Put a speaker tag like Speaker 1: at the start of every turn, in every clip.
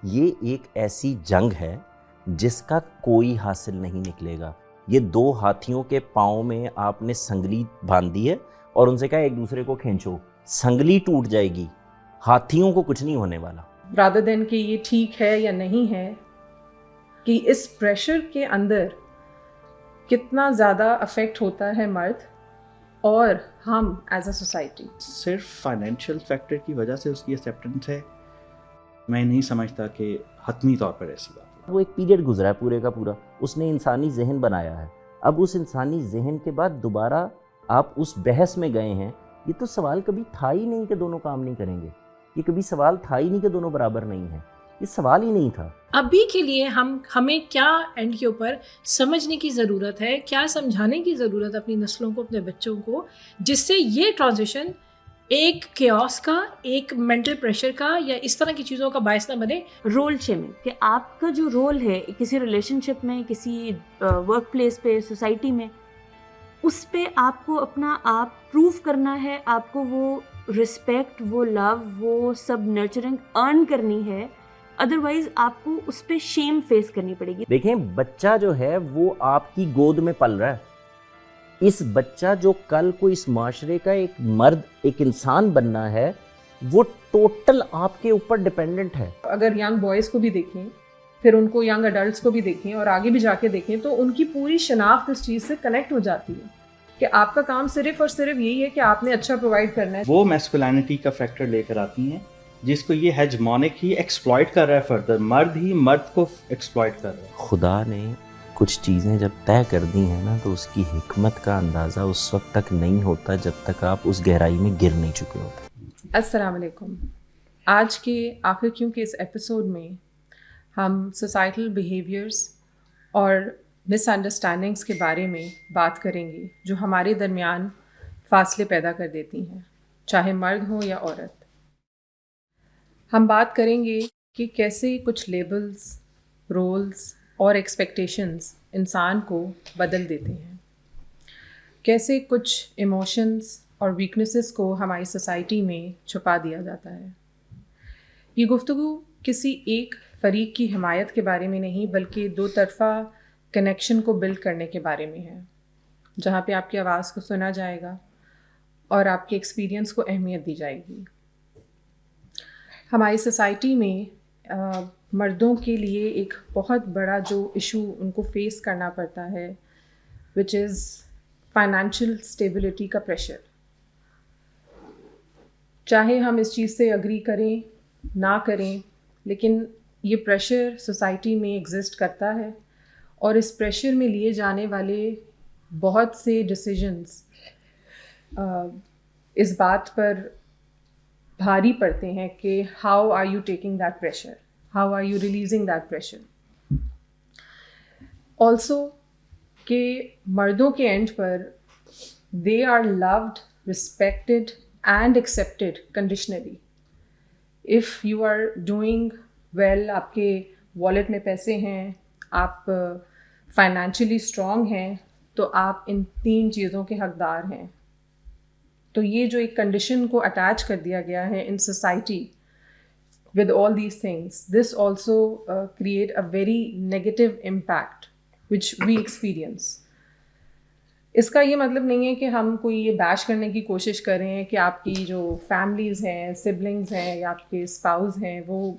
Speaker 1: یہ ایک ایسی جنگ ہے جس کا کوئی حاصل نہیں نکلے گا. یہ دو ہاتھیوں کے پاؤں میں آپ نے سنگلی باندھ دی ہے اور ان سے کہا ایک دوسرے کو کھینچو, سنگلی ٹوٹ جائے گی, ہاتھیوں کو کچھ نہیں ہونے والا.
Speaker 2: رادر دین کہ یہ ٹھیک ہے یا نہیں ہے, کہ اس پریشر کے اندر کتنا زیادہ افیکٹ ہوتا ہے مرد اور ہم ایز اے سوسائٹی.
Speaker 3: صرف فائنینشیل فیکٹر کی وجہ سے اس کی ایکسیپٹنس ہے, میں نہیں سمجھتا کہ حتمی طور پر ایسی بات ہے.
Speaker 1: وہ ایک پیریڈ گزرا ہے پورے کا پورا, اس نے انسانی ذہن بنایا ہے. اب اس انسانی ذہن کے بعد دوبارہ آپ اس بحث میں گئے ہیں. یہ تو سوال کبھی تھا ہی نہیں کہ دونوں کام نہیں کریں گے, یہ کبھی سوال تھا ہی نہیں کہ دونوں برابر نہیں ہیں, یہ سوال ہی نہیں تھا.
Speaker 4: ابھی کے لیے ہمیں کیا اینڈ کے اوپر سمجھنے کی ضرورت ہے, کیا سمجھانے کی ضرورت ہے اپنی نسلوں کو, اپنے بچوں کو, جس سے یہ ٹرانزیشن ایک کیوس کا, ایک مینٹل پریشر کا یا اس طرح کی چیزوں کا باعث نہ بنے.
Speaker 5: رول شیمنگ, کہ آپ کا جو رول ہے کسی ریلیشن شپ میں, کسی ورک پلیس پہ, سوسائٹی میں, اس پہ آپ کو اپنا آپ پروف کرنا ہے, آپ کو وہ رسپیکٹ, وہ لو, وہ سب نرچرنگ ارن کرنی ہے, ادروائز آپ کو اس پہ شیم فیس کرنی پڑے گی.
Speaker 1: دیکھیں بچہ جو ہے وہ آپ کی گود میں پل رہا ہے. اس بچہ جو کل کو اس معاشرے کا ایک مرد, ایک انسان بننا ہے, وہ ٹوٹل آپ کے اوپر ڈیپینڈنٹ ہے.
Speaker 2: اگر ینگ بوائز کو بھی دیکھیں, پھر ان کو ینگ اڈلٹس کو بھی دیکھیں اور آگے بھی جا کے دیکھیں, تو ان کی پوری شناخت اس چیز سے کنیکٹ ہو جاتی ہے کہ آپ کا کام صرف اور صرف یہی ہے کہ آپ نے اچھا پرووائڈ کرنا ہے.
Speaker 3: وہ میسکولینٹی کا فیکٹر لے کر آتی ہیں جس کو یہ ہیجمونک ہی ایکسپلائٹ کر رہا ہے, فردر مرد ہی مرد کو ایکسپلائٹ کر رہا ہے.
Speaker 1: خدا نے کچھ چیزیں جب طے کر دی ہیں نا, تو اس کی حکمت کا اندازہ اس وقت تک نہیں ہوتا جب تک آپ اس گہرائی میں گر نہیں چکے ہوتے.
Speaker 2: السلام علیکم. آج کے آخر کیونکہ اس ایپیسوڈ میں ہم سوسائٹل بیہیویئرس اور مس انڈرسٹینڈنگس کے بارے میں بات کریں گے جو ہمارے درمیان فاصلے پیدا کر دیتی ہیں, چاہے مرد ہو یا عورت. ہم بات کریں گے کہ کیسے کچھ لیبلز, رولز اور ایکسپیکٹیشنز انسان کو بدل دیتے ہیں, کیسے کچھ ایموشنز اور ویکنیسز کو ہماری سوسائٹی میں چھپا دیا جاتا ہے. یہ گفتگو کسی ایک فریق کی حمایت کے بارے میں نہیں بلکہ دو طرفہ کنیکشن کو بلڈ کرنے کے بارے میں ہے, جہاں پہ آپ کی آواز کو سنا جائے گا اور آپ کے ایکسپیرینس کو اہمیت دی جائے گی. ہماری سوسائٹی میں مردوں کے لیے ایک بہت بڑا جو ایشو ان کو فیس کرنا پڑتا ہے وچ از فائنینشیل اسٹیبلٹی کا پریشر. چاہے ہم اس چیز سے اگری کریں نہ کریں, لیکن یہ پریشر سوسائٹی میں ایگزسٹ کرتا ہے, اور اس پریشر میں لیے جانے والے بہت سے ڈیسیجنز اس بات پر بھاری پڑتے ہیں کہ how are you taking that pressure, how are you releasing that pressure. Also کہ مردوں کے اینڈ پر they are load, respected and accepted conditionally. If you are doing well, آپ کے والیٹ میں پیسے ہیں, آپ فائنینشلی اسٹرانگ ہیں, تو آپ ان 3 چیزوں کے حقدار ہیں. تو یہ جو ایک کنڈیشن کو اٹیچ کر دیا گیا ہے in society with all these things, this also create a very negative impact which we experience. اس کا یہ مطلب نہیں ہے کہ ہم کوئی یہ بیش کرنے کی کوشش کر رہے ہیں کہ آپ کی جو فیملیز ہیں, سبلنگز ہیں یا آپ کے اسپاؤز ہیں وہ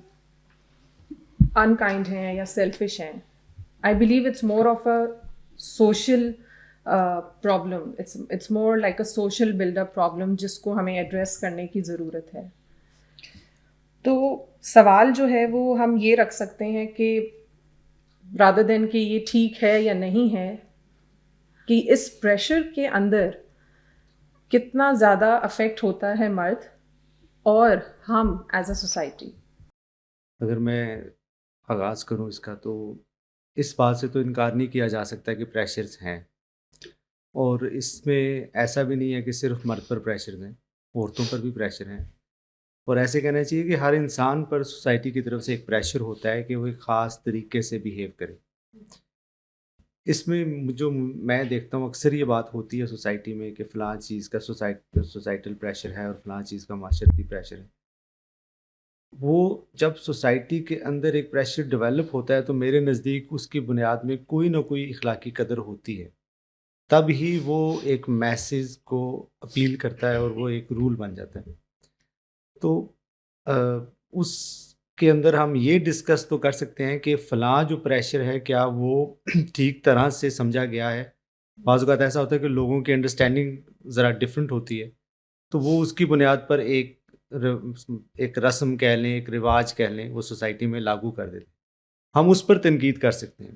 Speaker 2: انکائنڈ ہیں یا سیلفش ہیں. I believe it's more of a social problem, it's more like a social build up problem جس کو ہمیں ایڈریس کرنے کی ضرورت ہے. تو سوال جو ہے وہ ہم یہ رکھ سکتے ہیں کہ رادر دین کہ یہ ٹھیک ہے یا نہیں ہے, کہ اس پریشر کے اندر کتنا زیادہ افیکٹ ہوتا ہے مرد اور ہم ایز اے سوسائٹی.
Speaker 3: اگر میں آغاز کروں اس کا, تو اس بات سے تو انکار نہیں کیا جا سکتا کہ پریشرز ہیں, اور اس میں ایسا بھی نہیں ہے کہ صرف مرد پر پریشر ہیں, عورتوں پر بھی پریشر ہیں. اور ایسے کہنا چاہیے کہ ہر انسان پر سوسائٹی کی طرف سے ایک پریشر ہوتا ہے کہ وہ ایک خاص طریقے سے بیہیو کرے. اس میں جو میں دیکھتا ہوں اکثر یہ بات ہوتی ہے سوسائٹی میں کہ فلاں چیز کا سوسائٹل پریشر ہے اور فلاں چیز کا معاشرتی پریشر ہے. وہ جب سوسائٹی کے اندر ایک پریشر ڈیولپ ہوتا ہے تو میرے نزدیک اس کی بنیاد میں کوئی نہ کوئی اخلاقی قدر ہوتی ہے، تب ہی وہ ایک میسج کو اپیل کرتا ہے اور وہ ایک رول بن جاتا ہے. تو اس کے اندر ہم یہ ڈسکس تو کر سکتے ہیں کہ فلاں جو پریشر ہے کیا وہ ٹھیک طرح سے سمجھا گیا ہے. بعض اوقات ایسا ہوتا ہے کہ لوگوں کی انڈرسٹینڈنگ ذرا ڈفرینٹ ہوتی ہے، تو وہ اس کی بنیاد پر ایک رسم کہہ لیں، ایک رواج کہہ لیں، وہ سوسائٹی میں لاگو کر دیتے ہیں. ہم اس پر تنقید کر سکتے ہیں،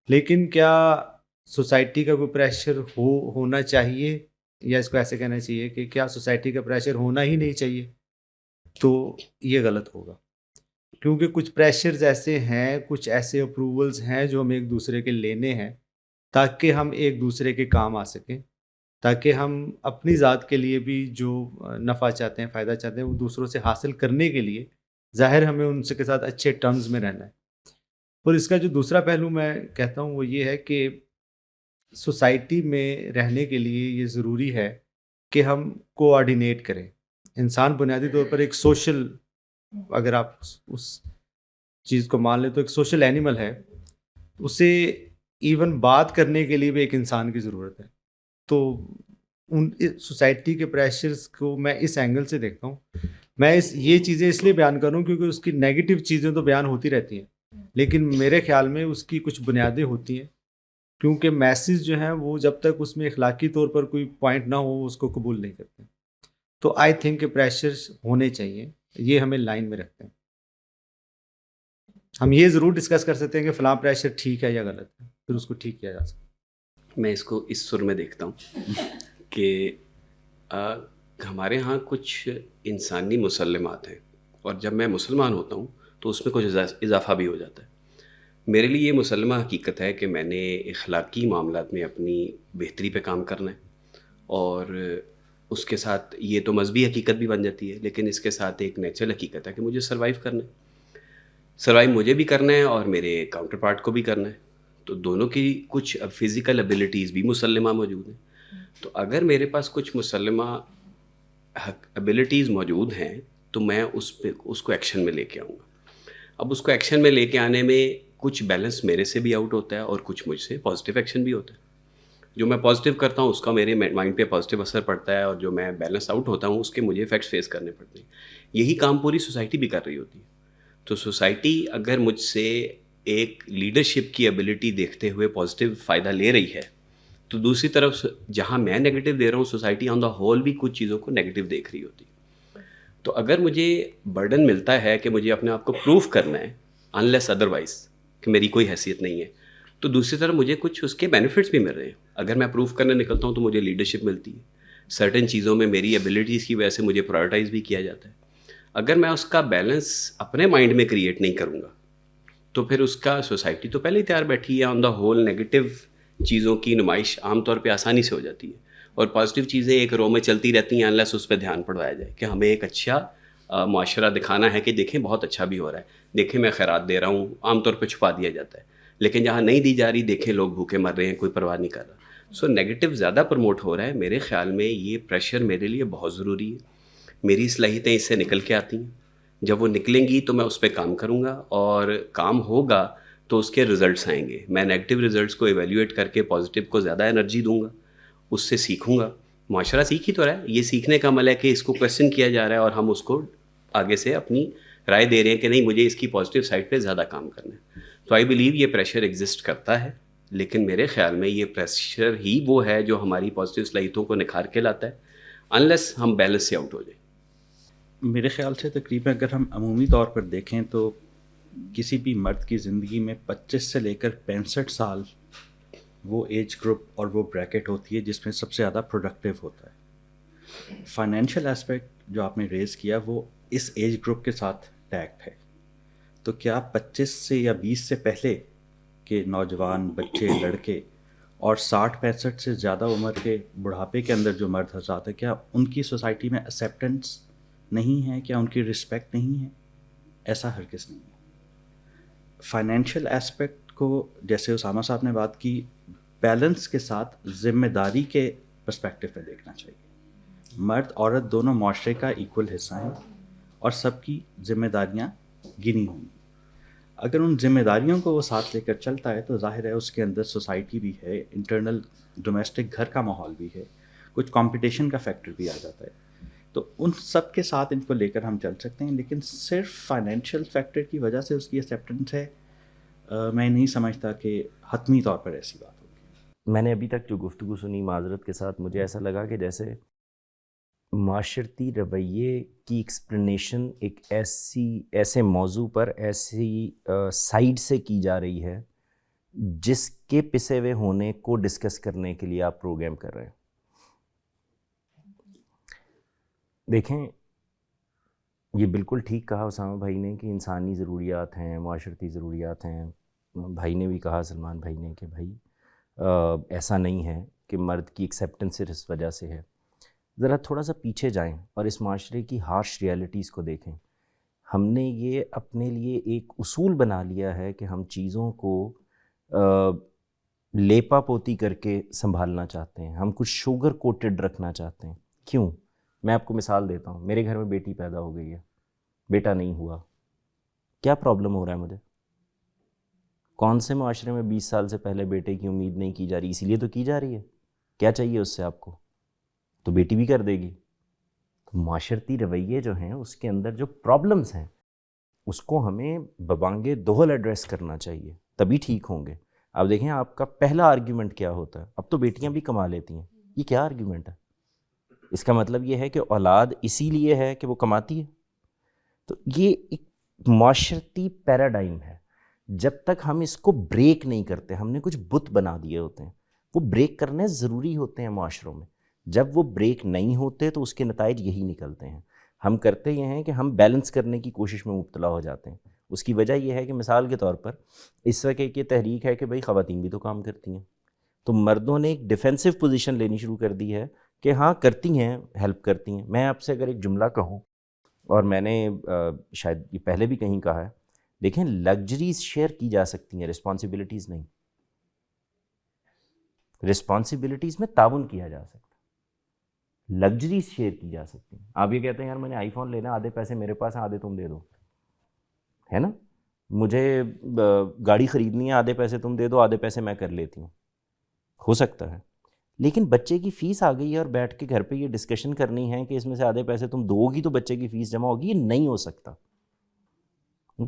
Speaker 3: لیکن کیا سوسائٹی کا کوئی پریشر ہونا چاہیے، یا اس کو ایسے کہنا چاہیے کہ کیا سوسائٹی کا پریشر ہونا ہی نہیں چاہیے؟ تو یہ غلط ہوگا، کیونکہ کچھ پریشرز ایسے ہیں، کچھ ایسے اپروولز ہیں جو ہم ایک دوسرے کے لینے ہیں تاکہ ہم ایک دوسرے کے کام آ سکیں، تاکہ ہم اپنی ذات کے لیے بھی جو نفع چاہتے ہیں، فائدہ چاہتے ہیں، وہ دوسروں سے حاصل کرنے کے لیے ظاہر ہمیں ان کے ساتھ اچھے ٹرمز میں رہنا ہے. اور اس کا جو دوسرا پہلو میں کہتا ہوں وہ یہ ہے کہ سوسائٹی میں رہنے کے لیے یہ ضروری ہے کہ ہم کوآرڈینیٹ کریں. انسان بنیادی طور پر ایک سوشل، اگر آپ اس چیز کو مان لیں تو ایک سوشل اینیمل ہے. اسے ایون بات کرنے کے لیے بھی ایک انسان کی ضرورت ہے. تو ان سوسائٹی کے پریشرز کو میں اس اینگل سے دیکھتا ہوں. میں یہ چیزیں اس لیے بیان کر رہا ہوں کیونکہ اس کی نیگیٹو چیزیں تو بیان ہوتی رہتی ہیں، لیکن میرے خیال میں اس کی کچھ بنیادیں ہوتی ہیں، کیونکہ میسیج جو ہیں وہ جب تک اس میں اخلاقی طور پر کوئی پوائنٹ نہ ہو اس کو قبول نہیں کرتے. تو آئی تھنک کہ پریشرز ہونے چاہیے، یہ ہمیں لائن میں رکھتے ہیں. ہم یہ ضرور ڈسکس کر سکتے ہیں کہ فلاں پریشر ٹھیک ہے یا غلط ہے، پھر اس کو ٹھیک کیا جا سکتا ہے.
Speaker 6: میں اس کو اس سر میں دیکھتا ہوں کہ ہمارے ہاں کچھ انسانی مسلمات ہیں، اور جب میں مسلمان ہوتا ہوں تو اس میں کچھ اضافہ بھی ہو جاتا ہے. میرے لیے یہ مسلمہ حقیقت ہے کہ میں نے اخلاقی معاملات میں اپنی بہتری پہ کام کرنا ہے، اور اس کے ساتھ یہ تو مذہبی حقیقت بھی بن جاتی ہے، لیکن اس کے ساتھ ایک نیچرل حقیقت ہے کہ مجھے سروائیو کرنا ہے. سروائیو مجھے بھی کرنا ہے اور میرے کاؤنٹر پارٹ کو بھی کرنا ہے. تو دونوں کی کچھ فزیکل ایبیلٹیز بھی مسلمہ موجود ہیں. تو اگر میرے پاس کچھ مسلمہ ایبیلٹیز موجود ہیں تو میں اس کو ایکشن میں لے کے آؤں گا. اب اس کو ایکشن میں لے کے آنے میں کچھ بیلنس میرے سے بھی آؤٹ ہوتا ہے اور کچھ مجھ سے پازیٹیو ایکشن بھی ہوتا ہے. جو میں پازیٹیو کرتا ہوں اس کا میرے مائنڈ پہ پازیٹیو اثر پڑتا ہے، اور جو میں بیلنس آؤٹ ہوتا ہوں اس کے مجھے ایفیکٹس فیس کرنے پڑتے ہیں. یہی کام پوری سوسائٹی بھی کر رہی ہوتی ہے. تو سوسائٹی اگر مجھ سے ایک لیڈرشپ کی ایبلٹی دیکھتے ہوئے پازیٹیو فائدہ لے رہی ہے، تو دوسری طرف جہاں میں نیگیٹو دے رہا ہوں سوسائٹی آن دا ہول بھی کچھ چیزوں کو نیگیٹو دیکھ رہی ہوتی. تو اگر مجھے برڈن ملتا ہے کہ مجھے اپنے آپ کو پروف کرنا ہے انلیس ادروائز کہ میری کوئی حیثیت نہیں ہے، تو دوسری طرف مجھے کچھ اس کے بینیفٹس بھی مل رہے ہیں. اگر میں پروف کرنے نکلتا ہوں تو مجھے لیڈرشپ ملتی ہے، سرٹن چیزوں میں میری ایبلٹیز کی وجہ سے مجھے پرائورٹائز بھی کیا جاتا ہے. اگر میں اس کا بیلنس اپنے مائنڈ میں کریٹ نہیں کروں گا تو پھر اس کا سوسائٹی تو پہلے ہی تیار بیٹھی ہے. آن دا ہول نیگیٹو چیزوں کی نمائش عام طور پہ آسانی سے ہو جاتی ہے، اور پازیٹیو چیزیں ایک رو میں چلتی رہتی ہیں انلیس اس پہ دھیان پڑوایا جائے کہ ہمیں ایک اچھا معاشرہ دکھانا ہے کہ دیکھیں بہت اچھا بھی ہو رہا ہے، دیکھیں میں خیرات دے رہا ہوں. عام طور پہ چھپا دیا جاتا ہے، لیکن جہاں نہیں دی جا رہی دیکھیں لوگ بھوکے مر رہے ہیں، کوئی پرواہ نہیں کر رہا. سو نیگیٹو زیادہ پروموٹ ہو رہا ہے. میرے خیال میں یہ پریشر میرے لیے بہت ضروری ہے. میری صلاحیتیں اس سے نکل کے آتی ہیں. جب وہ نکلیں گی تو میں اس پہ کام کروں گا، اور کام ہوگا تو اس کے رزلٹس آئیں گے. میں نیگیٹو رزلٹس کو ایویلیویٹ کر کے پازیٹیو کو زیادہ انرجی دوں گا، اس سے سیکھوں گا. معاشرہ سیکھ ہی تو رہا ہے، یہ سیکھنے کا عمل ہے کہ اس کو کویسچن کیا جا رہا ہے اور ہم اس کو آگے سے اپنی رائے دے رہے ہیں کہ نہیں مجھے اس کی پازیٹیو سائڈ پہ زیادہ کام کرنا ہے. تو آئی بلیو یہ پریشر ایگزسٹ کرتا ہے، لیکن میرے خیال میں یہ پریشر ہی وہ ہے جو ہماری پازیٹیو صلاحیتوں کو نکھار کے لاتا ہے، انلیس ہم بیلنس سے آؤٹ ہو جائیں.
Speaker 7: میرے خیال سے تقریباً اگر ہم عمومی طور پر دیکھیں تو کسی بھی مرد کی زندگی میں 25 سے لے کر 65 سال وہ ایج گروپ اور وہ بریکٹ ہوتی ہے جس میں سب سے زیادہ پروڈکٹیو ہوتا ہے. فائنینشیل اسپیکٹ جو آپ نے ریز کیا وہ اس ایج گروپ کے ساتھ ٹیگڈ ہے. تو کیا 25 سے یا 20 سے پہلے کے نوجوان بچے لڑکے اور 60-65 سے زیادہ عمر کے بڑھاپے کے اندر جو مرد حضرات ہیں، کیا ان کی سوسائٹی میں ایکسیپٹنس نہیں ہے، کیا ان کی رسپیکٹ نہیں ہے؟ ایسا ہرگز نہیں ہے. فائنینشیل ایسپیکٹ کو جیسے اسامہ صاحب نے بات کی، بیلنس کے ساتھ ذمہ داری کے پرسپیکٹو میں دیکھنا چاہیے. مرد عورت دونوں معاشرے کا ایکول حصہ ہیں، اور سب کی ذمہ داریاں گنی ہوں گی. اگر ان ذمہ داریوں کو وہ ساتھ لے کر چلتا ہے تو ظاہر ہے اس کے اندر سوسائٹی بھی ہے, انٹرنل ڈومیسٹک گھر کا ماحول بھی ہے, کچھ کمپٹیشن کا فیکٹر بھی آ جاتا ہے. تو ان سب کے ساتھ ان کو لے کر ہم چل سکتے ہیں, لیکن صرف فائنینشیل فیکٹر کی وجہ سے اس کی ایکسیپٹنس ہے, میں نہیں سمجھتا کہ حتمی طور پر ایسی بات ہوگی.
Speaker 1: میں نے ابھی تک جو گفتگو سنی معذرت کے ساتھ, مجھے ایسا لگا کہ جیسے معاشرتی رویے کی ایکسپلینیشن ایک ایسے موضوع پر ایسی سائڈ سے کی جا رہی ہے جس کے پسے ہوئے ہونے کو ڈسکس کرنے کے لیے آپ پروگرام کر رہے ہیں. دیکھیں, یہ بالکل ٹھیک کہا اسامہ بھائی نے کہ انسانی ضروریات ہیں, معاشرتی ضروریات ہیں. بھائی نے بھی کہا, سلمان بھائی نے, کہ بھائی ایسا نہیں ہے کہ مرد کی ایکسیپٹنس صرف اس وجہ سے ہے. ذرا تھوڑا سا پیچھے جائیں اور اس معاشرے کی ہارش ریالٹیز کو دیکھیں. ہم نے یہ اپنے لیے ایک اصول بنا لیا ہے کہ ہم چیزوں کو لیپا پوتی کر کے سنبھالنا چاہتے ہیں, ہم کچھ شوگر کوٹڈ رکھنا چاہتے ہیں. کیوں؟ میں آپ کو مثال دیتا ہوں. میرے گھر میں بیٹی پیدا ہو گئی ہے, بیٹا نہیں ہوا. کیا پرابلم ہو رہا ہے مجھے؟ کون سے معاشرے میں 20 سال سے پہلے بیٹے کی امید نہیں کی جا رہی؟ اسی لیے تو کی جا رہی ہے. کیا چاہیے اس سے آپ کو؟ تو بیٹی بھی کر دے گی. تو معاشرتی رویے جو ہیں اس کے اندر جو پرابلمس ہیں اس کو ہمیں ببانگِ دہل ایڈریس کرنا چاہیے, تبھی ٹھیک ہوں گے. اب دیکھیں آپ کا پہلا آرگیومنٹ کیا ہوتا ہے, اب تو بیٹیاں بھی کما لیتی ہیں. یہ کیا آرگیومنٹ ہے؟ اس کا مطلب یہ ہے کہ اولاد اسی لیے ہے کہ وہ کماتی ہے. تو یہ ایک معاشرتی پیراڈائم ہے. جب تک ہم اس کو بریک نہیں کرتے, ہم نے کچھ بت بنا دیے ہوتے ہیں, وہ بریک کرنے ضروری ہوتے ہیں معاشروں میں. جب وہ بریک نہیں ہوتے تو اس کے نتائج یہی نکلتے ہیں. ہم کرتے یہ ہیں کہ ہم بیلنس کرنے کی کوشش میں مبتلا ہو جاتے ہیں. اس کی وجہ یہ ہے کہ مثال کے طور پر اس وقت ایک یہ تحریک ہے کہ بھئی خواتین بھی تو کام کرتی ہیں, تو مردوں نے ایک ڈیفینسو پوزیشن لینی شروع کر دی ہے کہ ہاں کرتی ہیں, ہیلپ کرتی ہیں. میں آپ سے اگر ایک جملہ کہوں, اور میں نے شاید یہ پہلے بھی کہیں کہا ہے, دیکھیں لگژریز شیئر کی جا سکتی ہیں, رسپانسبلٹیز نہیں. رسپانسبلٹیز میں تعاون کیا جا سکتا, لگژریز شیئر کی جا سکتی ہیں. آپ یہ کہتے ہیں یار میں نے آئی فون لینا, آدھے پیسے میرے پاس ہیں, آدھے تم دے دو, ہے نا. مجھے گاڑی خریدنی ہے, آدھے پیسے تم دے دو, آدھے پیسے میں کر لیتی ہوں. ہو سکتا ہے. لیکن بچے کی فیس آ گئی ہے اور بیٹھ کے گھر پہ یہ ڈسکشن کرنی ہے کہ اس میں سے آدھے پیسے تم دو گی تو بچے کی فیس جمع ہوگی, یہ نہیں ہو سکتا,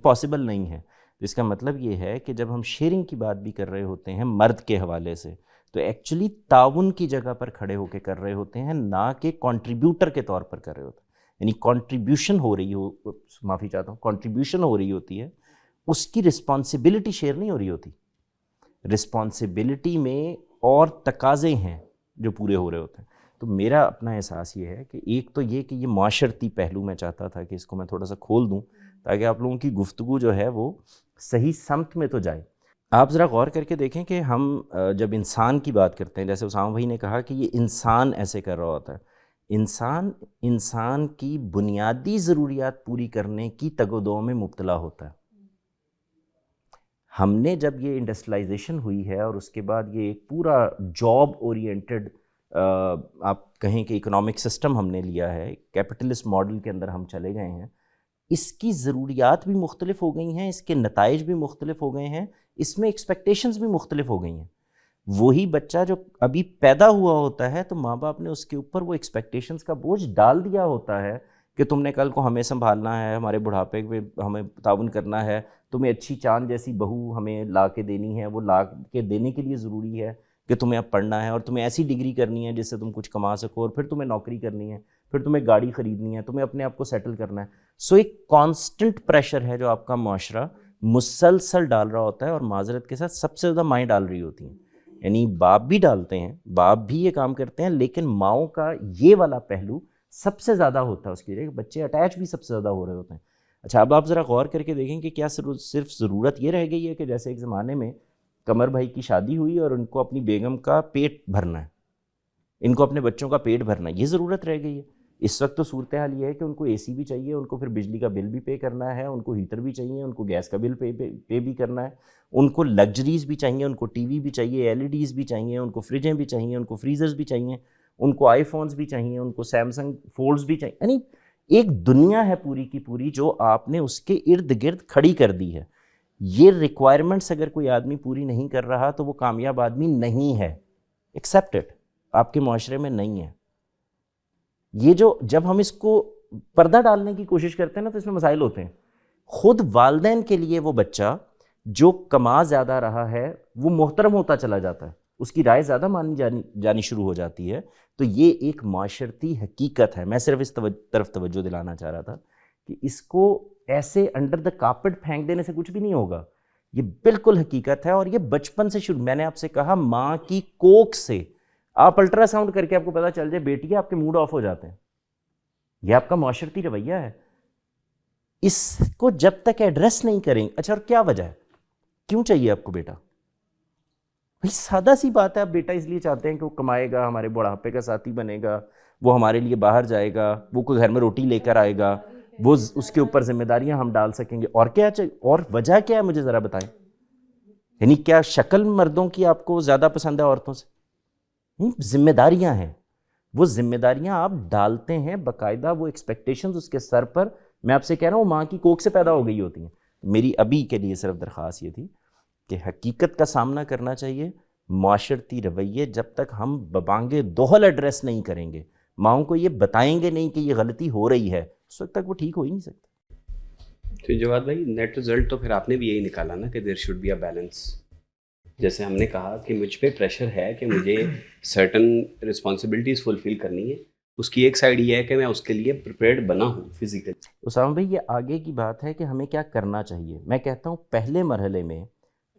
Speaker 1: پاسبل نہیں ہے. اس کا مطلب یہ ہے کہ جب ہم شیئرنگ کی بات بھی کر رہے ہوتے ہیں مرد کے حوالے سے, تو ایکچولی تعاون کی جگہ پر کھڑے ہو کے کر رہے ہوتے ہیں, نہ کہ کنٹریبیوٹر کے طور پر کر رہے ہوتے ہیں. یعنی کنٹریبیوشن ہو رہی ہو, معافی چاہتا ہوں, کنٹریبیوشن ہو رہی ہوتی ہے, اس کی رسپانسبلٹی شیئر نہیں ہو رہی ہوتی. رسپانسبلٹی میں اور تقاضے ہیں جو پورے ہو رہے ہوتے ہیں. تو میرا اپنا احساس یہ ہے کہ ایک تو یہ کہ یہ معاشرتی پہلو میں چاہتا تھا کہ اس کو میں تھوڑا سا کھول دوں تاکہ آپ لوگوں کی گفتگو جو ہے وہ صحیح سمت میں تو جائے. آپ ذرا غور کر کے دیکھیں کہ ہم جب انسان کی بات کرتے ہیں, جیسے اسامہ بھائی نے کہا کہ یہ انسان ایسے کر رہا ہوتا ہے, انسان کی بنیادی ضروریات پوری کرنے کی تگ و دو میں مبتلا ہوتا ہے. ہم نے جب یہ انڈسٹریلائزیشن ہوئی ہے اور اس کے بعد یہ ایک پورا جاب اورینٹڈ آپ کہیں کہ اکنامک سسٹم ہم نے لیا ہے, کیپٹلسٹ ماڈل کے اندر ہم چلے گئے ہیں, اس کی ضروریات بھی مختلف ہو گئی ہیں, اس کے نتائج بھی مختلف ہو گئے ہیں, اس میں ایکسپیکٹیشنز بھی مختلف ہو گئی ہیں. وہی بچہ جو ابھی پیدا ہوا ہوتا ہے تو ماں باپ نے اس کے اوپر وہ ایکسپیکٹیشنز کا بوجھ ڈال دیا ہوتا ہے کہ تم نے کل کو ہمیں سنبھالنا ہے, ہمارے بڑھاپے پہ ہمیں تعاون کرنا ہے, تمہیں اچھی چاند جیسی بہو ہمیں لا کے دینی ہے. وہ لا کے دینے کے لیے ضروری ہے کہ تمہیں اب پڑھنا ہے اور تمہیں ایسی ڈگری کرنی ہے جس سے تم کچھ کما سکو, اور پھر تمہیں نوکری کرنی ہے, پھر تمہیں گاڑی خریدنی ہے, تمہیں اپنے آپ کو سیٹل کرنا ہے. سو ایک کانسٹنٹ پریشر ہے جو آپ کا معاشرہ مسلسل ڈال رہا ہوتا ہے, اور معذرت کے ساتھ سب سے زیادہ مائیں ڈال رہی ہوتی ہیں. یعنی باپ بھی ڈالتے ہیں, باپ بھی یہ کام کرتے ہیں, لیکن ماؤں کا یہ والا پہلو سب سے زیادہ ہوتا ہے. اس کی وجہ کہ بچے اٹیچ بھی سب سے زیادہ ہو رہے ہوتے ہیں. اچھا, اب آپ ذرا غور کر کے دیکھیں کہ کیا صرف ضرورت یہ رہ گئی ہے کہ جیسے ایک زمانے میں قمر بھائی کی شادی ہوئی اور ان کو اپنی بیگم کا پیٹ بھرنا ہے, ان کو اپنے بچوں کا پیٹ بھرنا ہے, یہ ضرورت رہ گئی ہے. اس وقت تو صورتحال یہ ہے کہ ان کو اے سی بھی چاہیے, ان کو پھر بجلی کا بل بھی پے کرنا ہے, ان کو ہیٹر بھی چاہیے, ان کو گیس کا بل پے بھی کرنا ہے, ان کو لگژریز بھی چاہیے, ان کو ٹی وی بھی چاہیے, LED بھی چاہیے, ان کو فریجیں بھی چاہیے, ان کو فریزرز بھی چاہیے, ان کو آئی فونز بھی چاہیے, ان کو سیمسنگ فولڈز بھی چاہیے. یعنی ایک دنیا ہے پوری کی پوری جو آپ نے اس کے ارد گرد کھڑی کر دی ہے. یہ ریکوائرمنٹس اگر کوئی آدمی پوری نہیں کر رہا تو وہ کامیاب آدمی نہیں ہے. ایکسیپٹ اٹ، آپ کے معاشرے میں نہیں ہے. یہ جو جب ہم اس کو پردہ ڈالنے کی کوشش کرتے ہیں نا تو اس میں مسائل ہوتے ہیں. خود والدین کے لیے وہ بچہ جو کما زیادہ رہا ہے وہ محترم ہوتا چلا جاتا ہے، اس کی رائے زیادہ مانی جانی شروع ہو جاتی ہے. تو یہ ایک معاشرتی حقیقت ہے. میں صرف اس طرف توجہ دلانا چاہ رہا تھا کہ اس کو ایسے انڈر دا کارپٹ پھینک دینے سے کچھ بھی نہیں ہوگا. یہ بالکل حقیقت ہے اور یہ بچپن سے شروع. میں نے آپ سے کہا ماں کی کوکھ سے آپ الٹرا ساؤنڈ کر کے آپ کو پتہ چل جائے بیٹی آپ کے موڈ آف ہو جاتے ہیں. یہ آپ کا معاشرتی رویہ ہے. اس کو جب تک ایڈریس نہیں کریں. اچھا اور کیا وجہ ہے، کیوں چاہیے آپ کو بیٹا؟ بھائی سادہ سی بات ہے، آپ بیٹا اس لیے چاہتے ہیں کہ وہ کمائے گا، ہمارے بڑھاپے کا ساتھی بنے گا، وہ ہمارے لیے باہر جائے گا، وہ کوئی گھر میں روٹی لے کر آئے گا، وہ اس کے اوپر ذمہ داریاں ہم ڈال سکیں گے. اور کیا چاہیے؟ اور وجہ کیا ہے مجھے ذرا بتائیں. یعنی کیا شکل مردوں کی آپ کو زیادہ پسند ہے عورتوں سے؟ نہیں، ذمہ داریاں ہیں. وہ ذمہ داریاں آپ ڈالتے ہیں باقاعدہ، وہ ایکسپیکٹیشنز اس کے سر پر. میں آپ سے کہہ رہا ہوں ماں کی کوکھ سے پیدا ہو گئی ہوتی ہیں. میری ابھی کے لیے صرف درخواست یہ تھی کہ حقیقت کا سامنا کرنا چاہیے. معاشرتی رویے جب تک ہم ببانگے دوہل ایڈریس نہیں کریں گے، ماؤں کو یہ بتائیں گے نہیں کہ یہ غلطی ہو رہی ہے، اس وقت تک وہ ٹھیک ہو ہی نہیں سکتے.
Speaker 6: تو جواد بھائی نیٹ رزلٹ تو پھر آپ نے بھی یہی نکالا نا کہ there should be a balance. جیسے ہم نے کہا کہ مجھ پہ پریشر ہے کہ مجھے سرٹن رسپانسبلٹیز فلفل کرنی ہے، اس کی ایک سائڈ یہ ہے کہ میں اس کے لیے پریپیئرڈ بنا ہوں فزیکلی.
Speaker 1: اسامہ بھائی یہ آگے کی بات ہے کہ ہمیں کیا کرنا چاہیے. میں کہتا ہوں پہلے مرحلے میں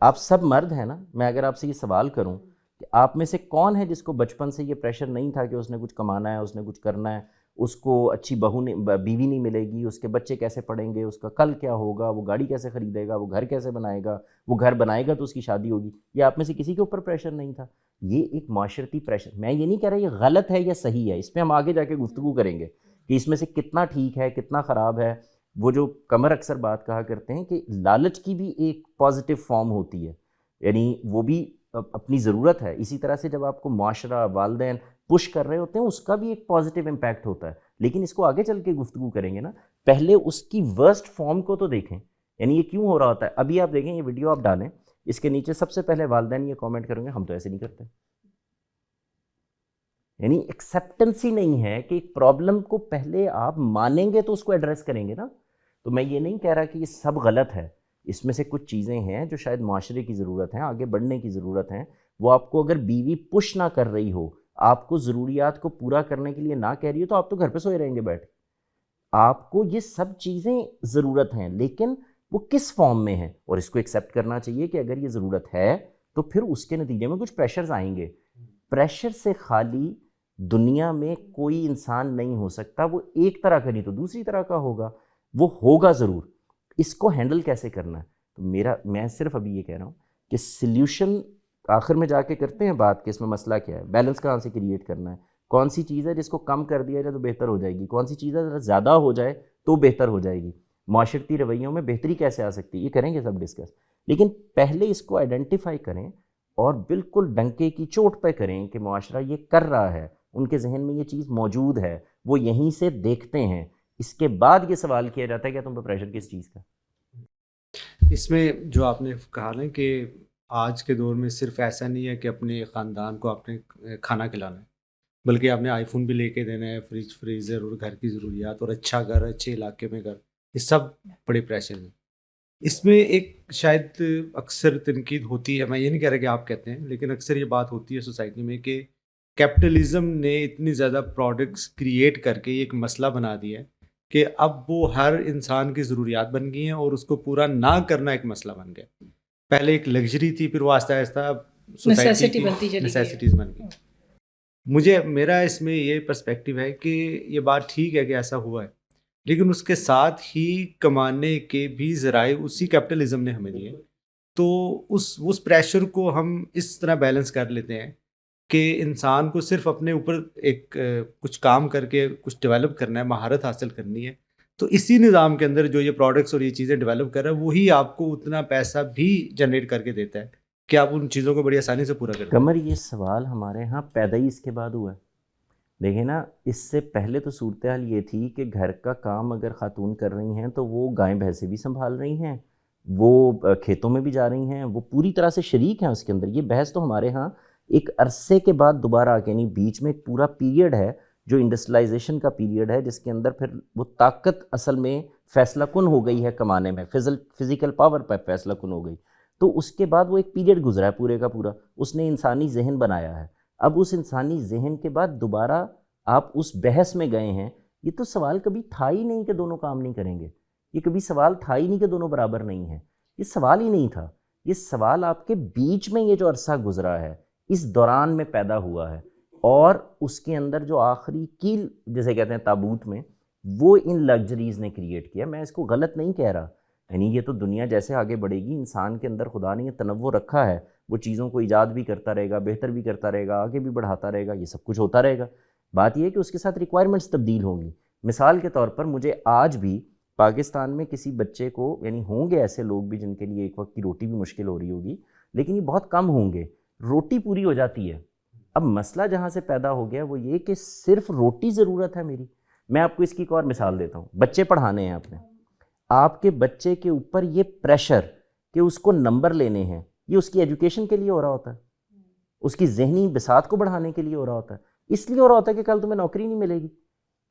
Speaker 1: آپ سب مرد ہیں نا، میں اگر آپ سے یہ سوال کروں کہ آپ میں سے کون ہے جس کو بچپن سے یہ پریشر نہیں تھا کہ اس نے کچھ کمانا ہے، اس نے کچھ کرنا ہے، اس کو اچھی بیوی نہیں ملے گی، اس کے بچے کیسے پڑھیں گے، اس کا کل کیا ہوگا، وہ گاڑی کیسے خریدے گا، وہ گھر کیسے بنائے گا، وہ گھر بنائے گا تو اس کی شادی ہوگی. یہ آپ میں سے کسی کے اوپر پریشر نہیں تھا. یہ ایک معاشرتی پریشر. میں یہ نہیں کہہ رہا یہ غلط ہے یا صحیح ہے، اس پہ ہم آگے جا کے گفتگو کریں گے کہ اس میں سے کتنا ٹھیک ہے کتنا خراب ہے. وہ جو قمر اکثر بات کہا کرتے ہیں کہ لالچ کی بھی ایک پازیٹیو فارم ہوتی ہے، یعنی وہ بھی اپنی ضرورت ہے. اسی طرح سے جب آپ کو معاشرہ والدین پش کر رہے ہوتے ہیں اس کا بھی ایک پازیٹیو امپیکٹ ہوتا ہے. لیکن اس کو آگے چل کے گفتگو کریں گے نا، پہلے اس کی ورسٹ فارم کو تو دیکھیں. یعنی یہ کیوں ہو رہا ہوتا ہے. ابھی آپ دیکھیں یہ ویڈیو آپ ڈالیں، اس کے نیچے سب سے پہلے والدین یہ کامنٹ کریں گے ہم تو ایسے نہیں کرتے. یعنی ایکسیپٹنس ہی نہیں ہے کہ ایک پرابلم کو پہلے آپ مانیں گے تو اس کو ایڈریس کریں گے نا. تو میں یہ نہیں کہہ رہا کہ یہ سب غلط ہے، اس میں سے کچھ چیزیں ہیں جو شاید معاشرے کی ضرورت ہیں، آگے بڑھنے کی ضرورت ہیں. وہ آپ کو اگر بیوی پش نہ کر رہی ہو، آپ کو ضروریات کو پورا کرنے کے لیے نہ کہہ رہی ہو، تو آپ تو گھر پہ سوئے رہیں گے بیٹھ. آپ کو یہ سب چیزیں ضرورت ہیں، لیکن وہ کس فارم میں ہیں، اور اس کو ایکسیپٹ کرنا چاہیے کہ اگر یہ ضرورت ہے تو پھر اس کے نتیجے میں کچھ پریشرز آئیں گے. پریشر سے خالی دنیا میں کوئی انسان نہیں ہو سکتا. وہ ایک طرح کا نہیں تو دوسری طرح کا ہوگا، وہ ہوگا ضرور. اس کو ہینڈل کیسے کرنا ہے؟ تو میں صرف ابھی یہ کہہ رہا ہوں کہ سلیوشن آخر میں جا کے کرتے ہیں بات کہ اس میں مسئلہ کیا ہے، بیلنس کہاں سے کریٹ کرنا ہے، کون سی چیز ہے جس کو کم کر دیا جائے تو بہتر ہو جائے گی، کون سی چیز ہے ذرا زیادہ ہو جائے تو بہتر ہو جائے گی، معاشرتی رویوں میں بہتری کیسے آ سکتی ہے. یہ کریں گے سب ڈسکس. لیکن پہلے اس کو آئیڈینٹیفائی کریں اور بالکل ڈنکے کی چوٹ پہ کریں کہ معاشرہ یہ کر رہا ہے، ان کے ذہن میں یہ چیز موجود ہے، وہ یہیں سے دیکھتے ہیں. اس کے بعد یہ سوال کیا جاتا ہے کہ تم پہ پریشر کس چیز کا.
Speaker 3: اس میں جو آپ نے کہا نا کہ آج کے دور میں صرف ایسا نہیں ہے کہ اپنے خاندان کو آپ نے کھانا کھلانا ہے، بلکہ آپ نے آئی فون بھی لے کے دینا ہے، فریج فریزر اور گھر کی ضروریات اور اچھا گھر، اچھے علاقے میں گھر، یہ سب بڑے پریشر ہیں. اس میں ایک شاید اکثر تنقید ہوتی ہے، میں یہ نہیں کہہ رہا کہ آپ کہتے ہیں، لیکن اکثر یہ بات ہوتی ہے سوسائٹی میں کہ کیپٹلزم نے اتنی زیادہ پروڈکٹس کریٹ کر کے ایک مسئلہ بنا دیا ہے کہ اب وہ ہر انسان کی ضروریات بن گئی ہیں اور اس کو پورا نہ کرنا ایک مسئلہ بن گیا. پہلے ایک لگژری تھی، پھر وہ آہستہ آہستہ نیسیسٹیز بن گئی. میرا اس میں یہ پرسپیکٹیو ہے کہ یہ بات ٹھیک ہے کہ ایسا ہوا ہے، لیکن اس کے ساتھ ہی کمانے کے بھی ذرائع اسی کیپٹلزم نے ہمیں دیے. تو اس پریشر کو ہم اس طرح بیلنس کر لیتے ہیں کہ انسان کو صرف اپنے اوپر ایک کچھ کام کر کے کچھ ڈیولپ کرنا ہے، مہارت حاصل کرنی ہے. تو اسی نظام کے اندر جو یہ پروڈکٹس اور یہ چیزیں ڈیولپ کر رہا ہے وہی آپ کو اتنا پیسہ بھی جنریٹ کر کے دیتا ہے کہ آپ ان چیزوں کو بڑی آسانی سے پورا کرتے ہیں.
Speaker 1: قمر یہ سوال ہمارے ہاں پیدا ہی اس کے بعد ہوا ہے. دیکھیں نا، اس سے پہلے تو صورتحال یہ تھی کہ گھر کا کام اگر خاتون کر رہی ہیں تو وہ گائیں بھینسیں بھی سنبھال رہی ہیں، وہ کھیتوں میں بھی جا رہی ہیں، وہ پوری طرح سے شریک ہیں اس کے اندر. یہ بحث تو ہمارے ہاں ایک عرصے کے بعد دوبارہ آ کے، یعنی بیچ میں ایک پورا پیریڈ ہے جو انڈسٹریلائزیشن کا پیریڈ ہے، جس کے اندر پھر وہ طاقت اصل میں فیصلہ کن ہو گئی ہے کمانے میں، فزیکل پاور پہ فیصلہ کن ہو گئی. تو اس کے بعد وہ ایک پیریڈ گزرا ہے پورے کا پورا، اس نے انسانی ذہن بنایا ہے. اب اس انسانی ذہن کے بعد دوبارہ آپ اس بحث میں گئے ہیں. یہ تو سوال کبھی تھا ہی نہیں کہ دونوں کام نہیں کریں گے، یہ کبھی سوال تھا ہی نہیں کہ دونوں برابر نہیں ہیں، یہ سوال ہی نہیں تھا. یہ سوال آپ کے بیچ میں یہ جو عرصہ گزرا ہے اس دوران میں پیدا ہوا ہے، اور اس کے اندر جو آخری کیل جسے کہتے ہیں تابوت میں، وہ ان لگژریز نے کریٹ کیا. میں اس کو غلط نہیں کہہ رہا، یعنی یہ تو دنیا جیسے آگے بڑھے گی، انسان کے اندر خدا نے یہ تنوع رکھا ہے، وہ چیزوں کو ایجاد بھی کرتا رہے گا، بہتر بھی کرتا رہے گا، آگے بھی بڑھاتا رہے گا، یہ سب کچھ ہوتا رہے گا. بات یہ ہے کہ اس کے ساتھ ریکوائرمنٹس تبدیل ہوں گی. مثال کے طور پر مجھے آج بھی پاکستان میں کسی بچے کو، یعنی ہوں گے ایسے لوگ بھی جن کے لیے ایک وقت کی روٹی بھی مشکل ہو رہی ہوگی، لیکن یہ بہت کم ہوں گے، روٹی پوری ہو جاتی ہے. اب مسئلہ جہاں سے پیدا ہو گیا وہ یہ کہ صرف روٹی ضرورت ہے میری. میں آپ کو اس کی ایک اور مثال دیتا ہوں. بچے پڑھانے ہیں آپ نے، آپ کے بچے کے اوپر یہ پریشر کہ اس کو نمبر لینے ہیں، یہ اس کی ایجوکیشن کے لیے ہو رہا ہوتا ہے، اس کی ذہنی بساط کو بڑھانے کے لیے ہو رہا ہوتا ہے. اس لیے ہو رہا ہوتا ہے کہ کل تمہیں نوکری نہیں ملے گی،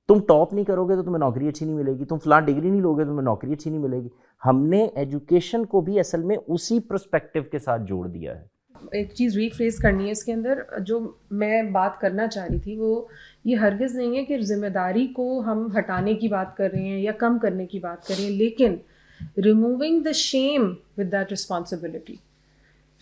Speaker 1: تم ٹاپ نہیں کرو گے تو تمہیں نوکری اچھی نہیں ملے گی، تم فلاں ڈگری نہیں لوگے تو تمہیں نوکری اچھی نہیں ملے گی. ہم نے ایجوکیشن کو بھی اصل میں اسی پرسپیکٹو کے ساتھ جوڑ دیا ہے.
Speaker 2: ایک چیز ریفریز کرنی ہے اس کے اندر، جو میں بات کرنا چاہ رہی تھی وہ یہ ہرگز نہیں ہے کہ ذمہ داری کو ہم ہٹانے کی بات کر رہے ہیں یا کم کرنے کی بات کر رہے ہیں، لیکن removing the shame with that responsibility.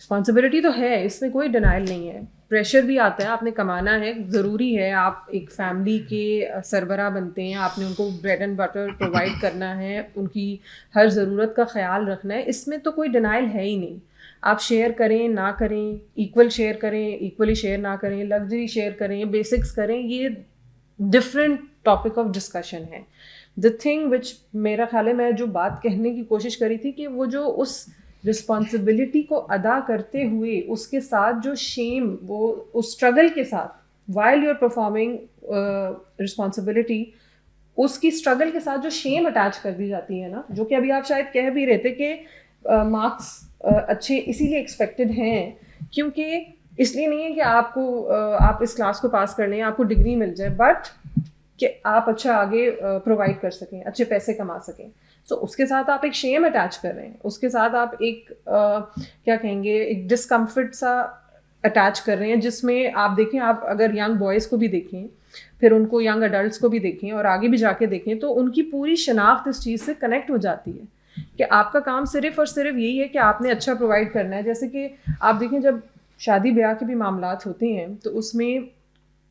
Speaker 2: Responsibility تو ہے، اس میں کوئی ڈینائل نہیں ہے، پریشر بھی آتا ہے، آپ نے کمانا ہے، ضروری ہے، آپ ایک فیملی کے سربراہ بنتے ہیں، آپ نے ان کو بریڈ اینڈ بٹر پرووائڈ کرنا ہے، ان کی ہر ضرورت کا خیال رکھنا ہے، اس میں تو کوئی ڈینائل ہے ہی نہیں. آپ شیئر کریں نہ کریں، ایکول شیئر کریں، ایکولی شیئر نہ کریں، لگژری شیئر کریں، بیسکس کریں، یہ ڈفرینٹ ٹاپک آف ڈسکشن ہے. دا تھنگ وچ میرا خیال ہے میں جو بات کہنے کی کوشش کری تھی کہ وہ جو اس رسپانسبلٹی کو ادا کرتے ہوئے اس کے ساتھ جو شیم، وہ اس اسٹرگل کے ساتھ while you are performing responsibility, اس کی اسٹرگل کے ساتھ جو شیم اٹیچ کر دی جاتی ہے نا، جو کہ ابھی آپ شاید کہہ بھی رہے تھے کہ مارکس اچھے اسی لیے ایکسپیکٹڈ ہیں، کیونکہ اس لیے نہیں ہے کہ آپ کو آپ اس کلاس کو پاس کر لیں، آپ کو ڈگری مل جائے، بٹ کہ آپ اچھا آگے پرووائڈ کر سکیں، اچھے پیسے کما سکیں. سو اس کے ساتھ آپ ایک شیم اٹیچ کر رہے ہیں، اس کے ساتھ آپ ایک کیا کہیں گے، ایک ڈسکمفرٹ سا اٹیچ کر رہے ہیں، جس میں آپ دیکھیں، آپ اگر ینگ بوائز کو بھی دیکھیں، پھر ان کو ینگ اڈلٹس کو بھی دیکھیں اور آگے بھی جا کے دیکھیں، تو ان کی پوری شناخت اس چیز سے کنیکٹ ہو جاتی ہے کہ آپ کا کام صرف اور صرف یہی ہے کہ آپ نے اچھا پرووائڈ کرنا ہے. جیسے کہ آپ دیکھیں جب شادی بیاہ کے بھی معاملات ہوتے ہیں تو اس میں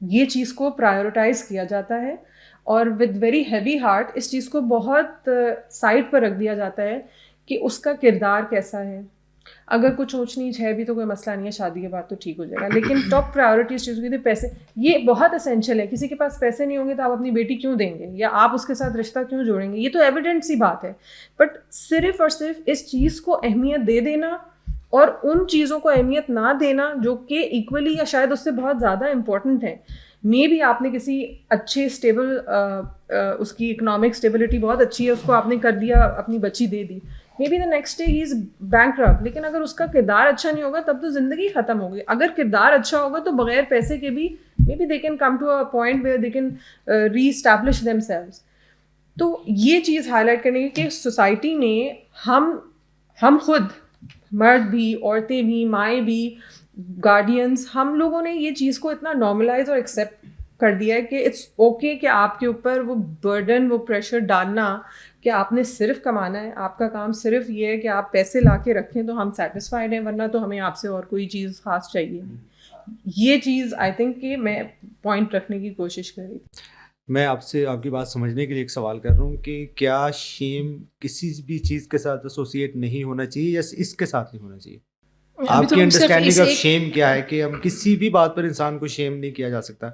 Speaker 2: یہ چیز کو پرائیورٹائز کیا جاتا ہے، اور ود ویری ہیوی ہارٹ اس چیز کو بہت سائڈ پر رکھ دیا جاتا ہے کہ اس کا کردار کیسا ہے. اگر کچھ اونچ نیچ ہے بھی تو کوئی مسئلہ نہیں ہے، شادی کے بعد تو ٹھیک ہو جائے گا، لیکن ٹاپ پرائیورٹی اس چیز کی تھی پیسے. یہ بہت اسینشیل ہے، کسی کے پاس پیسے نہیں ہوں گے تو آپ اپنی بیٹی کیوں دیں گے یا آپ اس کے ساتھ رشتہ کیوں جوڑیں گے، یہ تو ایویڈنٹ سی بات ہے. بٹ صرف اور صرف اس چیز کو اہمیت دے دینا اور ان چیزوں کو اہمیت نہ دینا جو کہ ایکولی یا شاید اس سے بہت زیادہ امپورٹنٹ ہے. مے بھی آپ نے کسی اچھے اسٹیبل، اس کی اکنامک اسٹیبلٹی بہت اچھی ہے، اس کو آپ نے کر دیا، اپنی بچی دے دی، maybe the next day he is bankrupt, لیکن اگر اس کا کردار اچھا نہیں ہوگا تب تو زندگی ختم ہوگی. اگر کردار اچھا ہوگا تو بغیر پیسے کے بھی maybe they can come to a point where they can reestablish themselves. تو یہ چیز ہائی لائٹ کرنے کی کہ سوسائٹی نے ہم خود، مرد بھی، عورتیں بھی، مائیں بھی، گارڈینس، ہم لوگوں نے یہ چیز کو اتنا نارملائز اور ایکسیپٹ کر دیا ہے کہ اٹس اوکے کہ آپ کے اوپر وہ برڈن، وہ پریشر ڈالنا کہ آپ نے صرف کمانا ہے، آپ کا کام صرف یہ ہے کہ آپ پیسے لا کے رکھیں تو ہم سیٹسفائڈ ہیں، ورنہ تو ہمیں آپ سے اور کوئی چیز خاص چاہیے. یہ چیز آئی تھنک کہ میں پوائنٹ رکھنے کی کوشش کر رہی تھی.
Speaker 3: میں آپ سے آپ کی بات سمجھنے کے لیے ایک سوال کر رہا ہوں کہ کیا شیم کسی بھی چیز کے ساتھ ایسوسیٹ نہیں ہونا چاہیے یا اس کے ساتھ نہیں ہونا چاہیے؟ آپ کی انڈرسٹینڈنگ آف شیم کیا ہے کہ ہم کسی بھی بات پر انسان کو شیم نہیں کیا جا سکتا؟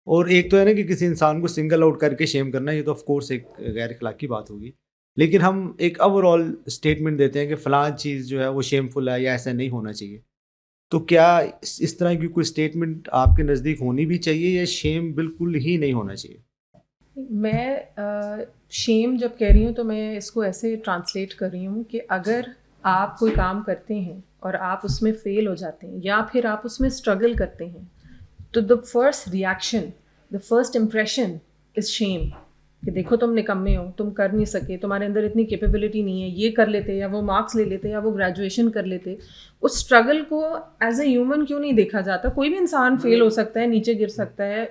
Speaker 3: اور ایک تو ہے نا کہ کسی انسان کو سنگل آؤٹ کر کے شیم کرنا، یہ تو آف کورس ایک غیر اخلاقی بات ہوگی، لیکن ہم ایک اوور آل اسٹیٹمنٹ دیتے ہیں کہ فلاں چیز جو ہے وہ شیم فل ہے یا ایسا نہیں ہونا چاہیے. تو کیا اس طرح کی کوئی اسٹیٹمنٹ آپ کے نزدیک ہونی بھی چاہیے یا شیم بالکل ہی نہیں ہونا چاہیے؟
Speaker 2: میں شیم جب کہہ رہی ہوں تو میں اس کو ایسے ٹرانسلیٹ کر رہی ہوں کہ اگر آپ کوئی کام کرتے ہیں اور آپ اس میں فیل ہو جاتے ہیں یا پھر آپ اس میں اسٹرگل کرتے ہیں تو the first reaction, the first impression is shame, کہ دیکھو تم نکمے ہو، تم کر نہیں سکے، تمہارے اندر اتنی کیپیبلٹی نہیں ہے، یہ کر لیتے یا وہ مارکس لے لیتے یا وہ گریجویشن کر لیتے. اس اسٹرگل کو ایز اے ہیومن کیوں نہیں دیکھا جاتا؟ کوئی بھی انسان فیل ہو سکتا ہے، نیچے گر سکتا ہے،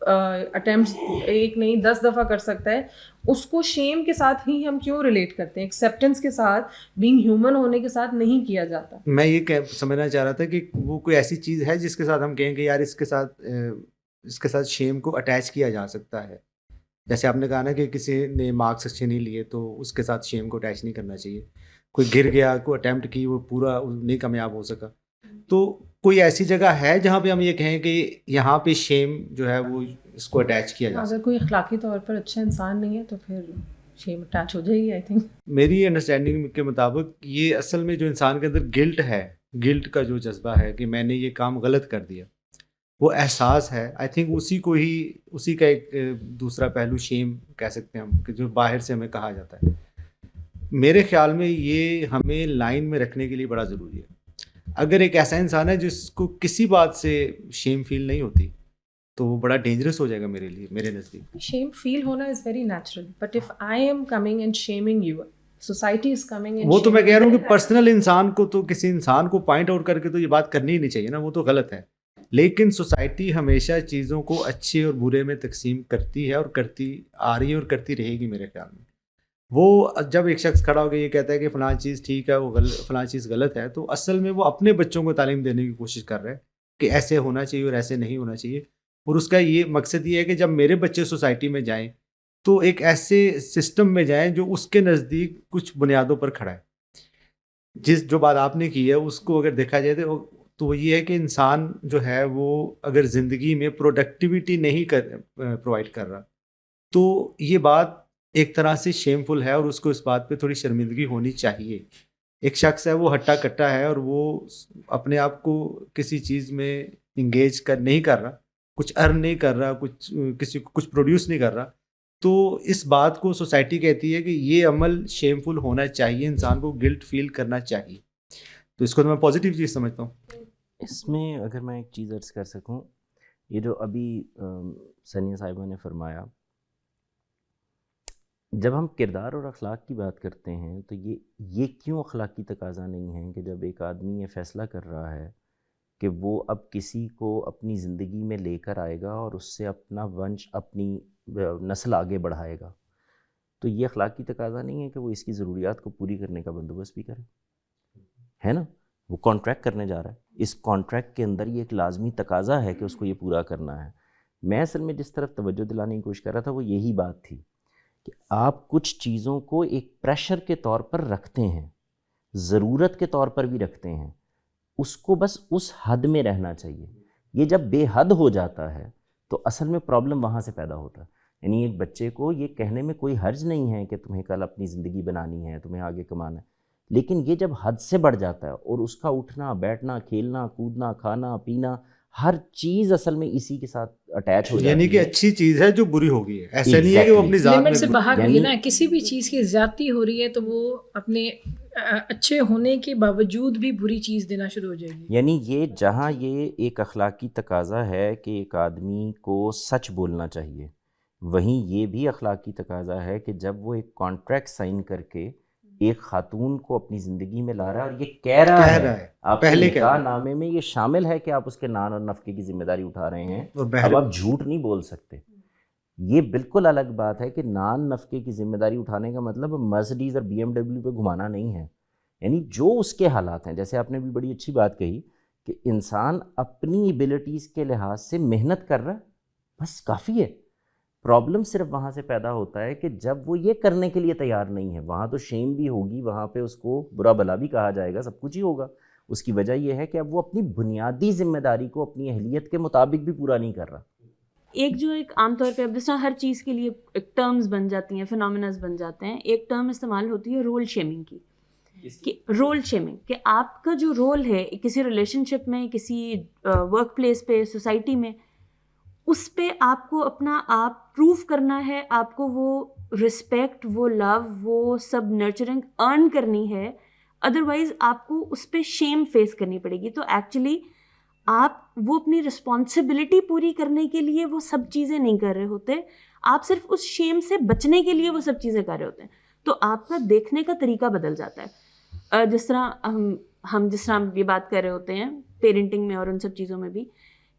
Speaker 2: اٹیمپٹس ایک نہیں 10 دفعہ کر سکتا ہے. اس کو شیم کے ساتھ ہی ہم کیوں ریلیٹ کرتے ہیں؟ ایکسیپٹنس کے ساتھ، بینگ ہیومن ہونے کے ساتھ نہیں کیا جاتا.
Speaker 3: میں یہ سمجھنا چاہ رہا تھا کہ وہ کوئی ایسی چیز ہے جس کے ساتھ ہم کہیں کہ یار اس کے ساتھ شیم کو اٹیچ کیا جا سکتا ہے. جیسے آپ نے کہا نا کہ کسی نے مارکس اچھے نہیں لیے تو اس کے ساتھ شیم کو اٹیچ نہیں کرنا چاہیے. کوئی گر گیا، کوئی اٹیمپٹ کی، وہ پورا نہیں کامیاب ہو سکا، تو کوئی ایسی جگہ ہے جہاں پہ ہم یہ کہیں کہ یہاں پہ شیم جو ہے وہ اس کو اٹیچ کیا جا سکتا؟
Speaker 2: اگر کوئی اخلاقی طور پر اچھا انسان نہیں ہے تو پھر شیم اٹیچ ہو جائے گی. آئی تھنک
Speaker 3: میری انڈرسٹینڈنگ کے مطابق یہ اصل میں جو انسان کے اندر گلٹ ہے، گلٹ کا جو جذبہ ہے کہ میں نے یہ کام غلط کر دیا، وہ احساس ہے. آئی تھنک اسی کا ایک دوسرا پہلو شیم کہہ سکتے ہیں ہم، کہ جو باہر سے ہمیں کہا جاتا ہے. میرے خیال میں یہ ہمیں لائن میں رکھنے کے لیے بڑا ضروری ہے. اگر ایک ایسا انسان ہے جس کو کسی بات سے شیم فیل نہیں ہوتی تو وہ بڑا ڈینجرس ہو جائے گا میرے لیے، میرے نزدیک.
Speaker 2: شیم فیل ہونا is very natural, but if I am coming and shaming you, society is coming and
Speaker 3: وہ تو میں کہہ رہا ہوں کہ پرسنل انسان کو تو کسی انسان کو پوائنٹ آؤٹ کر کے تو یہ بات کرنی ہی نہیں چاہیے نا، وہ تو غلط ہے. لیکن سوسائٹی ہمیشہ چیزوں کو اچھے اور برے میں تقسیم کرتی ہے اور کرتی آ رہی ہے اور کرتی رہے گی میرے خیال میں. وہ جب ایک شخص کھڑا ہو کے یہ کہتا ہے کہ فلاں چیز ٹھیک ہے، وہ فلاں چیز غلط ہے، تو اصل میں وہ اپنے بچوں کو تعلیم دینے کی کوشش کر رہا ہے کہ ایسے ہونا چاہیے اور ایسے نہیں ہونا چاہیے. اور اس کا یہ مقصد یہ ہے کہ جب میرے بچے سوسائٹی میں جائیں تو ایک ایسے سسٹم میں جائیں جو اس کے نزدیک کچھ بنیادوں پر کھڑا ہے. جو بات آپ نے کی ہے اس کو اگر دیکھا جائے تو وہ یہ ہے کہ انسان جو ہے وہ اگر زندگی میں پروڈکٹیوٹی نہیں پرووائڈ کر رہا تو یہ بات ایک طرح سے شیم فل ہے، اور اس کو اس بات پہ تھوڑی شرمندگی ہونی چاہیے. ایک شخص ہے وہ ہٹا کٹا ہے اور وہ اپنے آپ کو کسی چیز میں انگیج نہیں کر رہا، کچھ ارن نہیں کر رہا، کسی کو کچھ پروڈیوس نہیں کر رہا، تو اس بات کو سوسائٹی کہتی ہے کہ یہ عمل شیم فل ہونا چاہیے، انسان کو گلٹ فیل کرنا چاہیے. تو اس کو تو میں پازیٹیو چیز سمجھتا ہوں.
Speaker 1: اس میں اگر میں ایک چیز عرض کر سکوں، یہ جو ابھی ثانیہ صاحبہ نے فرمایا، جب ہم کردار اور اخلاق کی بات کرتے ہیں تو یہ کیوں اخلاقی تقاضا نہیں ہے کہ جب ایک آدمی یہ فیصلہ کر رہا ہے کہ وہ اب کسی کو اپنی زندگی میں لے کر آئے گا اور اس سے اپنا ونش، اپنی نسل آگے بڑھائے گا، تو یہ اخلاقی تقاضا نہیں ہے کہ وہ اس کی ضروریات کو پوری کرنے کا بندوبست بھی کرے، ہے نا؟ وہ کانٹریکٹ کرنے جا رہا ہے، اس کانٹریکٹ کے اندر یہ ایک لازمی تقاضا ہے کہ اس کو یہ پورا کرنا ہے. میں اصل میں جس طرف توجہ دلانے کی کوشش کر رہا تھا وہ یہی بات تھی کہ آپ کچھ چیزوں کو ایک پریشر کے طور پر رکھتے ہیں، ضرورت کے طور پر بھی رکھتے ہیں، اس کو بس اس حد میں رہنا چاہیے. یہ جب بے حد ہو جاتا ہے تو اصل میں پرابلم وہاں سے پیدا ہوتا ہے. یعنی ایک بچے کو یہ کہنے میں کوئی حرج نہیں ہے کہ تمہیں کل اپنی زندگی بنانی ہے، تمہیں آگے کمانا ہے، لیکن یہ جب حد سے بڑھ جاتا ہے اور اس کا اٹھنا بیٹھنا، کھیلنا کودنا، کھانا پینا، ہر چیز اصل میں اسی کے ساتھ اٹیچ ہو جاتی ہے.
Speaker 3: یعنی کہ اچھی چیز ہے جو بری ہو گئی ہے، ایسا نہیں ہے کہ وہ اپنی ذات
Speaker 4: لمٹ سے
Speaker 3: میں
Speaker 4: باہر ہوئی ہے نا. کسی بھی چیز کی زیادتی ہو رہی ہے تو وہ اپنے اچھے ہونے کے باوجود بھی بری چیز دینا شروع ہو جائے گی.
Speaker 1: یعنی یہ جہاں یہ ایک اخلاقی تقاضا ہے کہ ایک آدمی کو سچ بولنا چاہیے، وہیں یہ بھی اخلاقی تقاضا ہے کہ جب وہ ایک کانٹریکٹ سائن کر کے ایک خاتون کو اپنی زندگی میں لا رہا ہے اور یہ کہہ رہا ہے آپ کے نکاح نامے میں یہ شامل ہے کہ آپ اس کے نان اور نفقے کی ذمہ داری اٹھا رہے ہیں، اب آپ جھوٹ نہیں بول سکتے. یہ بالکل الگ بات ہے کہ نان نفقے کی ذمہ داری اٹھانے کا مطلب مرسڈیز اور بی ایم ڈبلیو پہ گھمانا نہیں ہے. یعنی جو اس کے حالات ہیں، جیسے آپ نے بھی بڑی اچھی بات کہی کہ انسان اپنی ایبلٹیز کے لحاظ سے محنت کر رہا ہے، بس کافی ہے. پرابلم صرف وہاں سے پیدا ہوتا ہے کہ جب وہ یہ کرنے کے لیے تیار نہیں ہے، وہاں تو شیم بھی ہوگی، وہاں پہ اس کو برا بلا بھی کہا جائے گا، سب کچھ ہی ہوگا. اس کی وجہ یہ ہے کہ اب وہ اپنی بنیادی ذمہ داری کو اپنی اہلیت کے مطابق بھی پورا نہیں کر رہا.
Speaker 5: ایک عام طور پہ اب جس طرح ہر چیز کے لیے ایک ٹرمز بن جاتی ہیں، فینومیناز بن جاتے ہیں، ایک ٹرم استعمال ہوتی ہے رول شیمنگ کی. کہ رول شیمنگ، کہ آپ کا جو رول ہے کسی ریلیشن شپ میں، کسی ورک پلیس پہ، سوسائٹی میں، اس پہ آپ کو اپنا آپ پروف کرنا ہے، آپ کو وہ رسپیکٹ، وہ لو، وہ سب نرچرنگ ارن کرنی ہے، ادروائز آپ کو اس پہ شیم فیس کرنی پڑے گی. تو ایکچولی آپ وہ اپنی رسپانسبلٹی پوری کرنے کے لیے وہ سب چیزیں نہیں کر رہے ہوتے، آپ صرف اس شیم سے بچنے کے لیے وہ سب چیزیں کر رہے ہوتے ہیں. تو آپ کا دیکھنے کا طریقہ بدل جاتا ہے. جس طرح ہم جس طرح یہ بات کر رہے ہوتے ہیں پیرنٹنگ میں اور ان سب چیزوں میں بھی،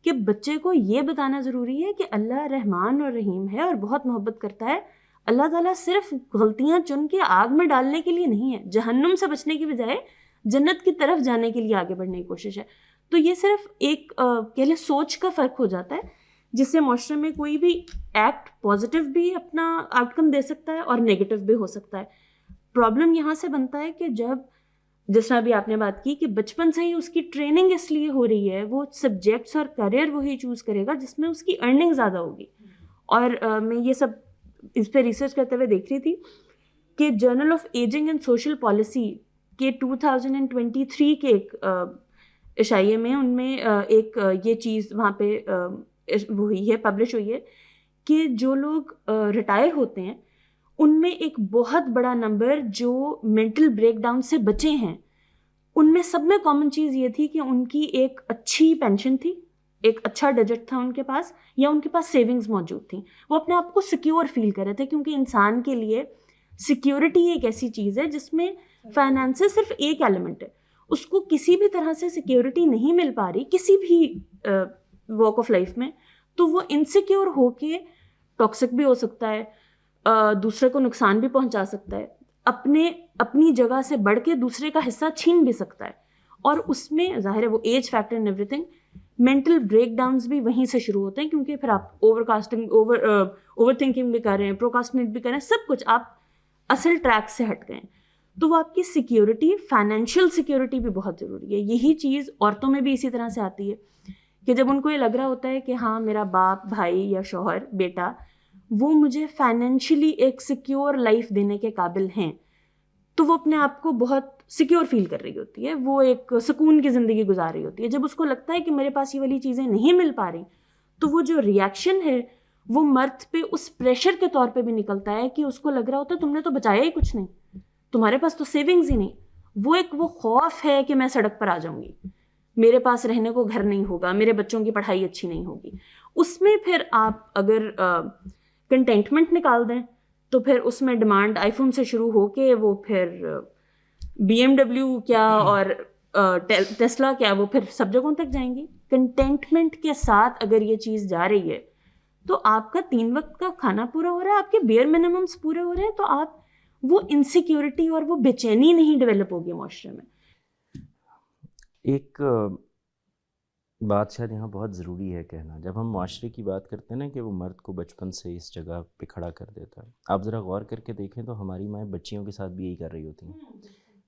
Speaker 5: کہ بچے کو یہ بتانا ضروری ہے کہ اللہ رحمان اور رحیم ہے اور بہت محبت کرتا ہے. اللہ تعالیٰ صرف غلطیاں چن کے آگ میں ڈالنے کے لیے نہیں ہے، جہنم سے بچنے کی بجائے جنت کی طرف جانے کے لیے آگے بڑھنے کی کوشش ہے. تو یہ صرف ایک کہہ لیں سوچ کا فرق ہو جاتا ہے، جس سے معاشرے میں کوئی بھی ایکٹ پازیٹیو بھی اپنا آؤٹ کم دے سکتا ہے اور نیگیٹو بھی ہو سکتا ہے. پرابلم یہاں سے بنتا ہے کہ جب، جس طرح بھی آپ نے بات کی کہ بچپن سے ہی اس کی ٹریننگ اس لیے ہو رہی ہے، وہ سبجیکٹس اور کریئر وہی چوز کرے گا جس میں اس کی ارننگ زیادہ ہوگی. اور میں یہ سب اس پہ ریسرچ کرتے ہوئے دیکھ رہی تھی کہ journal of ageing and social policy کے 2023 کے ایک اشائیے میں، ان میں ایک یہ چیز وہاں پہ ہوئی ہے، پبلش ہوئی ہے کہ جو لوگ ریٹائر ہوتے ہیں ان میں ایک بہت بڑا نمبر جو مینٹل بریک ڈاؤن سے بچے ہیں، ان میں سب میں کامن چیز یہ تھی کہ ان کی ایک اچھی پینشن تھی، ایک اچھا ڈجٹ تھا ان کے پاس، یا ان کے پاس سیونگز موجود تھیں. وہ اپنے آپ کو سیکیور فیل کر رہے تھے، کیونکہ انسان کے لیے سیکیورٹی ایک ایسی چیز ہے جس میں فائنانسز صرف ایک ایلیمنٹ ہے. اس کو کسی بھی طرح سے سیکیورٹی نہیں مل پا رہی کسی بھی واک آف لائف میں، تو وہ انسیکیور ہو کے ٹاکسک بھی ہو سکتا ہے، دوسرے کو نقصان بھی پہنچا سکتا ہے، اپنی جگہ سے بڑھ کے دوسرے کا حصہ چھین بھی سکتا ہے. اور اس میں ظاہر ہے وہ age factor and everything, mental breakdowns بھی وہیں سے شروع ہوتے ہیں، کیونکہ پھر آپ اوور تھنکنگ بھی کر رہے ہیں، پروکاسٹینیٹ بھی کر رہے ہیں، سب کچھ آپ اصل ٹریک سے ہٹ گئے ہیں. تو وہ آپ کی سیکیورٹی، فائنینشیل سیکیورٹی بھی بہت ضروری ہے. یہی چیز عورتوں میں بھی اسی طرح سے آتی ہے کہ جب ان کو یہ لگ رہا ہوتا ہے کہ ہاں میرا باپ، بھائی یا شوہر، بیٹا، وہ مجھے فائنینشلی ایک سیکیور لائف دینے کے قابل ہیں، تو وہ اپنے آپ کو بہت سیکیور فیل کر رہی ہوتی ہے، وہ ایک سکون کی زندگی گزار رہی ہوتی ہے. جب اس کو لگتا ہے کہ میرے پاس یہ والی چیزیں نہیں مل پا رہی، تو وہ جو ریئیکشن ہے وہ مرد پہ اس پریشر کے طور پہ بھی نکلتا ہے کہ اس کو لگ رہا ہوتا ہے تم نے تو بچایا ہی کچھ نہیں، تمہارے پاس تو سیونگز ہی نہیں. وہ خوف ہے کہ میں سڑک پر آ جاؤں گی، میرے پاس رہنے کو گھر نہیں ہوگا، میرے بچوں کی پڑھائی اچھی نہیں ہوگی. اس میں پھر آپ اگر کنٹینٹمنٹ نکال دیں تو پھر اس میں ڈیمانڈ آئی فون سے شروع ہو کے وہ پھر BMW کیا اور ٹیسلا کیا، وہ پھر سب جگہوں تک جائیں گی. کنٹینٹمنٹ کے ساتھ اگر یہ چیز جا رہی ہے تو آپ کا 3 وقت کا کھانا پورا ہو رہا ہے، آپ کے بیئر منیممس پورے ہو رہے ہیں، تو آپ وہ انسیکیورٹی اور وہ بے چینی نہیں ڈیولپ ہوگی معاشرے میں.
Speaker 1: ایک بات شاید یہاں بہت ضروری ہے کہنا، جب ہم معاشرے کی بات کرتے ہیں نا کہ وہ مرد کو بچپن سے اس جگہ پہ کھڑا کر دیتا ہے، آپ ذرا غور کر کے دیکھیں تو ہماری مائیں بچیوں کے ساتھ بھی یہی کر رہی ہوتی ہیں.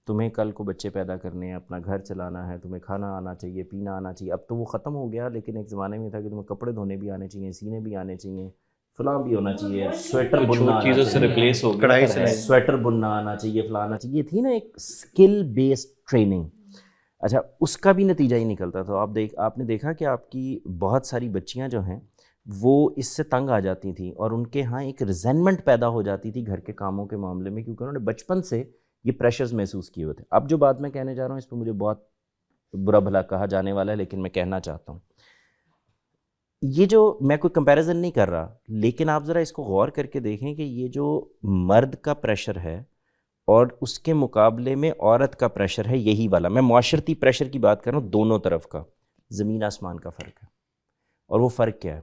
Speaker 1: تمہیں کل کو بچے پیدا کرنے ہیں، اپنا گھر چلانا ہے، تمہیں کھانا آنا چاہیے، پینا آنا چاہیے. اب تو وہ ختم ہو گیا، لیکن ایک زمانے میں تھا کہ تمہیں کپڑے دھونے بھی آنے چاہیے، سینے بھی آنے چاہیے، فلاں بھی ہونا چاہیے، سویٹر بننا
Speaker 6: چیزوں سے ریپلیس ہو
Speaker 3: کڑھائی سے
Speaker 1: سویٹر بننا آنا چاہیے، فلاں آنا چاہیے. تھی نا ایک اسکل بیسڈ ٹریننگ. اچھا، اس کا بھی نتیجہ ہی نکلتا تھا. آپ نے دیکھا کہ آپ کی بہت ساری بچیاں جو ہیں وہ اس سے تنگ آ جاتی تھیں اور ان کے ہاں ایک ریزنمنٹ پیدا ہو جاتی تھی گھر کے کاموں کے معاملے میں، کیونکہ انہوں نے بچپن سے یہ پریشرز محسوس کیے ہوئے تھے. اب جو بات میں کہنے جا رہا ہوں اس پہ مجھے بہت برا بھلا کہا جانے والا ہے، لیکن میں کہنا چاہتا ہوں. یہ جو میں کوئی کمپیریزن نہیں کر رہا، لیکن آپ ذرا اس کو غور کر کے دیکھیں کہ یہ جو مرد کا پریشر ہے اور اس کے مقابلے میں عورت کا پریشر ہے، یہی والا میں معاشرتی پریشر کی بات کر رہا ہوں، دونوں طرف کا زمین آسمان کا فرق ہے. اور وہ فرق کیا ہے؟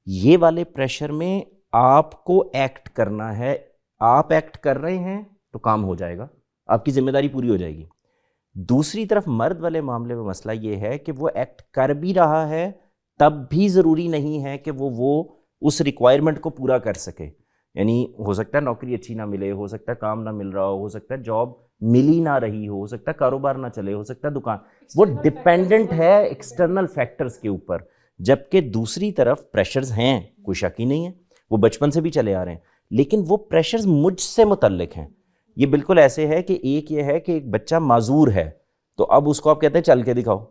Speaker 1: یہ والے پریشر میں آپ کو ایکٹ کرنا ہے، آپ ایکٹ کر رہے ہیں تو کام ہو جائے گا، آپ کی ذمہ داری پوری ہو جائے گی. دوسری طرف مرد والے معاملے میں مسئلہ یہ ہے کہ وہ ایکٹ کر بھی رہا ہے تب بھی ضروری نہیں ہے کہ وہ اس ریکوائرمنٹ کو پورا کر سکے. یعنی ہو سکتا ہے نوکری اچھی نہ ملے، ہو سکتا ہے کام نہ مل رہا ہو سکتا ہے جاب مل ہی نہ رہی ہو سکتا ہے کاروبار نہ چلے، ہو سکتا ہے دکان، وہ ڈپینڈنٹ ہے ایکسٹرنل فیکٹرز کے اوپر. جبکہ دوسری طرف پریشرز ہیں، کوئی شک ہی نہیں ہے، وہ بچپن سے بھی چلے آ رہے ہیں، لیکن وہ پریشرز مجھ سے متعلق ہیں یہ بالکل ایسے ہے کہ ایک یہ ہے کہ ایک بچہ معذور ہے تو اب اس کو آپ کہتے ہیں چل کے دکھاؤ،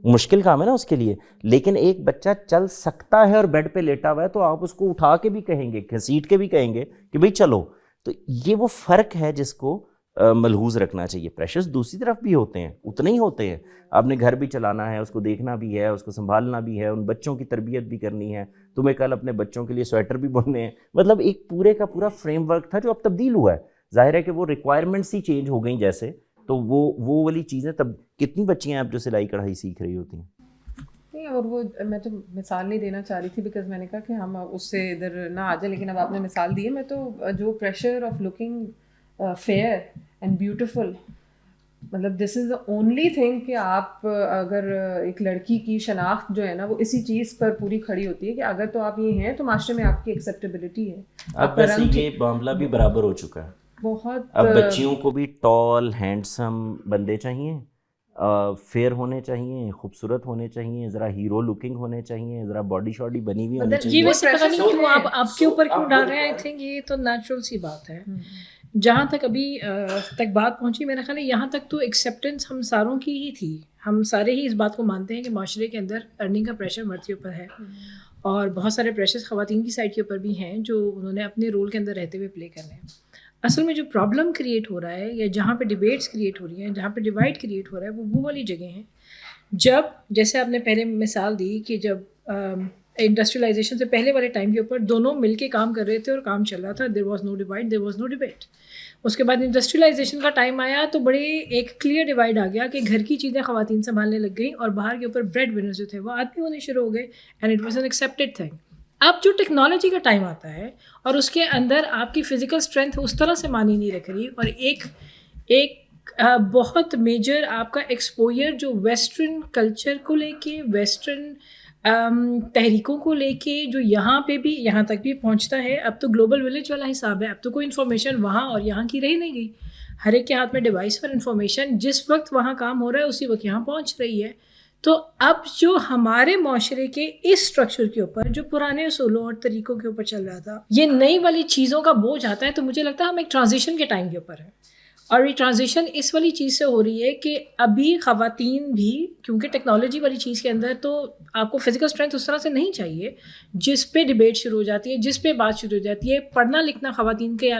Speaker 1: مشکل کام ہے نا اس کے لیے. لیکن ایک بچہ چل سکتا ہے اور بیڈ پہ لیٹا ہوا ہے تو آپ اس کو اٹھا کے بھی کہیں گے، گھسیٹ کے بھی کہیں گے کہ بھئی چلو. تو یہ وہ فرق ہے جس کو ملحوظ رکھنا چاہیے. پریشرز دوسری طرف بھی ہوتے ہیں، اتنے ہی ہوتے ہیں. آپ نے گھر بھی چلانا ہے، اس کو دیکھنا بھی ہے، اس کو سنبھالنا بھی ہے، ان بچوں کی تربیت بھی کرنی ہے، تمہیں کل اپنے بچوں کے لیے سویٹر بھی بننے ہیں. مطلب ایک پورے کا پورا فریم ورک تھا جو اب تبدیل ہوا ہے. ظاہر ہے کہ وہ ریکوائرمنٹس ہی چینج ہو گئیں جیسے، تو وہ والی چیزیں. تب کتنی بچیاں آپ جو سلائی کڑھائی سیکھ رہی ہوتی ہیں؟
Speaker 2: نہیں، اور وہ میں تو مثال نہیں دینا چاہ رہی تھی بیکاز میں نے کہا کہ ہم اس سے ادھر نہ آ جائیں، لیکن اب آپ نے مثال دی ہے. میں تو جو pressure of looking fair and beautiful, مطلب this is the only thing کہ آپ اگر ایک لڑکی کی شناخت جو ہے نا وہ اسی چیز پر پوری کھڑی ہوتی ہے کہ اگر تو آپ یہ ہیں تو معاشرے میں آپ کی ایکسیپٹیبلٹی ہے.
Speaker 1: اب ویسے یہ معاملہ بھی برابر ہو چکا ہے.
Speaker 2: بہت
Speaker 1: اب بچیوں کو بھی ٹال ہینڈسم بندے چاہیے، فیئر ہونے چاہیے، خوبصورت ہونے چاہیے، ذرا ہیرو لکنگ ہونے چاہیے، ذرا باڈی شاڈی بنی ہوئی ہونی
Speaker 4: یہ
Speaker 1: چاہیے.
Speaker 4: ویسے پتہ نہیں کیوں آپ کے اوپر کیوں ڈال رہے ہیں. آئی تھنک یہ تو نیچرل سی بات ہے. جہاں تک ابھی تک بات پہنچی میرا خیال ہے یہاں تک تو ایکسیپٹنس ہم ساروں کی ہی تھی. ہم سارے ہی اس بات کو مانتے ہیں کہ معاشرے کے اندر ارننگ کا پریشر مرد کے اوپر ہے، اور بہت سارے پریشرز خواتین کی سائڈ کے اوپر بھی ہیں جو انہوں نے اپنے رول کے اندر رہتے ہوئے پلے کرنے ہیں. اصل میں جو پرابلم کریٹ ہو رہا ہے یا جہاں پہ ڈیبیٹس کریٹ ہو رہی ہیں، جہاں پہ ڈیوائڈ کریٹ ہو رہا ہے، وہ والی جگہ ہیں جب جیسے آپ نے پہلے مثال دی کہ جب انڈسٹریلائزیشن سے پہلے والے ٹائم کے اوپر دونوں مل کے کام کر رہے تھے اور کام چل رہا تھا. There was no divide, there was no debate. اس کے بعد انڈسٹریلائزیشن کا ٹائم آیا تو بڑے ایک کلیئر ڈیوائڈ آ گیا کہ گھر کی چیزیں خواتین سنبھالنے لگ گئیں اور باہر کے اوپر بریڈ ونر جو تھے وہ آدمی ہونے شروع ہو گئے، and it was an accepted thing. اب جو ٹیکنالوجی کا ٹائم آتا ہے اور اس کے اندر آپ کی فزیکل اسٹرینتھ اس طرح سے معنی نہیں رکھ رہی، اور ایک بہت میجر آپ کا ایکسپوئر جو ویسٹرن کلچر کو لے کے، ویسٹرن تحریکوں کو لے کے جو یہاں پہ بھی یہاں تک بھی پہنچتا ہے. اب تو گلوبل ولیج والا حساب ہے. اب تو کوئی انفارمیشن وہاں اور یہاں کی رہ نہیں گئی. ہر ایک کے ہاتھ میں ڈیوائس پر انفارمیشن جس وقت وہاں کام ہو رہا ہے اسی وقت یہاں پہنچ رہی ہے. تو اب جو ہمارے معاشرے کے اس اسٹرکچر کے اوپر جو پرانے اصولوں اور طریقوں کے اوپر چل رہا تھا، یہ نئی والی چیزوں کا بوجھ آتا ہے. تو مجھے لگتا ہے ہم ایک ٹرانزیشن کے ٹائم کے اوپر ہیں، اور یہ ٹرانزیشن اس والی چیز سے ہو رہی ہے کہ ابھی خواتین بھی، کیونکہ ٹیکنالوجی والی چیز کے اندر تو آپ کو فزیکل اسٹرینتھ اس طرح سے نہیں چاہیے جس پہ ڈیبیٹ شروع ہو جاتی ہے، جس پہ بات شروع ہو جاتی ہے. پڑھنا لکھنا خواتین کے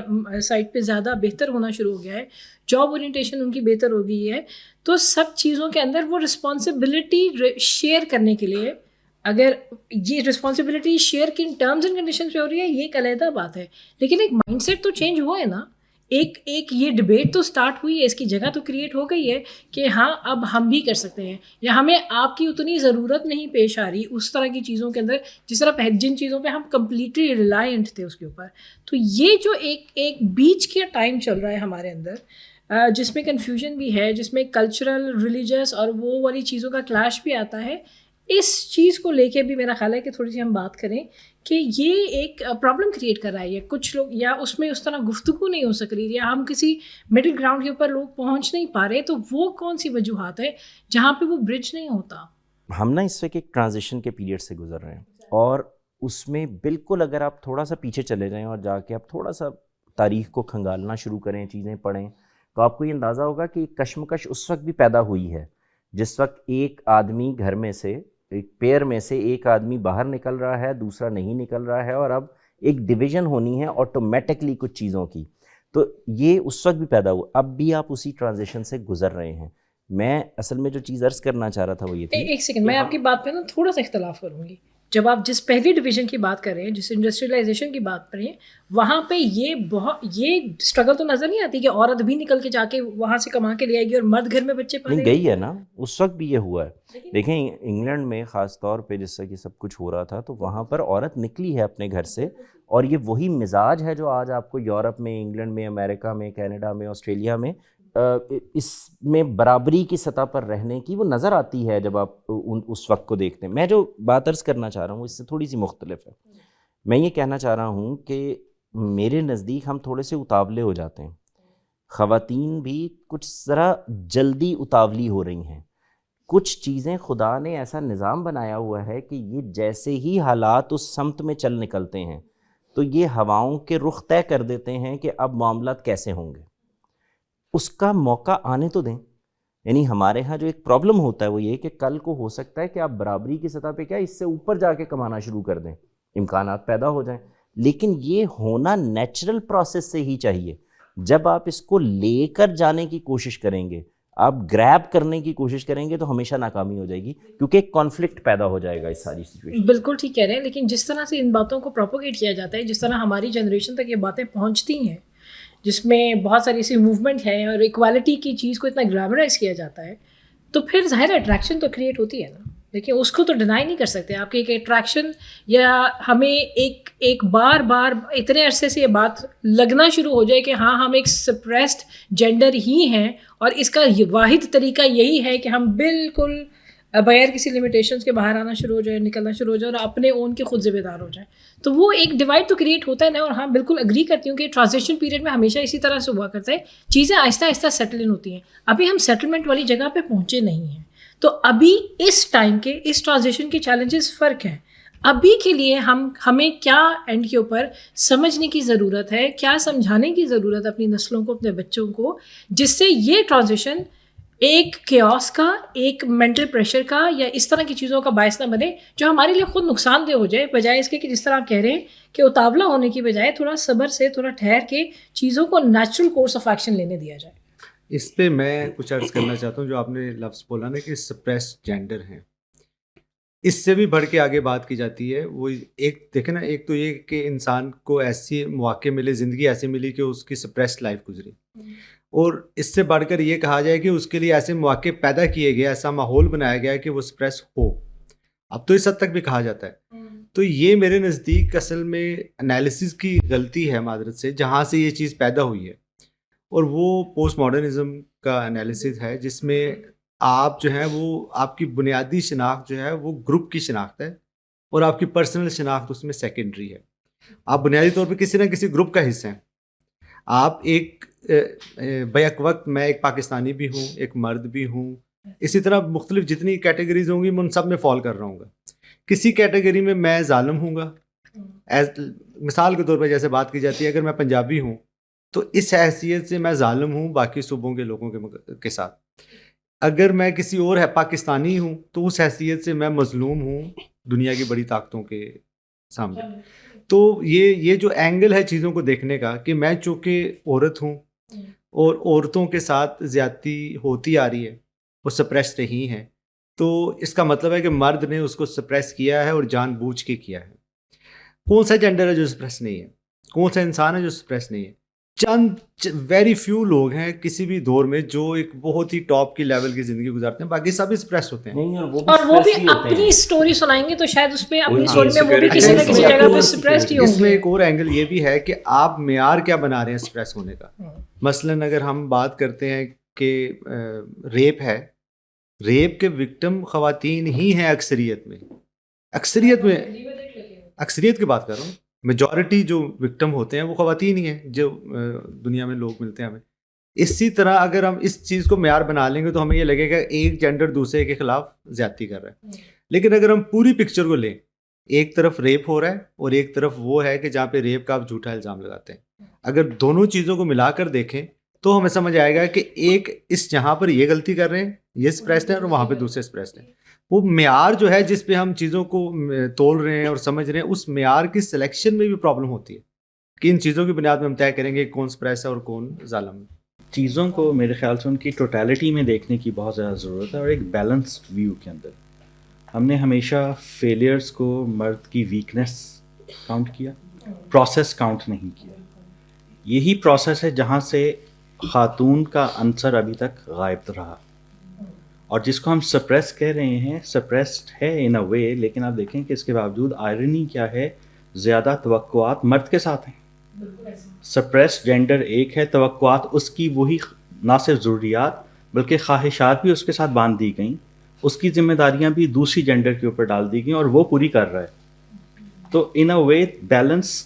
Speaker 4: سائڈ پہ زیادہ بہتر ہونا شروع ہو گیا ہے، جاب اورینٹیشن ان کی بہتر ہو گئی ہے. تو سب چیزوں کے اندر وہ رسپانسبلٹی شیئر کرنے کے لیے، اگر یہ رسپانسبلٹی شیئر کن ٹرمز اینڈ کنڈیشنز پہ ہو رہی ہے یہ ایک علیحدہ بات ہے، لیکن ایک مائنڈ سیٹ تو چینج ہوا ہے نا. ایک یہ ڈیبیٹ تو سٹارٹ ہوئی ہے، اس کی جگہ تو کریٹ ہو گئی ہے کہ ہاں اب ہم بھی کر سکتے ہیں، یا ہمیں آپ کی اتنی ضرورت نہیں پیش آ رہی اس طرح کی چیزوں کے اندر جس طرح جن چیزوں پہ ہم کمپلیٹلی ریلائنٹ تھے اس کے اوپر. تو یہ جو ایک بیچ کے ٹائم چل رہا ہے ہمارے اندر، جس میں کنفیوژن بھی ہے، جس میں کلچرل، ریلیجس اور وہ والی چیزوں کا کلیش بھی آتا ہے. اس چیز کو لے کے بھی میرا خیال ہے کہ تھوڑی سی ہم بات کریں کہ یہ ایک پرابلم کریٹ کر رہا ہے. کچھ لوگ یا اس میں اس طرح گفتگو نہیں ہو سک رہی، یا ہم کسی مڈل گراؤنڈ کے اوپر لوگ پہنچ نہیں پا رہے. تو وہ کون سی وجوہات ہے جہاں پہ وہ برج نہیں ہوتا؟
Speaker 1: ہم نا اس وقت ایک ٹرانزیشن کے پیریڈ سے گزر رہے ہیں، اور اس میں بالکل اگر آپ تھوڑا سا پیچھے چلے جائیں اور جا کے آپ تھوڑا سا تاریخ کو کھنگالنا شروع کریں، چیزیں پڑھیں، تو آپ کو یہ اندازہ ہوگا کہ کشمکش اس وقت بھی پیدا ہوئی ہے جس وقت ایک آدمی گھر میں سے، ایک پیر میں سے ایک آدمی باہر نکل رہا ہے، دوسرا نہیں نکل رہا ہے، اور اب ایک ڈویژن ہونی ہے آٹومیٹکلی کچھ چیزوں کی. تو یہ اس وقت بھی پیدا ہوا، اب بھی آپ اسی ٹرانزیشن سے گزر رہے ہیں. میں اصل میں جو چیز عرض کرنا چاہ رہا تھا وہ یہ تھی.
Speaker 4: ایک سیکنڈ، میں آپ کی بات پہ نا تھوڑا سا اختلاف کروں گی. جب آپ جس پہلی ڈویژن کی بات کر رہے ہیں، جس انڈسٹریلائزیشن کی بات کر رہے ہیں، وہاں پہ یہ اسٹرگل تو نظر نہیں آتی کہ عورت بھی نکل کے جا کے وہاں سے کما کے لے آئے گی اور مرد گھر میں بچے پالے.
Speaker 1: نہیں گئی ہے نا، اس وقت بھی یہ ہوا ہے. دیکھیں انگلینڈ میں خاص طور پہ جس سے کہ سب کچھ ہو رہا تھا، تو وہاں پر عورت نکلی ہے اپنے گھر سے، اور یہ وہی مزاج ہے جو آج آپ کو یورپ میں، انگلینڈ میں، امریکہ میں، کینیڈا میں، آسٹریلیا میں اس میں برابری کی سطح پر رہنے کی وہ نظر آتی ہے جب آپ اس وقت کو دیکھتے ہیں. میں جو بات عرض کرنا چاہ رہا ہوں اس سے تھوڑی سی مختلف ہے. میں یہ کہنا چاہ رہا ہوں کہ میرے نزدیک ہم تھوڑے سے اتاولے ہو جاتے ہیں. خواتین بھی کچھ ذرا جلدی اتاولی ہو رہی ہیں. کچھ چیزیں خدا نے ایسا نظام بنایا ہوا ہے کہ یہ جیسے ہی حالات اس سمت میں چل نکلتے ہیں تو یہ ہواؤں کے رخ طے کر دیتے ہیں کہ اب معاملات کیسے ہوں گے. اس کا موقع آنے تو دیں. یعنی ہمارے ہاں جو ایک پرابلم ہوتا ہے وہ یہ کہ کل کو ہو سکتا ہے کہ آپ برابری کی سطح پہ کیا اس سے اوپر جا کے کمانا شروع کر دیں, امکانات پیدا ہو جائیں, لیکن یہ ہونا نیچرل پروسیس سے ہی چاہیے. جب آپ اس کو لے کر جانے کی کوشش کریں گے, آپ گریب کرنے کی کوشش کریں گے, تو ہمیشہ ناکامی ہو جائے گی, کیونکہ ایک کانفلکٹ پیدا ہو جائے گا اس ساری سچویشن.
Speaker 4: بالکل ٹھیک کہہ رہے ہیں, لیکن جس طرح سے ان باتوں کو پروپوگیٹ کیا جاتا ہے, جس طرح ہماری جنریشن تک یہ باتیں پہنچتی ہیں, جس میں بہت ساری ایسی موومنٹ ہے اور ایکوالٹی کی چیز کو اتنا گلیمرائز کیا جاتا ہے, تو پھر ظاہر اٹریکشن تو کریٹ ہوتی ہے نا. دیکھیں اس کو تو ڈینائی نہیں کر سکتے آپ کی ایک اٹریکشن, یا ہمیں ایک بار اتنے عرصے سے یہ بات لگنا شروع ہو جائے کہ ہاں ہم ایک سپریسڈ جینڈر ہی ہیں, اور اس کا واحد طریقہ یہی ہے کہ ہم بالکل بغیر کسی لمیٹیشنز کے باہر آنا شروع ہو جائے, نکلنا شروع ہو جائے اور اپنے اون کے خود ذمہ دار ہو جائیں, تو وہ ایک ڈیوائڈ تو کریٹ ہوتا ہے نا. اور ہاں بالکل اگری کرتی ہوں کہ ٹرانزیشن پیریڈ میں ہمیشہ اسی طرح سے ہوا کرتا ہے, چیزیں آہستہ آہستہ سیٹل ان ہوتی ہیں. ابھی ہم سیٹلمنٹ والی جگہ پہ پہنچے نہیں ہیں, تو ابھی اس ٹائم کے اس ٹرانزیشن کے چیلنجز فرق ہیں. ابھی کے لیے ہمیں کیا اینڈ کے اوپر سمجھنے کی ضرورت ہے, کیا سمجھانے کی ضرورت ہے اپنی نسلوں کو, اپنے بچوں کو, جس سے یہ ٹرانزیشن ایک کیوس کا, ایک مینٹل پریشر کا یا اس طرح کی چیزوں کا باعث نہ بنے جو ہمارے لیے خود نقصان دہ ہو جائے, بجائے اس کے کہ جس طرح آپ کہہ رہے ہیں کہ اتاولا ہونے کی بجائے تھوڑا صبر سے, تھوڑا ٹھہر کے چیزوں کو نیچرل کورس آف ایکشن لینے دیا جائے.
Speaker 3: اس پہ میں کچھ عرض کرنا چاہتا ہوں. جو آپ نے لفظ بولا نا کہ سپریس جینڈر ہیں, اس سے بھی بڑھ کے آگے بات کی جاتی ہے. وہ ایک دیکھیں نا, ایک تو یہ کہ انسان کو ایسی مواقع ملے, زندگی ایسی ملی کہ اس کی سپریس لائف گزری, اور اس سے بڑھ کر یہ کہا جائے کہ اس کے لیے ایسے مواقع پیدا کیے گئے, ایسا ماحول بنایا گیا کہ وہ سپریس ہو. اب تو اس حد تک بھی کہا جاتا ہے. تو یہ میرے نزدیک اصل میں انالیسس کی غلطی ہے معذرت سے, جہاں سے یہ چیز پیدا ہوئی ہے, اور وہ پوسٹ ماڈرنزم کا انالیسس ہے, جس میں آپ جو ہے وہ آپ کی بنیادی شناخت جو ہے وہ گروپ کی شناخت ہے, اور آپ کی پرسنل شناخت اس میں سیکنڈری ہے. آپ بنیادی طور پہ کسی نہ کسی گروپ کا حصہ ہیں. آپ ایک بیک وقت میں ایک پاکستانی بھی ہوں, ایک مرد بھی ہوں, اسی طرح مختلف جتنی کیٹیگریز ہوں گی میں ان سب میں فال کر رہا ہوں گا. کسی کیٹیگری میں میں ظالم ہوں گا, مثال کے طور پہ جیسے بات کی جاتی ہے, اگر میں پنجابی ہوں تو اس حیثیت سے میں ظالم ہوں باقی صوبوں کے لوگوں کے ساتھ. اگر میں کسی اور پاکستانی ہوں تو اس حیثیت سے میں مظلوم ہوں دنیا کی بڑی طاقتوں کے سامنے. تو یہ جو اینگل ہے چیزوں کو دیکھنے کا, کہ میں چونکہ عورت ہوں اور عورتوں کے ساتھ زیادتی ہوتی آ رہی ہے, وہ سپریس رہی ہیں, تو اس کا مطلب ہے کہ مرد نے اس کو سپریس کیا ہے اور جان بوجھ کے کیا ہے. کون سا جینڈر ہے جو سپریس نہیں ہے؟ کون سا انسان ہے جو سپریس نہیں ہے؟ چند ویری فیو لوگ ہیں کسی بھی دور میں جو ایک بہت ہی ٹاپ کی لیول کی زندگی گزارتے ہیں, باقی سب اسپریس ہوتے ہیں.
Speaker 4: اور وہ بھی اپنی سٹوری سنائیں گے تو شاید اس میں اپنی سٹوری میں وہ بھی کسی نہ کسی جگہ پہ سپریسڈ ہی ہوں گے.
Speaker 3: اس میں ایک اور اینگل یہ بھی ہے کہ آپ معیار کیا بنا رہے ہیں سپریس ہونے کا. مثلاً اگر ہم بات کرتے ہیں کہ ریپ ہے, ریپ کے وکٹم خواتین ہی ہیں اکثریت میں, اکثریت کی بات کر رہا ہوں, میجورٹی جو وکٹم ہوتے ہیں وہ خواتین ہی ہیں جو دنیا میں لوگ ملتے ہیں ہمیں. اسی طرح اگر ہم اس چیز کو معیار بنا لیں گے تو ہمیں یہ لگے گا ایک جینڈر دوسرے کے خلاف زیادتی کر رہا ہے. لیکن اگر ہم پوری پکچر کو لیں, ایک طرف ریپ ہو رہا ہے اور ایک طرف وہ ہے کہ جہاں پہ ریپ کا آپ جھوٹا الزام لگاتے ہیں. اگر دونوں چیزوں کو ملا کر دیکھیں تو ہمیں سمجھ آئے گا کہ ایک اس جہاں پر یہ غلطی کر رہے ہیں, یہ سپریسڈ ہے, اور وہاں پہ دوسرے سپریسڈ ہیں. وہ معیار جو ہے جس پہ ہم چیزوں کو تول رہے ہیں اور سمجھ رہے ہیں, اس معیار کی سلیکشن میں بھی پرابلم ہوتی ہے کہ ان چیزوں کی بنیاد میں ہم طے کریں گے کون سپریس ہے اور کون ظالم ہے.
Speaker 7: چیزوں کو میرے خیال سے ان کی ٹوٹیلٹی میں دیکھنے کی بہت زیادہ ضرورت ہے, اور ایک بیلنسڈ ویو کے اندر. ہم نے ہمیشہ فیلیئرس کو مرد کی ویکنیس کاؤنٹ کیا, پروسیس کاؤنٹ نہیں کیا. یہی پروسیس ہے جہاں سے خاتون کا عنصر ابھی تک غائب رہا, اور جس کو ہم سپریس کہہ رہے ہیں, سپریسڈ ہے ان اے وے, لیکن آپ دیکھیں کہ اس کے باوجود آئرنی کیا ہے, زیادہ توقعات مرد کے ساتھ ہیں. سپریسڈ جینڈر ایک ہے, توقعات اس کی وہی نہ صرف ضروریات بلکہ خواہشات بھی اس کے ساتھ باندھ دی گئیں, اس کی ذمہ داریاں بھی دوسری جینڈر کے اوپر ڈال دی گئیں اور وہ پوری کر رہا ہے. تو ان اے وے بیلنس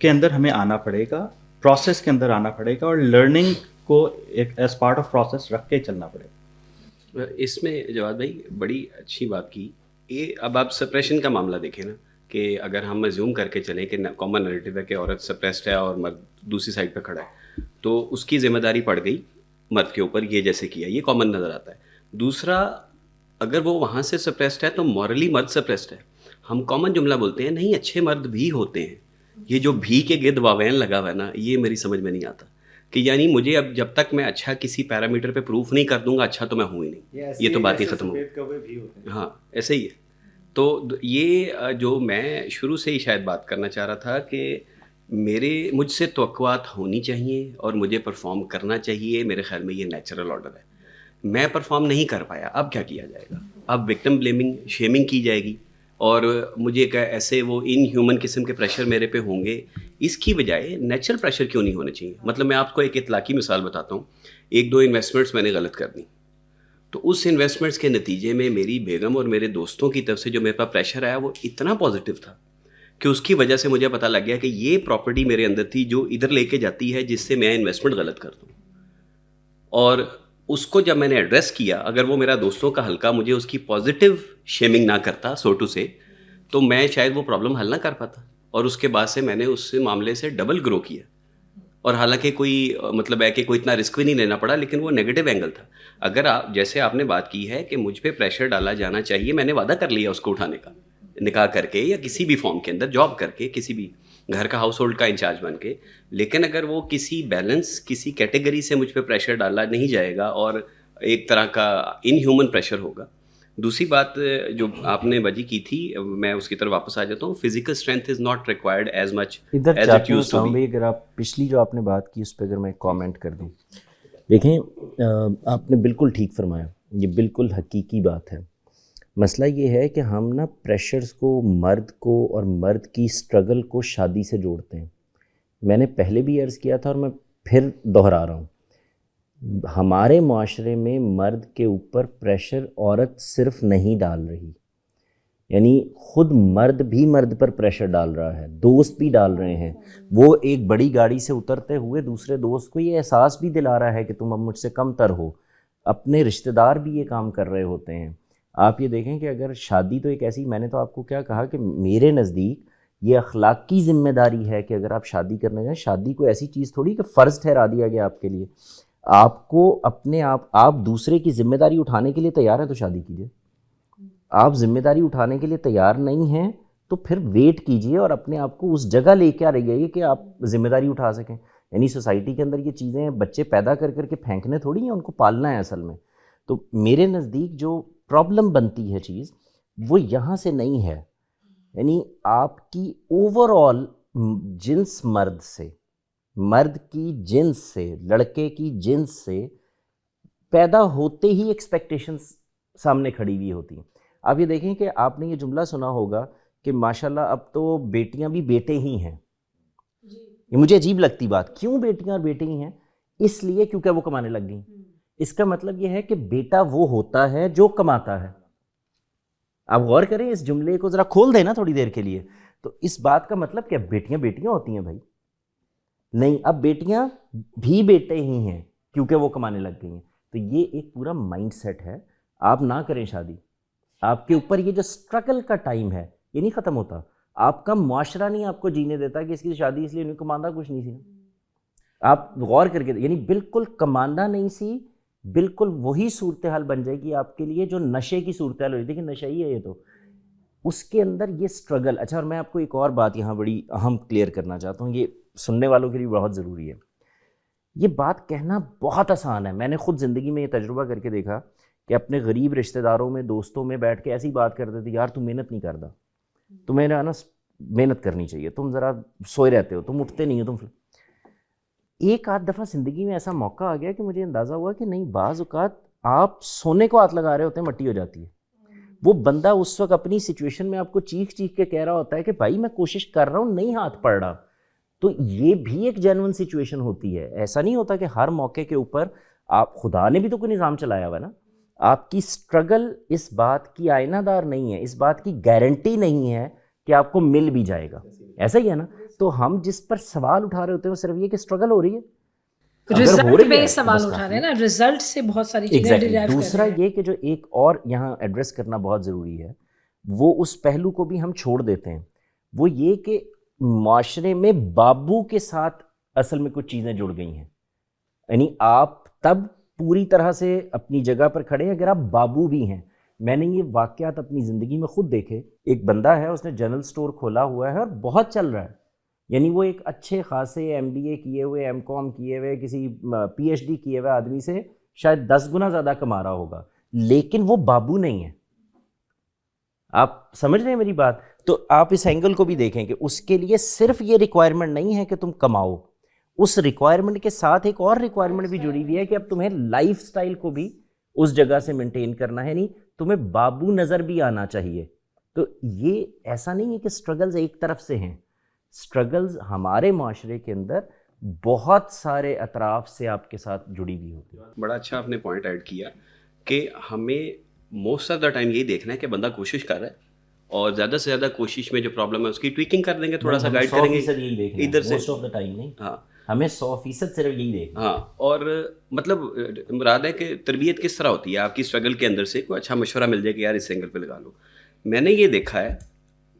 Speaker 7: کے اندر ہمیں آنا پڑے گا, پروسیس کے اندر آنا پڑے گا, اور لرننگ کو ایک ایز پارٹ آف پروسیس رکھ کے چلنا پڑے گا.
Speaker 6: اس میں جواد بھائی بڑی اچھی بات کی. یہ اب آپ سپریشن کا معاملہ دیکھیں نا, کہ اگر ہم ازیوم کر کے چلیں کہ کامن نیریٹو ہے کہ عورت سپریسڈ ہے اور مرد دوسری سائڈ پہ کھڑا ہے, تو اس کی ذمہ داری پڑ گئی مرد کے اوپر یہ جیسے کیا, یہ کامن نظر آتا ہے. دوسرا, اگر وہ وہاں سے سپریسڈ ہے تو مورلی مرد سپریسڈ ہے. ہم کامن جملہ بولتے ہیں نہیں اچھے مرد بھی ہوتے ہیں. یہ جو بھی کے گرد واوین لگا ہوا ہے نا, یہ میری سمجھ میں نہیں آتا کہ یعنی مجھے اب جب تک میں اچھا کسی پیرامیٹر پہ پروف نہیں کر دوں گا اچھا تو میں ہوں ہی نہیں, یہ تو بات ہی ختم ہو. ہاں ایسے ہی ہے. تو یہ جو میں شروع سے ہی شاید بات کرنا چاہ رہا تھا کہ مجھ سے توقعات ہونی چاہیے اور مجھے پرفارم کرنا چاہیے. میرے خیال میں یہ نیچرل آرڈر ہے. میں پرفارم نہیں کر پایا, اب کیا کیا جائے گا؟ اب وکٹم بلیمنگ, شیمنگ کی جائے گی اور مجھے ایسے وہ ان ہیومن قسم کے پریشر میرے پہ ہوں گے. اس کی بجائے نیچرل پریشر کیوں نہیں ہونے چاہیے؟ مطلب میں آپ کو ایک اطلاقی مثال بتاتا ہوں. 1-2 انویسٹمنٹس میں نے غلط کر دی, تو اس انویسٹمنٹس کے نتیجے میں میری بیگم اور میرے دوستوں کی طرف سے جو میرے پاس پریشر آیا وہ اتنا پازیٹیو تھا کہ اس کی وجہ سے مجھے پتہ لگ گیا کہ یہ پراپرٹی میرے اندر تھی جو ادھر لے کے جاتی ہے جس سے میں انویسٹمنٹ غلط کر دوں. اور اس کو جب میں نے ایڈریس کیا, اگر وہ میرا دوستوں کا حلقہ مجھے اس کی پازیٹیو شیمنگ نہ کرتا سو ٹو سے, تو میں شاید وہ پرابلم حل نہ کر پاتا. اور اس کے بعد سے میں نے اس معاملے سے ڈبل گرو کیا. اور حالانکہ کوئی مطلب ہے کہ کوئی اتنا رسک بھی نہیں لینا پڑا, لیکن وہ نیگیٹو اینگل تھا. اگر آپ جیسے آپ نے بات کی ہے کہ مجھ پہ پریشر ڈالا جانا چاہیے, میں نے وعدہ کر لیا اس کو اٹھانے کا, نکاح کر کے یا کسی بھی فارم کے اندر جاب کر کے, کسی بھی گھر کا ہاؤس ہولڈ کا انچارج بن کے. لیکن اگر وہ کسی بیلنس کسی کیٹیگری سے مجھ پہ پریشر ڈالا نہیں جائے گا اور ایک طرح کا ان ہیومن پریشر ہوگا. دوسری بات جو آپ نے وجہ کی تھی, میں اس کی طرف واپس آ جاتا ہوں. Physical strength is not required as much as it used to be.
Speaker 1: اگر آپ پچھلی جو آپ نے بات کی اس پہ اگر میں کامنٹ کر دوں, دیکھیں آپ نے بالکل ٹھیک فرمایا, یہ بالکل حقیقی بات ہے. مسئلہ یہ ہے کہ ہم نا پریشرز کو, مرد کو اور مرد کی اسٹرگل کو شادی سے جوڑتے ہیں. میں نے پہلے بھی عرض کیا تھا اور میں پھر دہرا رہا ہوں, ہمارے معاشرے میں مرد کے اوپر پریشر عورت صرف نہیں ڈال رہی, یعنی خود مرد بھی مرد پر پریشر ڈال رہا ہے, دوست بھی ڈال رہے ہیں. وہ ایک بڑی گاڑی سے اترتے ہوئے دوسرے دوست کو یہ احساس بھی دلا رہا ہے کہ تم اب مجھ سے کم تر ہو. اپنے رشتہ دار بھی یہ کام کر رہے ہوتے ہیں. آپ یہ دیکھیں کہ اگر شادی تو ایک ایسی, میں نے تو آپ کو کیا کہا کہ میرے نزدیک یہ اخلاقی ذمہ داری ہے کہ اگر آپ شادی کرنے جائیں, شادی کو ایسی چیز تھوڑی کہ فرض ٹھہرا دیا گیا آپ کے لیے. آپ کو اپنے آپ دوسرے کی ذمہ داری اٹھانے کے لیے تیار ہیں تو شادی کیجیے. آپ ذمہ داری اٹھانے کے لیے تیار نہیں ہیں تو پھر ویٹ کیجیے اور اپنے آپ کو اس جگہ لے کے آ رہی ہے کہ آپ ذمہ داری اٹھا سکیں. یعنی سوسائٹی کے اندر یہ چیزیں بچے پیدا کر کے پھینکنے تھوڑی ہیں, ان کو پالنا ہے اصل میں. تو میرے نزدیک جو پرابلم بنتی ہے چیز وہ یہاں سے نہیں ہے. یعنی آپ کی اوور آل جنس مرد سے, مرد کی جنس سے, لڑکے کی جنس سے پیدا ہوتے ہی ایکسپیکٹیشنز سامنے کھڑی ہوئی ہوتی ہیں. آپ یہ دیکھیں کہ آپ نے یہ جملہ سنا ہوگا کہ ماشاءاللہ اب تو بیٹیاں بھی بیٹے ہی ہیں. یہ مجھے عجیب لگتی بات, کیوں بیٹیاں اور بیٹے ہی ہیں؟ اس لیے کیونکہ وہ کمانے لگ گئیں. اس کا مطلب یہ ہے کہ بیٹا وہ ہوتا ہے جو کماتا ہے. آپ غور کریں اس جملے کو, ذرا کھول دیں نا تھوڑی دیر کے لیے. تو اس بات کا مطلب کہ بیٹیاں بیٹیاں ہوتی ہیں بھائی نہیں, اب بیٹیاں بھی بیٹے ہی ہیں کیونکہ وہ کمانے لگ گئی ہیں. تو یہ ایک پورا مائنڈ سیٹ ہے. آپ نہ کریں شادی, آپ کے اوپر یہ جو اسٹرگل کا ٹائم ہے یہ نہیں ختم ہوتا. آپ کا معاشرہ نہیں آپ کو جینے دیتا کہ اس کی شادی اس لیے نہیں, کماندہ کچھ نہیں سی. آپ غور کر کے یعنی بالکل کماندہ نہیں سی, بالکل وہی صورتحال بن جائے گی آپ کے لیے جو نشے کی صورتحال ہوئی. دیکھیں نشہ ہی ہے یہ, تو اس کے اندر یہ اسٹرگل. اچھا, اور میں آپ کو ایک اور بات یہاں بڑی اہم کلیئر کرنا چاہتا ہوں, یہ سننے والوں کے لیے بہت ضروری ہے. یہ بات کہنا بہت آسان ہے, میں نے خود زندگی میں یہ تجربہ کر کے دیکھا کہ اپنے غریب رشتہ داروں میں, دوستوں میں بیٹھ کے ایسی بات کرتے تھے, یار تم محنت نہیں کرتا, تمہیں نا محنت کرنی چاہیے, تم ذرا سوئے رہتے ہو, تم اٹھتے نہیں ہو, تم. ایک آدھ دفعہ زندگی میں ایسا موقع آ گیا کہ مجھے اندازہ ہوا کہ نہیں, بعض اوقات آپ سونے کو ہاتھ لگا رہے ہوتے ہیں, مٹی ہو جاتی ہے. وہ بندہ اس وقت اپنی سچویشن میں آپ کو چیخ چیخ کے کہہ رہا ہوتا ہے کہ بھائی میں کوشش کر رہا ہوں, نہیں ہاتھ پڑ رہا. تو یہ بھی ایک جینون سچویشن ہوتی ہے. ایسا نہیں ہوتا کہ ہر موقع کے اوپر آپ, خدا نے بھی تو کوئی نظام چلایا ہوا ہے نا. آپ کی اسٹرگل اس بات کی آئینہ دار نہیں ہے, اس بات کی گارنٹی نہیں ہے کہ آپ کو مل بھی جائے گا. ایسا ہی ہے نا. تو ہم جس پر سوال اٹھا رہے ہوتے ہیں وہ صرف یہ کہ اسٹرگل ہو رہی ہے,
Speaker 4: رزلٹ پہ سوال اٹھا رہے ہیں نا, رزلٹ سے بہت ساری چیزیں ڈیرائیو کر رہے ہیں.
Speaker 1: دوسرا یہ کہ جو ایک اور یہاں ایڈریس کرنا بہت ضروری ہے, وہ اس پہلو کو بھی ہم چھوڑ دیتے ہیں. وہ یہ کہ معاشرے میں بابو کے ساتھ اصل میں کچھ چیزیں جڑ گئی ہیں. یعنی آپ تب پوری طرح سے اپنی جگہ پر کھڑے ہیں، اگر آپ بابو بھی ہیں. میں نے یہ واقعات اپنی زندگی میں خود دیکھے. ایک بندہ ہے، اس نے جنرل سٹور کھولا ہوا ہے اور بہت چل رہا ہے، یعنی وہ ایک اچھے خاصے MBA کیے ہوئے، M.Com کیے ہوئے، کسی PhD کیے ہوئے آدمی سے شاید 10 گنا زیادہ کما رہا ہوگا، لیکن وہ بابو نہیں ہے. آپ سمجھ رہے ہیں میری بات؟ تو آپ اس اینگل کو بھی دیکھیں کہ اس کے لیے صرف یہ ریکوائرمنٹ نہیں ہے کہ تم کماؤ، اس ریکوائرمنٹ کے ساتھ ایک اور ریکوائرمنٹ بھی جڑی ہوئی ہے کہ اب تمہیں لائف سٹائل کو بھی اس جگہ سے مینٹین کرنا ہے، نہیں تمہیں بابو نظر بھی آنا چاہیے. تو یہ ایسا نہیں ہے کہ سٹرگلز ایک طرف سے ہیں، سٹرگلز ہمارے معاشرے کے اندر بہت سارے اطراف سے آپ کے ساتھ جڑی ہوئی ہوتی ہے.
Speaker 6: بڑا اچھا آپ نے پوائنٹ ایڈ کیا کہ ہمیں موسٹ آف دا ٹائم یہی دیکھنا ہے کہ بندہ کوشش کر رہا ہے، اور زیادہ سے زیادہ کوشش میں جو پرابلم ہے اس کی ٹویکنگ کر دیں گے، تھوڑا سا گائڈ کریں گے ادھر سے.
Speaker 1: موسٹ آف دا ٹائم نہیں،
Speaker 6: ہاں
Speaker 1: ہمیں 100% صرف یہی دیکھنا.
Speaker 6: ہاں، اور مطلب مراد ہے کہ تربیت کس طرح ہوتی ہے آپ کی اسٹرگل کے اندر سے کوئی اچھا مشورہ مل جائے کہ یار اس اینگل پہ لگا لو. میں نے یہ دیکھا ہے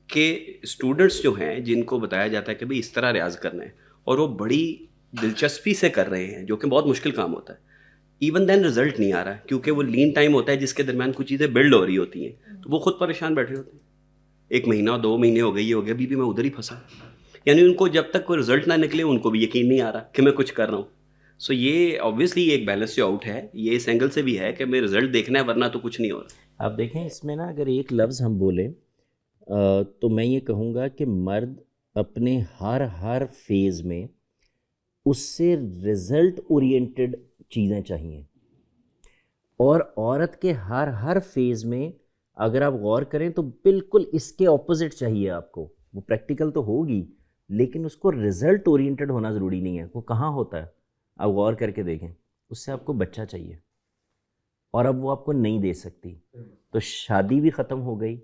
Speaker 6: کہ اسٹوڈنٹس جو ہیں جن کو بتایا جاتا ہے کہ بھئی اس طرح ریاض کرنا ہے، اور وہ بڑی دلچسپی سے کر رہے ہیں، جو کہ بہت مشکل کام ہوتا ہے، ایون دین رزلٹ نہیں آ رہا ہے کیونکہ وہ لین ٹائم ہوتا ہے جس کے درمیان کچھ چیزیں بلڈ ہو رہی ہوتی ہیں، تو وہ خود پریشان بیٹھے ہوتے ہیں. 1 مہینہ 2 مہینے ہو گئے، یہ ہو گیا، ابھی بھی میں ادھر ہی پھنسا. یعنی ان کو جب تک کوئی رزلٹ نہ نکلے ان کو بھی یقین نہیں آ رہا کہ میں کچھ کر رہا ہوں. سو یہ آبویسلی ایک بیلنس جو آؤٹ ہے یہ اس اینگل سے بھی ہے کہ میں رزلٹ دیکھنا ہے ورنہ تو کچھ نہیں ہو رہا.
Speaker 1: آپ دیکھیں اس میں نا اگر ایک لفظ ہم بولیں تو میں یہ کہوں گا کہ مرد اپنے ہر فیز میں اس سے رزلٹ اورینٹڈ چیزیں چاہیے، اور عورت کے ہر فیز میں اگر آپ غور کریں تو بالکل اس کے اپوزٹ چاہیے آپ کو. وہ پریکٹیکل تو ہوگی لیکن اس کو رزلٹ اورینٹڈ ہونا ضروری نہیں ہے. وہ کہاں ہوتا ہے؟ آپ غور کر کے دیکھیں، اس سے آپ کو بچہ چاہیے اور اب وہ آپ کو نہیں دے سکتی، تو شادی بھی ختم ہو گئی،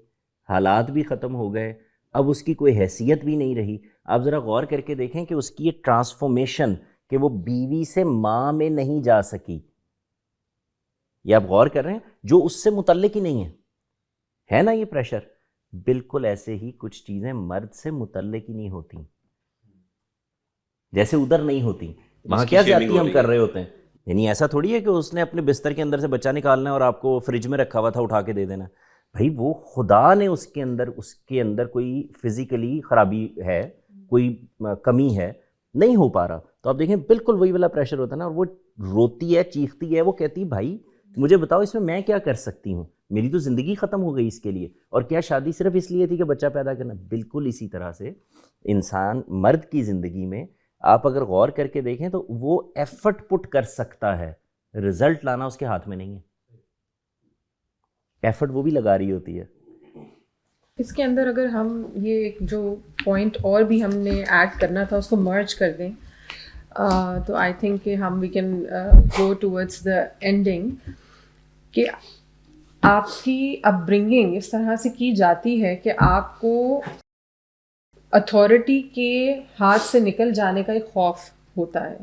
Speaker 1: حالات بھی ختم ہو گئے، اب اس کی کوئی حیثیت بھی نہیں رہی. آپ ذرا غور کر کے دیکھیں کہ اس کی یہ ٹرانسفارمیشن کہ وہ بیوی سے ماں میں نہیں جا سکی، یہ آپ غور کر رہے ہیں، جو اس سے متعلق ہی نہیں ہے نا یہ پریشر. بالکل ایسے ہی کچھ چیزیں مرد سے متعلق ہی نہیں ہوتی، جیسے ادھر نہیں ہوتی، وہاں کیا زیادتی ہم کر رہے ہوتے ہیں. یعنی ایسا تھوڑی ہے کہ اس نے اپنے بستر کے اندر سے بچہ نکالنا ہے اور آپ کو فریج میں رکھا ہوا تھا اٹھا کے دے دینا. بھائی وہ خدا نے اس کے اندر کوئی فزیکلی خرابی ہے، کوئی کمی ہے، نہیں ہو پا رہا. تو آپ دیکھیں بالکل وہی والا پریشر ہوتا ہے نا، اور وہ روتی ہے، چیختی ہے، وہ کہتی ہے بھائی مجھے بتاؤ اس میں کیا کر سکتی ہوں، میری تو زندگی ختم ہو گئی اس کے لیے. اور کیا شادی صرف اس لیے تھی کہ بچہ پیدا کرنا؟ بالکل اسی طرح سے انسان مرد کی زندگی میں آپ اگر غور کر کے دیکھیں تو وہ ایفرٹ پٹ کر سکتا ہے، رزلٹ لانا اس کے ہاتھ میں نہیں ہے. ایفرٹ وہ بھی لگا رہی ہوتی ہے.
Speaker 2: اس کے اندر اگر ہم یہ جو پوائنٹ اور بھی ہم نے ایڈ کرنا تھا اس کو مرج کر دیں تو آئی تھنک کہ ہم we can go towards the ending کہ آپ کی اپ برنگنگ اس طرح سے کی جاتی ہے کہ آپ کو اتھارٹی کے ہاتھ سے نکل جانے کا ایک خوف ہوتا ہے،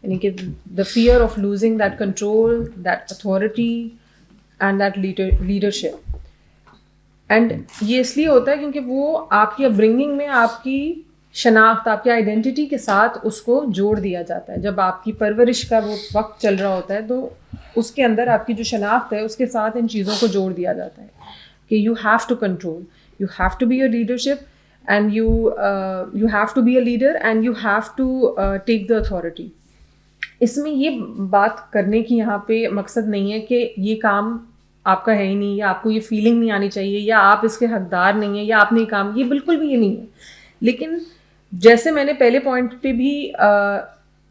Speaker 2: یعنی کہ the fear of losing that control, that authority and that leadership. And یہ اس لیے ہوتا ہے کیونکہ وہ آپ کی اپ برنگنگ میں آپ کی شناخت، آپ کی آئیڈینٹی کے ساتھ اس کو جوڑ دیا جاتا ہے. جب آپ کی پرورش کا وہ وقت چل رہا ہوتا ہے تو اس کے اندر آپ کی جو شناخت ہے اس کے ساتھ ان چیزوں کو جوڑ دیا جاتا ہے کہ you have to control, you have to be a leadership and you have to be a leader and you have to take the authority. اس میں یہ بات کرنے کی یہاں پہ مقصد نہیں ہے کہ یہ کام آپ کا ہے ہی نہیں، یا آپ کو یہ فیلنگ نہیں آنی چاہیے، یا آپ اس کے حقدار نہیں ہیں، یا آپ نے کام، یہ بالکل بھی یہ نہیں ہے. لیکن جیسے میں نے پہلے پوائنٹ پہ بھی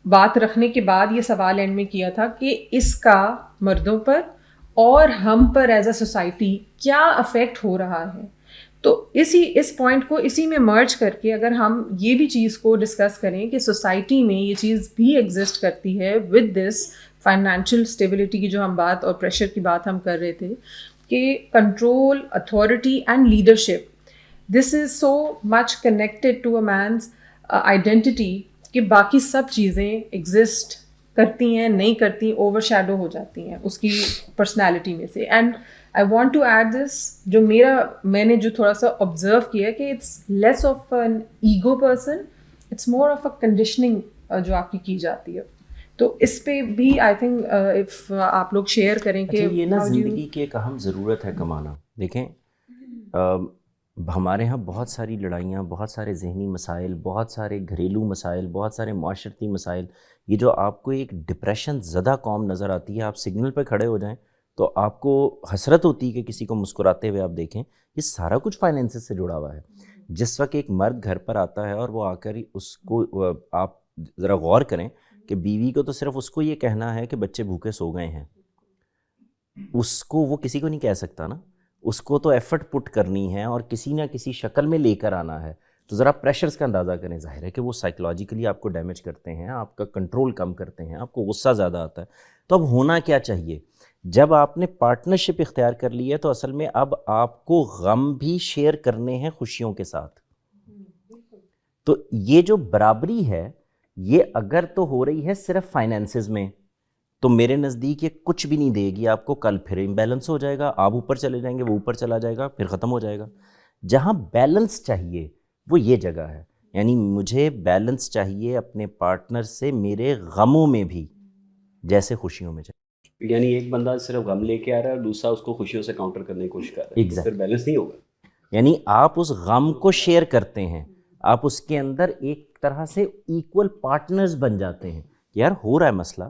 Speaker 2: بات رکھنے کے بعد یہ سوال اینڈ میں کیا تھا کہ اس کا مردوں پر اور ہم پر ایز اے سوسائٹی کیا افیکٹ ہو رہا ہے، تو اس پوائنٹ کو اسی میں مرج کر کے اگر ہم یہ بھی چیز کو ڈسکس کریں کہ سوسائٹی میں یہ چیز بھی ایگزسٹ کرتی ہے ود دس فائنینشیل اسٹیبلٹی کی جو ہم بات اور پریشر کی بات ہم کر رہے تھے کہ control, authority and leadership, this is so much connected to a man's identity کہ باقی سب چیزیں ایگزسٹ کرتی ہیں، نہیں کرتی، اوور شیڈو ہو جاتی ہیں اس کی پرسنالٹی میں سے. And I want to add this, جو میں نے جو تھوڑا سا آبزرو کیا کہ it's less of an ego person, it's more of a conditioning جو آپ کی جاتی ہے. تو اس پہ بھی آئی تھنک اف آپ لوگ شیئر کریں کہ
Speaker 1: یہ نا
Speaker 2: how do you-
Speaker 1: زندگی کی ایک اہم ضرورت ہے کمانا. دیکھیں ہمارے ہاں بہت ساری لڑائیاں، بہت سارے ذہنی مسائل، بہت سارے گھریلو مسائل، بہت سارے معاشرتی مسائل. یہ جو آپ کو ایک ڈپریشن زدہ قوم نظر آتی ہے، آپ سگنل پہ کھڑے ہو جائیں تو آپ کو حسرت ہوتی ہے کہ کسی کو مسکراتے ہوئے آپ دیکھیں. یہ سارا کچھ فائنینسز سے جڑا ہوا ہے. جس وقت ایک مرد گھر پر آتا ہے اور وہ آ کر اس کو، آپ ذرا غور کریں کہ بیوی کو تو صرف اس کو یہ کہنا ہے کہ بچے بھوکے سو گئے ہیں، اس کو وہ کسی کو نہیں کہہ سکتا نا. اس کو تو ایفرٹ پٹ کرنی ہے اور کسی نہ کسی شکل میں لے کر آنا ہے. تو ذرا پریشرز کا اندازہ کریں. ظاہر ہے کہ وہ سائیکلوجیکلی آپ کو ڈیمیج کرتے ہیں، آپ کا کنٹرول کم کرتے ہیں، آپ کو غصہ زیادہ آتا ہے. تو اب ہونا کیا چاہیے؟ جب آپ نے پارٹنرشپ اختیار کر لی ہے تو اصل میں اب آپ کو غم بھی شیئر کرنے ہیں خوشیوں کے ساتھ. تو یہ جو برابری ہے یہ اگر تو ہو رہی ہے صرف فائنینسز میں، تو میرے نزدیک یہ کچھ بھی نہیں دے گی آپ کو. کل پھر امبیلنس ہو جائے گا، آپ اوپر چلے جائیں گے، وہ اوپر چلا جائے گا، پھر ختم ہو جائے گا. جہاں بیلنس چاہیے وہ یہ جگہ ہے. یعنی مجھے بیلنس چاہیے اپنے پارٹنر سے میرے غموں میں بھی جیسے خوشیوں میں چاہیے.
Speaker 6: یعنی ایک بندہ صرف غم لے کے آ رہا ہے اور دوسرا اس کو خوشیوں سے کاؤنٹر کرنے کی کوشش کر رہا ہے، تو پھر بیلنس نہیں ہوگا.
Speaker 1: یعنی آپ اس غم کو شیئر کرتے ہیں، آپ اس کے اندر ایک طرح سے ایکول پارٹنرز بن جاتے ہیں. یار ہو رہا ہے مسئلہ،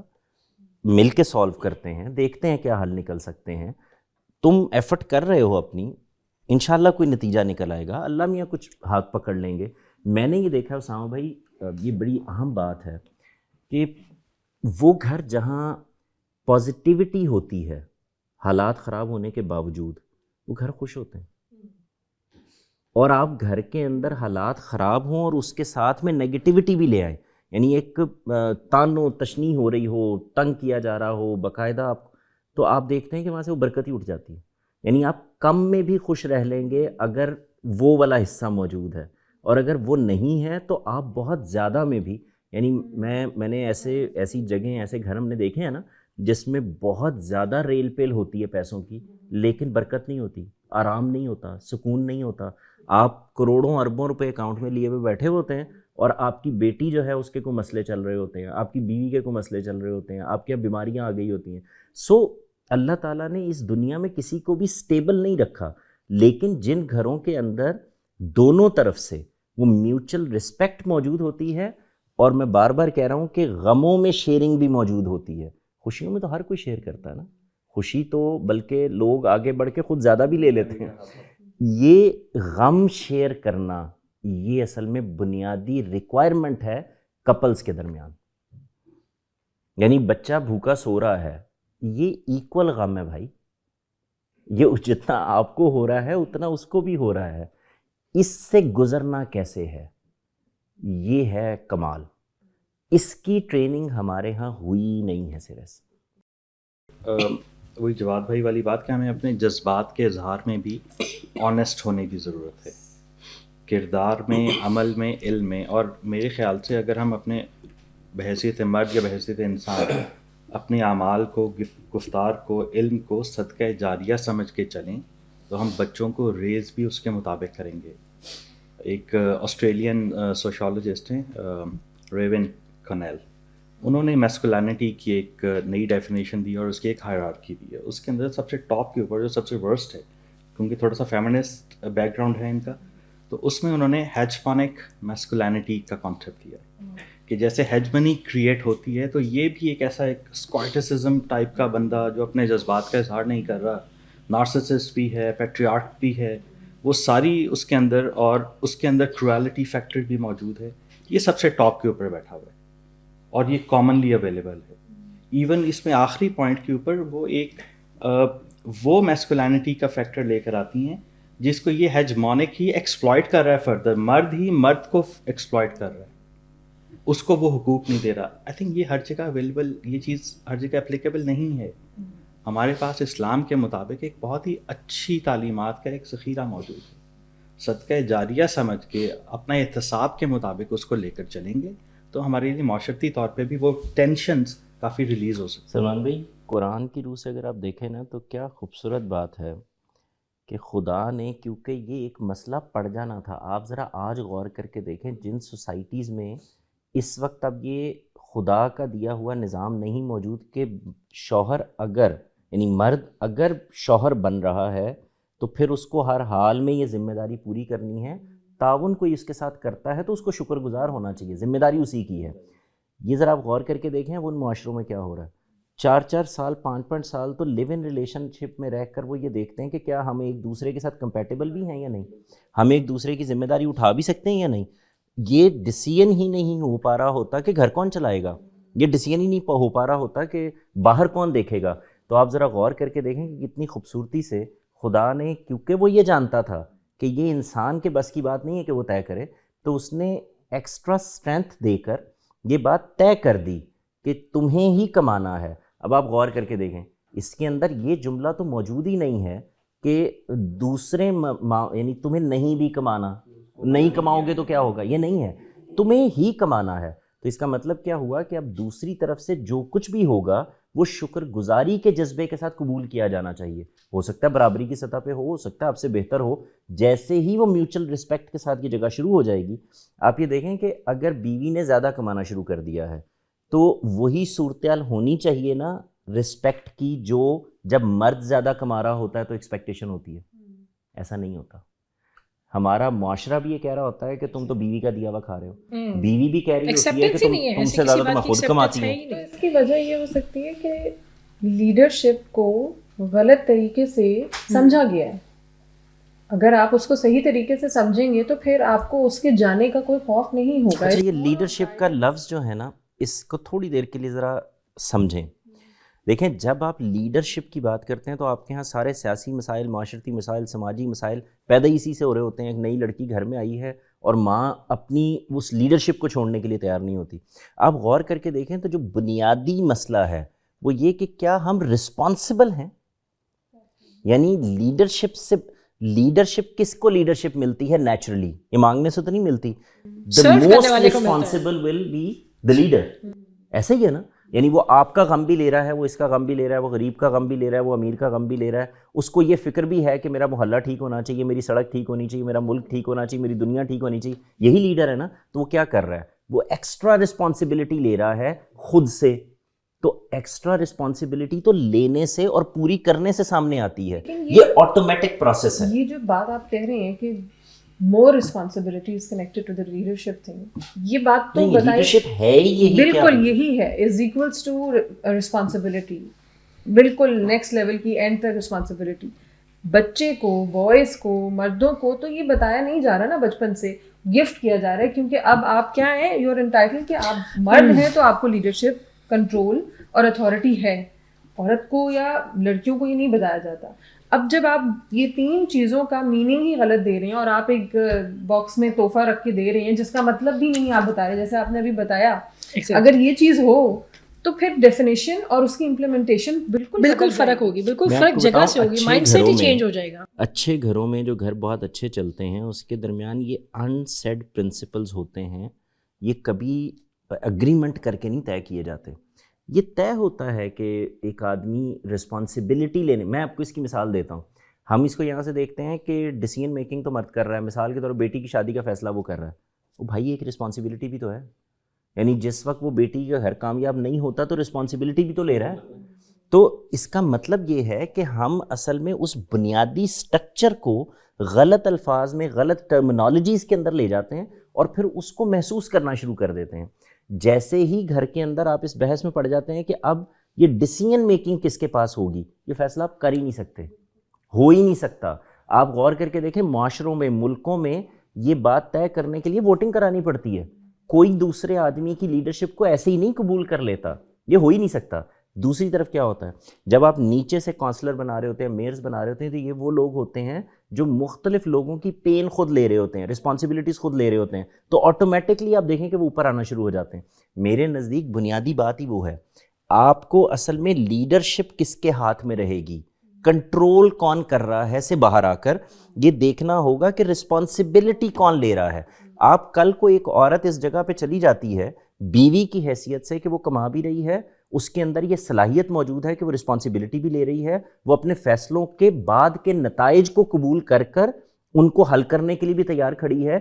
Speaker 1: مل کے سالو کرتے ہیں، دیکھتے ہیں کیا حل نکل سکتے ہیں. تم ایفرٹ کر رہے ہو اپنی، انشاءاللہ کوئی نتیجہ نکل آئے گا، اللہ میاں کچھ ہاتھ پکڑ لیں گے. میں نے یہ دیکھا اسامہ بھائی، یہ بڑی اہم بات ہے کہ وہ گھر جہاں پازیٹیوٹی ہوتی ہے حالات خراب ہونے کے باوجود، وہ گھر خوش ہوتے ہیں. اور آپ گھر کے اندر حالات خراب ہوں اور اس کے ساتھ میں نیگیٹیوٹی بھی لے آئیں، یعنی ایک تان و تشنی ہو رہی ہو، تنگ کیا جا رہا ہو باقاعدہ آپ، تو آپ دیکھتے ہیں کہ وہاں سے وہ برکت ہی اٹھ جاتی ہے. یعنی آپ کم میں بھی خوش رہ لیں گے اگر وہ والا حصہ موجود ہے، اور اگر وہ نہیں ہے تو آپ بہت زیادہ میں بھی، یعنی میں نے ایسی جگہیں، ایسے گھر ہم نے دیکھے ہیں نا جس میں بہت زیادہ ریل پیل ہوتی ہے پیسوں کی، لیکن برکت نہیں ہوتی، آرام نہیں ہوتا، سکون نہیں ہوتا. آپ کروڑوں اربوں روپے اکاؤنٹ میں لیے ہوئے بیٹھے ہوتے ہیں اور آپ کی بیٹی جو ہے اس کے کوئی مسئلے چل رہے ہوتے ہیں، آپ کی بیوی کے کوئی مسئلے چل رہے ہوتے ہیں، آپ کے بیماریاں آ گئی ہوتی ہیں. سو اللہ تعالیٰ نے اس دنیا میں کسی کو بھی سٹیبل نہیں رکھا، لیکن جن گھروں کے اندر دونوں طرف سے وہ میوچل رسپیکٹ موجود ہوتی ہے، اور میں بار بار کہہ رہا ہوں کہ غموں میں شیئرنگ بھی موجود ہوتی ہے. خوشیوں میں تو ہر کوئی شیئر کرتا ہے نا، خوشی تو بلکہ لوگ آگے بڑھ کے خود زیادہ بھی لے لیتے ہیں. یہ غم شیئر کرنا یہ اصل میں بنیادی ریکوائرمنٹ ہے کپلز کے درمیان. یعنی بچہ بھوکا سو رہا ہے، یہ ایکول غم ہے بھائی، یہ جتنا آپ کو ہو رہا ہے اتنا اس کو بھی ہو رہا ہے. اس سے گزرنا کیسے ہے، یہ ہے کمال. اس کی ٹریننگ ہمارے ہاں ہوئی نہیں ہے سرے سے.
Speaker 7: وہی جواد بھائی والی بات کہ ہمیں اپنے جذبات کے اظہار میں بھی آنیسٹ ہونے کی ضرورت ہے، کردار میں، عمل میں، علم میں. اور میرے خیال سے اگر ہم اپنے بحیثیت مرد یا بحیثیت انسان اپنے اعمال کو، گفتار کو، علم کو صدقہ جاریہ سمجھ کے چلیں تو ہم بچوں کو ریز بھی اس کے مطابق کریں گے. ایک آسٹریلین سوشالوجسٹ ہیں ریون کنیل، انہوں نے میسکولینٹی کی ایک نئی ڈیفینیشن دی اور اس کی ایک ہائرارکی دی ہے. اس کے اندر سب سے ٹاپ کے اوپر جو سب سے ورسٹ ہے، کیونکہ تھوڑا سا فیمنسٹ بیک گراؤنڈ ہے ان کا، تو اس میں انہوں نے ہیجمونک میسکولینٹی کا کانسیپٹ دیا کہ جیسے ہیجمنی کریٹ ہوتی ہے تو یہ بھی ایک ایسا ایک اسکوائٹسزم ٹائپ کا بندہ جو اپنے جذبات کا اظہار نہیں کر رہا، نارسسسٹ بھی ہے، پیٹریارک بھی ہے، وہ ساری اس کے اندر، اور اس کے اندر کروئلٹی فیکٹر بھی موجود ہے. یہ سب سے ٹاپ کے اوپر بیٹھا ہوا ہے اور یہ کامنلی اویلیبل ہے. ایون اس میں آخری پوائنٹ کے اوپر وہ ایک وہ میسکولینٹی کا فیکٹر لے کر آتی ہیں جس کو یہ ہیجمونک ہی ایکسپلائٹ کر رہا ہے فردر، مرد ہی مرد کو ایکسپلائٹ کر رہا ہے، اس کو وہ حقوق نہیں دے رہا. آئی تھنک یہ ہر جگہ اویلیبل، یہ چیز ہر جگہ اپلیکیبل نہیں ہے. ہمارے پاس اسلام کے مطابق ایک بہت ہی اچھی تعلیمات کا ایک ذخیرہ موجود ہے. صدقہ جاریہ سمجھ کے اپنا احتساب کے مطابق اس کو لے کر چلیں گے تو ہمارے لیے معاشرتی طور پہ بھی وہ ٹینشنز کافی ریلیز ہو سکتے ہیں.
Speaker 1: سلمان بھائی، قرآن کی روح سے اگر آپ دیکھیں نا تو کیا خوبصورت بات ہے کہ خدا نے، کیونکہ یہ ایک مسئلہ پڑ جانا تھا. آپ ذرا آج غور کر کے دیکھیں جن سوسائٹیز میں اس وقت اب یہ خدا کا دیا ہوا نظام نہیں موجود کہ شوہر اگر یعنی مرد اگر شوہر بن رہا ہے تو پھر اس کو ہر حال میں یہ ذمہ داری پوری کرنی ہے. تعاون کوئی اس کے ساتھ کرتا ہے تو اس کو شکر گزار ہونا چاہیے, ذمہ داری اسی کی ہے. یہ ذرا آپ غور کر کے دیکھیں وہ ان معاشروں میں کیا ہو رہا ہے. 4 سال 5 سال تو لیو ان ریلیشن شپ میں رہ کر وہ یہ دیکھتے ہیں کہ کیا ہم ایک دوسرے کے ساتھ کمپیٹیبل بھی ہیں یا نہیں, ہم ایک دوسرے کی ذمہ داری اٹھا بھی سکتے ہیں یا نہیں. یہ ڈیسیژن ہی نہیں ہو پا رہا ہوتا کہ گھر کون چلائے گا, یہ ڈیسیژن ہی نہیں ہو پا رہا ہوتا کہ باہر کون دیکھے گا. تو آپ ذرا غور کر کے دیکھیں کہ کتنی خوبصورتی سے خدا نے, کیونکہ وہ یہ جانتا تھا کہ یہ انسان کے بس کی بات نہیں ہے کہ وہ طے کرے, تو اس نے ایکسٹرا اسٹرینتھ دے کر یہ بات طے کر دی کہ تمہیں ہی کمانا ہے. اب آپ غور کر کے دیکھیں اس کے اندر یہ جملہ تو موجود ہی نہیں ہے کہ دوسرے یعنی تمہیں نہیں بھی کمانا, نہیں کماؤ گے تو کیا ہوگا, یہ نہیں ہے, تمہیں ہی کمانا ہے. تو اس کا مطلب کیا ہوا کہ اب دوسری طرف سے جو کچھ بھی ہوگا وہ شکر گزاری کے جذبے کے ساتھ قبول کیا جانا چاہیے. ہو سکتا ہے برابری کی سطح پہ ہو سکتا ہے آپ سے بہتر ہو. جیسے ہی وہ میوچل رسپیکٹ کے ساتھ یہ جگہ شروع ہو جائے گی, آپ یہ دیکھیں کہ اگر بیوی نے زیادہ کمانا شروع کر دیا ہے تو وہی صورتحال ہونی چاہیے نا رسپیکٹ کی, جو جب مرد زیادہ کما رہا ہوتا ہے تو ایکسپیکٹیشن ہوتی ہے. ایسا نہیں ہوتا. ہمارا معاشرہ بھی یہ کہہ رہا ہوتا ہے کہ تم تو بیوی کا دیا ہوا کھا رہے ہو, بیوی بھی کہہ رہی ہوتی ہے کہ تم سے زیادہ تم خود کماتی ہو.
Speaker 2: اس کی وجہ یہ ہو سکتی ہے کہ لیڈرشپ کو غلط طریقے سے سمجھا گیا ہے. اگر آپ اس کو صحیح طریقے سے سمجھیں گے تو پھر آپ کو اس کے جانے کا کوئی خوف نہیں ہوگا.
Speaker 1: اچھا یہ لیڈرشپ کا لفظ جو ہے نا, اس کو تھوڑی دیر کے لیے ذرا سمجھیں. دیکھیں جب آپ لیڈرشپ کی بات کرتے ہیں تو آپ کے ہاں سارے سیاسی مسائل, معاشرتی مسائل, سماجی مسائل پیدا اسی سے ہو رہے ہوتے ہیں. ایک نئی لڑکی گھر میں آئی ہے اور ماں اپنی اس لیڈرشپ کو چھوڑنے کے لیے تیار نہیں ہوتی. آپ غور کر کے دیکھیں تو جو بنیادی مسئلہ ہے وہ یہ کہ کیا ہم رسپانسبل ہیں. یعنی لیڈرشپ کس کو لیڈرشپ ملتی ہے نیچرلی, یہ مانگنے سے تو نہیں ملتی. the most responsible will be the leader. ایسا ہی ہے نا, یعنی وہ آپ کا غم بھی لے رہا ہے, وہ اس کا غم بھی لے رہا ہے, وہ غریب کا غم بھی لے رہا ہے, وہ امیر کا غم بھی لے رہا ہے. اس کو یہ فکر بھی ہے کہ میرا محلہ ٹھیک ہونا چاہیے, میری سڑک ٹھیک ہونی چاہیے, میرا ملک ٹھیک ہونا چاہیے, میری دنیا ٹھیک ہونی چاہیے. یہی لیڈر ہے نا. تو وہ کیا کر رہا ہے, وہ ایکسٹرا رسپانسبلٹی لے رہا ہے خود سے. تو ایکسٹرا رسپانسبلٹی تو لینے سے اور پوری کرنے سے سامنے آتی ہے, یہ آٹومیٹک پروسیس ہے.
Speaker 2: یہ جو بات آپ کہہ رہے ہیں کہ more responsibilities connected to the leadership thing, یہ بات تو
Speaker 1: لیڈرشپ ہے ہی یہی,
Speaker 2: بالکل یہی ہے, is equals to responsibility, بالکل نیکسٹ لیول کی اینڈ تک responsibility. بچے کو, بوائز کو, مردوں کو تو یہ بتایا نہیں جا رہا نا بچپن سے, گفٹ کیا جا رہا ہے, کیونکہ اب آپ کیا ہیں, یو آر انٹائٹلڈ کہ آپ مرد ہیں تو آپ کو لیڈرشپ, کنٹرول اور اتھارٹی ہے. عورت کو یا لڑکیوں کو یہ نہیں بتایا جاتا. اب جب آپ یہ 3 چیزوں کا میننگ ہی غلط دے رہے ہیں اور آپ ایک باکس میں تحفہ رکھ کے دے رہے ہیں جس کا مطلب بھی نہیں آپ بتا رہے, جیسے آپ نے ابھی بتایا, اگر یہ چیز ہو تو پھر ڈیفینیشن اور اس کی امپلیمنٹیشن بالکل
Speaker 4: فرق ہوگی, بالکل فرق جگہ سے ہوگی, مائنڈ سیٹ ہی چینج ہو جائے گا.
Speaker 1: اچھے گھروں میں جو گھر بہت اچھے چلتے ہیں اس کے درمیان یہ انسیڈ پرنسپلز ہوتے ہیں, یہ کبھی اگریمنٹ کر کے نہیں طے کیے جاتے. یہ طے ہوتا ہے کہ ایک آدمی رسپانسبلٹی لینے, میں آپ کو اس کی مثال دیتا ہوں. ہم اس کو یہاں سے دیکھتے ہیں کہ ڈیسیژن میکنگ تو مرد کر رہا ہے, مثال کے طور پر بیٹی کی شادی کا فیصلہ وہ کر رہا ہے. وہ بھائی ایک رسپانسبلٹی بھی تو ہے, یعنی جس وقت وہ بیٹی کا گھر کامیاب نہیں ہوتا تو رسپانسبلٹی بھی تو لے رہا ہے. تو اس کا مطلب یہ ہے کہ ہم اصل میں اس بنیادی سٹرکچر کو غلط الفاظ میں, غلط ٹرمینالوجیز کے اندر لے جاتے ہیں اور پھر اس کو محسوس کرنا شروع کر دیتے ہیں. جیسے ہی گھر کے اندر آپ اس بحث میں پڑ جاتے ہیں کہ اب یہ ڈیسیژن میکنگ کس کے پاس ہوگی, یہ فیصلہ آپ کر ہی نہیں سکتے, ہو ہی نہیں سکتا. آپ غور کر کے دیکھیں معاشروں میں, ملکوں میں یہ بات طے کرنے کے لیے ووٹنگ کرانی پڑتی ہے. کوئی دوسرے آدمی کی لیڈرشپ کو ایسے ہی نہیں قبول کر لیتا, یہ ہو ہی نہیں سکتا. دوسری طرف کیا ہوتا ہے, جب آپ نیچے سے کونسلر بنا رہے ہوتے ہیں, میئرز بنا رہے ہوتے ہیں, تو یہ وہ لوگ ہوتے ہیں جو مختلف لوگوں کی پین خود لے رہے ہوتے ہیں, رسپانسبلٹیز خود لے رہے ہوتے ہیں. تو آٹومیٹکلی آپ دیکھیں کہ وہ اوپر آنا شروع ہو جاتے ہیں. میرے نزدیک بنیادی بات ہی وہ ہے, آپ کو اصل میں لیڈرشپ کس کے ہاتھ میں رہے گی, کنٹرول کون کر رہا ہے سے باہر آ کر یہ دیکھنا ہوگا کہ رسپانسبلٹی کون لے رہا ہے. آپ کل کو ایک عورت اس جگہ پہ چلی جاتی ہے بیوی کی حیثیت سے کہ وہ کما بھی رہی ہے, اس کے اندر یہ صلاحیت موجود ہے کہ وہ رسپانسبلٹی بھی لے رہی ہے, وہ اپنے فیصلوں کے بعد کے نتائج کو قبول کر کر ان کو حل کرنے کے لیے بھی تیار کھڑی ہے.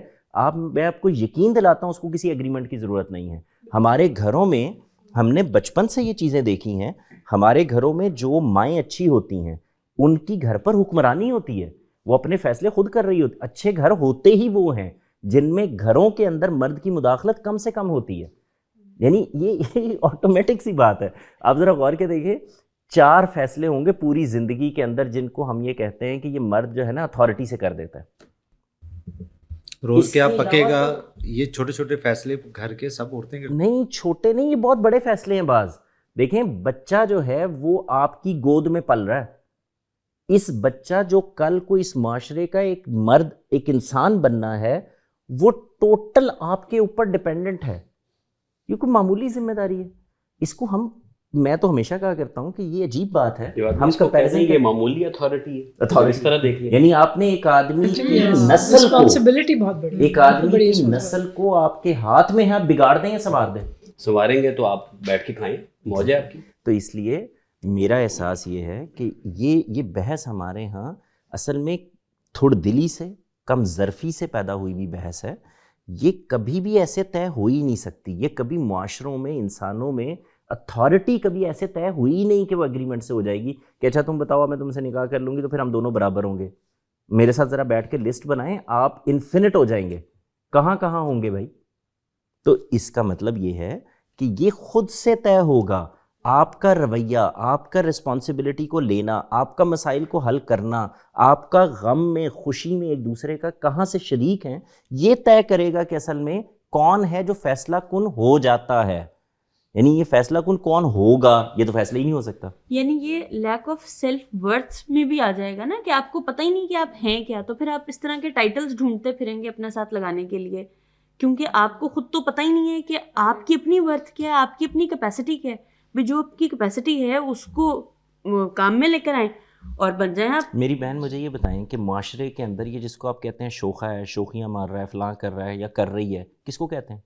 Speaker 1: میں آپ کو یقین دلاتا ہوں اس کو کسی ایگریمنٹ کی ضرورت نہیں ہے. ہمارے گھروں میں ہم نے بچپن سے یہ چیزیں دیکھی ہیں. ہمارے گھروں میں جو مائیں اچھی ہوتی ہیں ان کی گھر پر حکمرانی ہوتی ہے, وہ اپنے فیصلے خود کر رہی ہوتی. اچھے گھر ہوتے ہی وہ ہیں جن میں گھروں کے اندر مرد کی مداخلت کم سے کم ہوتی ہے. یعنی یہ آٹومیٹک سی بات ہے. آپ ذرا غور کے دیکھیں, 4 فیصلے ہوں گے پوری زندگی کے اندر جن کو ہم یہ کہتے ہیں کہ یہ مرد جو ہے نا اتھارٹی سے کر دیتا ہے.
Speaker 3: روز کیا پکے گا, یہ چھوٹے چھوٹے فیصلے گھر کے سب عورتیں کرتی ہیں.
Speaker 1: نہیں چھوٹے نہیں, یہ بہت بڑے فیصلے ہیں. بعض دیکھیں, بچہ جو ہے وہ آپ کی گود میں پل رہا ہے. اس بچہ جو کل کو اس معاشرے کا ایک مرد, ایک انسان بننا ہے, وہ ٹوٹل آپ کے اوپر ڈپینڈنٹ ہے. یہ کوئی معمولی ذمہ داری ہے. اس کو میں تو ہمیشہ کہا کرتا ہوں کہ یہ عجیب بات ہے. ہم
Speaker 6: کمپیریزن یہ معمولی اتھارٹی ہے, اس طرح دیکھیے.
Speaker 1: یعنی آپ نے ایک آدمی کی نسل کو,
Speaker 4: بہت بڑی,
Speaker 1: ایک آدمی کی نسل کو آپ کے ہاتھ میں ہے, آپ بگاڑ دیں یا سنوار دیں؟
Speaker 6: سنواریں گے تو آپ بیٹھ کے کھائیں, موج ہے آپ کی.
Speaker 1: تو اس لیے میرا احساس یہ ہے کہ یہ بحث ہمارے ہاں اصل میں تھوڑ دلی سے, کم ظرفی سے پیدا ہوئی بھی بحث ہے. یہ کبھی بھی ایسے طے ہو ہی نہیں سکتی. یہ کبھی معاشروں میں, انسانوں میں اتھارٹی کبھی ایسے طے ہوئی ہی نہیں کہ وہ اگریمنٹ سے ہو جائے گی کہ اچھا تم بتاؤ میں تم سے نکاح کر لوں گی تو پھر ہم دونوں برابر ہوں گے. میرے ساتھ ذرا بیٹھ کے لسٹ بنائیں, آپ انفینٹ ہو جائیں گے. کہاں کہاں ہوں گے بھائی؟ تو اس کا مطلب یہ ہے کہ یہ خود سے طے ہوگا. آپ کا رویہ, آپ کا رسپانسبلٹی کو لینا, آپ کا مسائل کو حل کرنا, آپ کا غم میں خوشی میں ایک دوسرے کا کہاں سے شریک ہیں, یہ طے کرے گا کہ اصل میں کون ہے جو فیصلہ کن ہو جاتا ہے. یعنی یہ فیصلہ کن کون ہوگا, یہ تو فیصلہ ہی نہیں ہو سکتا.
Speaker 5: یعنی یہ لیک آف سیلف ورتھ میں بھی آ جائے گا نا, کہ آپ کو پتہ ہی نہیں کہ آپ ہیں کیا, تو پھر آپ اس طرح کے ٹائٹلز ڈھونڈتے پھریں گے اپنے ساتھ لگانے کے لیے, کیونکہ آپ کو خود تو پتہ ہی نہیں ہے کہ آپ کی اپنی ورتھ کیا ہے, آپ کی اپنی کیپیسٹی کیا ہے. بھی جو آپ کی کیپیسٹی ہے اس کو کام میں لے کر آئیں اور بن جائیں آپ.
Speaker 1: میری بہن مجھے یہ بتائیں کہ معاشرے کے اندر یہ جس کو آپ کہتے ہیں شوخہ ہے, شوخیاں مار رہا ہے, فلاں کر رہا ہے یا کر رہی ہے, کس کو کہتے ہیں؟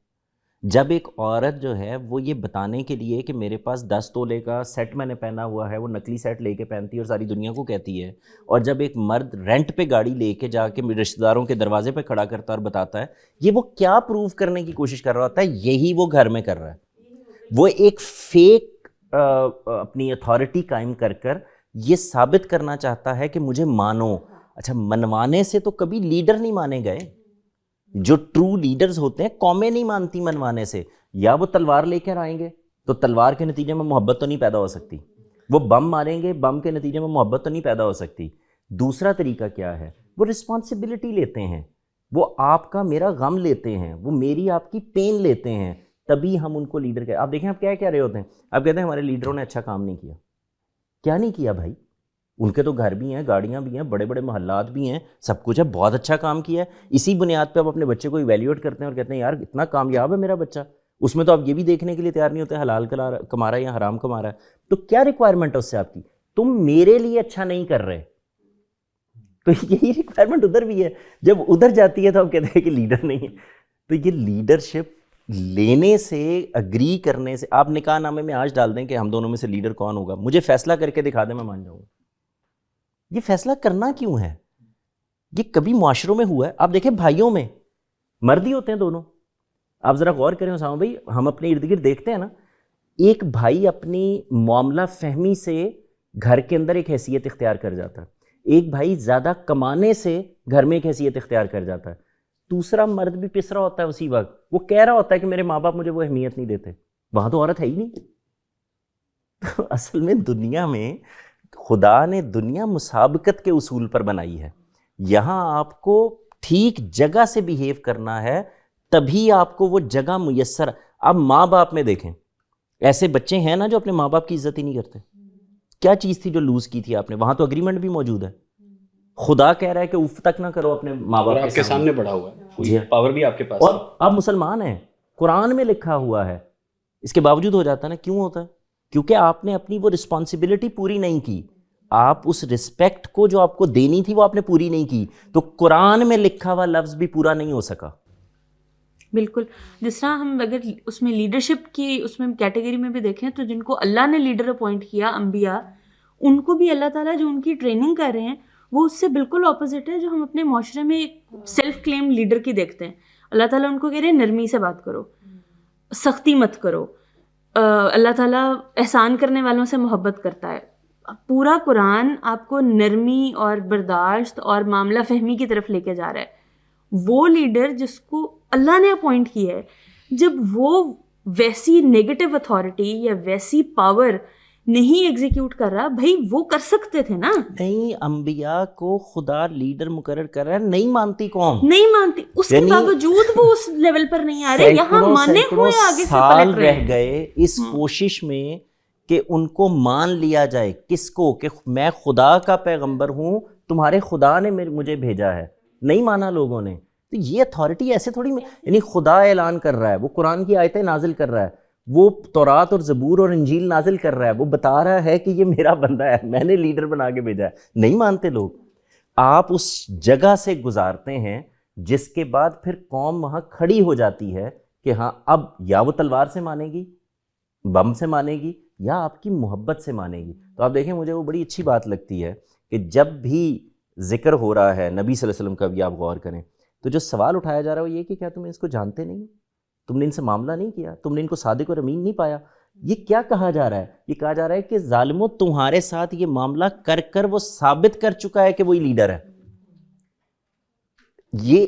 Speaker 1: جب ایک عورت جو ہے وہ یہ بتانے کے لیے کہ میرے پاس 10 تولے کا سیٹ میں نے پہنا ہوا ہے, وہ نقلی سیٹ لے کے پہنتی ہے اور ساری دنیا کو کہتی ہے, اور جب ایک مرد رینٹ پہ گاڑی لے کے جا کے رشتہ داروں کے دروازے پہ کھڑا کرتا ہے اور بتاتا ہے, یہ وہ کیا پروف کرنے کی کوشش کر رہا ہوتا ہے؟ یہی وہ گھر میں کر رہا ہے. وہ ایک فیک اپنی اتھارٹی قائم کر کر یہ ثابت کرنا چاہتا ہے کہ مجھے مانو. اچھا, منوانے سے تو کبھی لیڈر نہیں مانے گئے. جو ٹرو لیڈرز ہوتے ہیں قومیں نہیں مانتی منوانے سے. یا وہ تلوار لے کر آئیں گے تو تلوار کے نتیجے میں محبت تو نہیں پیدا ہو سکتی, وہ بم ماریں گے, بم کے نتیجے میں محبت تو نہیں پیدا ہو سکتی. دوسرا طریقہ کیا ہے, وہ رسپانسبلٹی لیتے ہیں, وہ آپ کا میرا غم لیتے ہیں, وہ میری آپ کی پین لیتے ہیں, تبھی ہم ان کو لیڈر کہتے ہیں. آپ دیکھیں آپ کیا کہہ رہے ہوتے ہیں, آپ کہتے ہیں ہمارے لیڈروں نے اچھا کام نہیں کیا. کیا نہیں کیا بھائی؟ ان کے تو گھر بھی ہیں, گاڑیاں بھی ہیں, بڑے بڑے محلات بھی ہیں, سب کچھ ہے, بہت اچھا کام کیا ہے. اسی بنیاد پہ آپ اپنے بچے کو ایویلیویٹ کرتے ہیں اور کہتے ہیں یار اتنا کامیاب ہے میرا بچہ. اس میں تو آپ یہ بھی دیکھنے کے لیے تیار نہیں ہوتے حلال کما رہا ہے یا حرام کما رہا ہے. تو کیا ریکوائرمنٹ ہے اس سے آپ کی؟ تم میرے لیے اچھا نہیں کر رہے. تو یہی ریکوائرمنٹ ادھر بھی ہے. جب ادھر جاتی ہے تو آپ کہتے ہیں کہ لیڈر نہیں ہے. تو یہ لیڈرشپ لینے سے, اگری کرنے سے, آپ نکاح نامے میں آج ڈال دیں کہ ہم دونوں میں سے لیڈر کون ہوگا, مجھے فیصلہ کر کے دکھا دیں, میں مان جاؤں گا. یہ فیصلہ کرنا کیوں ہے؟ یہ کبھی معاشروں میں ہوا ہے؟ آپ دیکھیں بھائیوں میں مرد ہی ہوتے ہیں دونوں. آپ ذرا غور کریں اسامہ بھائی, ہم اپنے ارد گرد دیکھتے ہیں نا, ایک بھائی اپنی معاملہ فہمی سے گھر کے اندر ایک حیثیت اختیار کر جاتا ہے, ایک بھائی زیادہ کمانے سے گھر میں ایک حیثیت اختیار کر جاتا ہے. دوسرا مرد بھی پس رہا ہوتا ہے اسی وقت, وہ کہہ رہا ہوتا ہے کہ میرے ماں باپ مجھے وہ اہمیت نہیں دیتے. وہاں تو عورت ہے ہی نہیں. تو اصل میں دنیا میں خدا نے دنیا مسابقت کے اصول پر بنائی ہے. یہاں آپ کو ٹھیک جگہ سے بیہیو کرنا ہے, تبھی آپ کو وہ جگہ میسر. اب ماں باپ میں دیکھیں, ایسے بچے ہیں نا جو اپنے ماں باپ کی عزت ہی نہیں کرتے. کیا چیز تھی جو لوز کی تھی آپ نے؟ وہاں تو اگریمنٹ بھی موجود ہے. خدا کہہ رہا ہے کہ اف تک نہ کرو اپنے ماں باپ
Speaker 6: کے سامنے بڑا ہوا ہے, پاور بھی آپ کے پاس,
Speaker 1: اور آپ مسلمان ہیں, قرآن میں لکھا ہوا ہے. اس کے باوجود ہو جاتا ہے نا. کیوں ہوتا ہے؟ کیونکہ آپ نے اپنی وہ رسپانسبلٹی پوری نہیں کی. آپ اس رسپیکٹ کو جو آپ کو دینی تھی وہ آپ نے پوری نہیں کی, تو قرآن میں لکھا ہوا لفظ بھی پورا نہیں ہو سکا.
Speaker 5: بالکل. جس طرح ہم اگر اس میں لیڈرشپ کی اس میں کیٹیگری میں بھی دیکھیں تو جن کو اللہ نے لیڈر اپوائنٹ کیا, انبیاء, ان کو بھی اللہ تعالیٰ جو ان کی ٹریننگ کر رہے ہیں وہ اس سے بالکل اپوزٹ ہے جو ہم اپنے معاشرے میں ایک سیلف کلیم لیڈر کی دیکھتے ہیں. اللہ تعالیٰ ان کو کہہ رہے ہیں نرمی سے بات کرو, سختی مت کرو. اللہ تعالیٰ احسان کرنے والوں سے محبت کرتا ہے. پورا قرآن آپ کو نرمی اور برداشت اور معاملہ فہمی کی طرف لے کے جا رہا ہے. وہ لیڈر جس کو اللہ نے اپوائنٹ کیا ہے, جب وہ ویسی نیگیٹو اتھارٹی یا ویسی پاور نہیں ایگزیکیوٹ کر رہا, بھائی وہ کر سکتے تھے نا.
Speaker 1: نہیں, انبیاء کو خدا لیڈر مقرر کر رہا ہے, نہیں مانتی قوم,
Speaker 5: نہیں مانتی, اس کے باوجود وہ اس لیول پر نہیں آ رہے. یہاں مانے ہوئے آگے سے
Speaker 1: سال
Speaker 5: پلٹ رہے
Speaker 1: رہ
Speaker 5: ہیں.
Speaker 1: گئے اس کوشش میں کہ ان کو مان لیا جائے. کس کو؟ کہ میں خدا کا پیغمبر ہوں, تمہارے خدا نے مجھے بھیجا ہے. نہیں مانا لوگوں نے. تو یہ اتھارٹی ایسے تھوڑی, یعنی خدا اعلان کر رہا ہے, وہ قرآن کی آیتیں نازل کر رہا ہے, وہ تورات اور زبور اور انجیل نازل کر رہا ہے, وہ بتا رہا ہے کہ یہ میرا بندہ ہے, میں نے لیڈر بنا کے بھیجا ہے. نہیں مانتے لوگ. آپ اس جگہ سے گزارتے ہیں جس کے بعد پھر قوم وہاں کھڑی ہو جاتی ہے کہ ہاں اب یا وہ تلوار سے مانے گی, بم سے مانے گی, یا آپ کی محبت سے مانے گی. تو آپ دیکھیں, مجھے وہ بڑی اچھی بات لگتی ہے کہ جب بھی ذکر ہو رہا ہے نبی صلی اللہ علیہ وسلم کا بھی, آپ غور کریں تو جو سوال اٹھایا جا رہا ہے وہ یہ کہ کیا تم اس کو جانتے نہیں, تم نے ان سے معاملہ نہیں کیا, تم نے ان کو صادق اور امین نہیں پایا. یہ کیا کہا جا رہا ہے؟ یہ کہا جا رہا ہے کہ ظالموں, تمہارے ساتھ یہ معاملہ کر کر وہ ثابت کر چکا ہے کہ وہی لیڈر ہے. یہ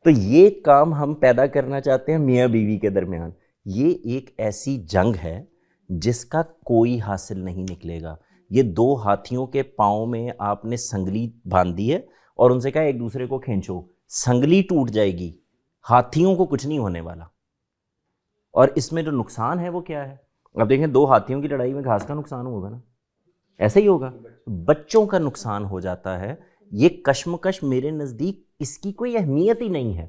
Speaker 1: تو یہ کام ہم پیدا کرنا چاہتے ہیں میاں بیوی کے درمیان. یہ ایک ایسی جنگ ہے جس کا کوئی حاصل نہیں نکلے گا. یہ دو ہاتھیوں کے پاؤں میں آپ نے سنگلی باندھ دی ہے اور ان سے کہا ایک دوسرے کو کھینچو, سنگلی ٹوٹ جائے گی, ہاتھیوں کو کچھ نہیں ہونے والا. اور اس میں جو نقصان ہے وہ کیا ہے؟ اب دیکھیں, دو ہاتھیوں کی لڑائی میں گھاس کا نقصان ہوگا نا, ایسا ہی ہوگا. بچوں کا نقصان ہو جاتا ہے. یہ کشمکش میرے نزدیک اس کی کوئی اہمیت ہی نہیں ہے.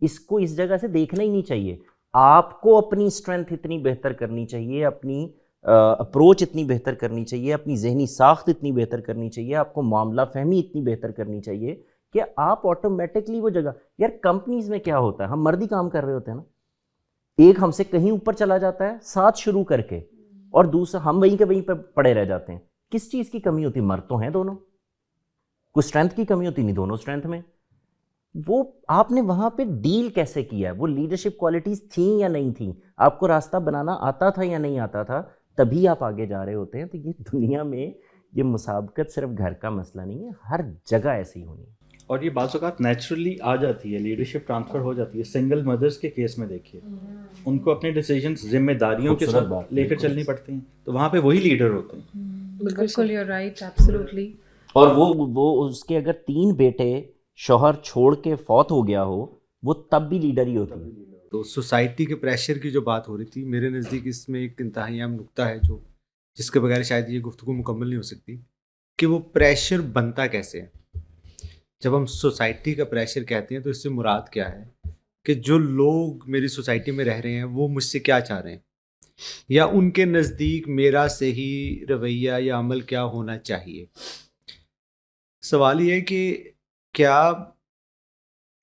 Speaker 1: اس کو اس جگہ سے دیکھنا ہی نہیں چاہیے. آپ کو اپنی اسٹرینتھ اتنی بہتر کرنی چاہیے, اپنی اپروچ اتنی بہتر کرنی چاہیے, اپنی ذہنی ساخت اتنی بہتر کرنی چاہیے, آپ کو معاملہ فہمی اتنی بہتر کرنی چاہیے کہ آپ آٹومیٹکلی وہ جگہ. یار کمپنیز میں کیا ہوتا ہے, ہم مرد ہی کام کر رہے ہوتے ہیں نا, ایک ہم سے کہیں اوپر چلا جاتا ہے ساتھ شروع کر کے, اور دوسرا ہم وہیں کے وہیں پہ پڑے رہ جاتے ہیں. کس چیز کی کمی ہوتی؟ مرد تو ہیں دونوں, کوئی اسٹرینتھ کی کمی ہوتی نہیں دونوں اسٹرینتھ میں. وہ آپ نے وہاں پہ ڈیل کیسے کیا ہے, وہ لیڈرشپ کوالٹیز تھیں یا نہیں تھیں, آپ کو راستہ بنانا آتا تھا یا نہیں آتا تھا, تبھی آپ آگے جا رہے ہوتے ہیں. تو یہ دنیا میں یہ مسابقت صرف گھر کا مسئلہ نہیں ہے, ہر جگہ ایسی ہونی ہے.
Speaker 7: اور یہ بعض اوقات نیچرلی آ جاتی ہے, لیڈرشپ ٹرانسفر ہو جاتی ہے. سنگل مدرس کے کیس میں دیکھیے, ان کو اپنے ڈیسیجنز ذمہ داریوں کے ساتھ لے کر چلنی پڑتی ہیں, تو وہاں پہ وہی لیڈر ہوتے ہیں.
Speaker 2: بالکل, یو آر رائٹ, ایبسلیوٹلی.
Speaker 1: اور وہ اس کے اگر 3 بیٹے شوہر چھوڑ کے فوت ہو گیا ہو, وہ تب بھی لیڈر ہی ہوتی ہے.
Speaker 3: تو سوسائٹی کے پریشر کی جو بات ہو رہی تھی, میرے نزدیک اس میں ایک انتہائی اہم نقطہ ہے جو جس کے بغیر شاید یہ گفتگو مکمل نہیں ہو سکتی, کہ وہ پریشر بنتا کیسے ہے. جب ہم سوسائٹی کا پریشر کہتے ہیں تو اس سے مراد کیا ہے, کہ جو لوگ میری سوسائٹی میں رہ رہے ہیں وہ مجھ سے کیا چاہ رہے ہیں, یا ان کے نزدیک میرا صحیح رویہ یا عمل کیا ہونا چاہیے. سوال یہ ہے کہ کیا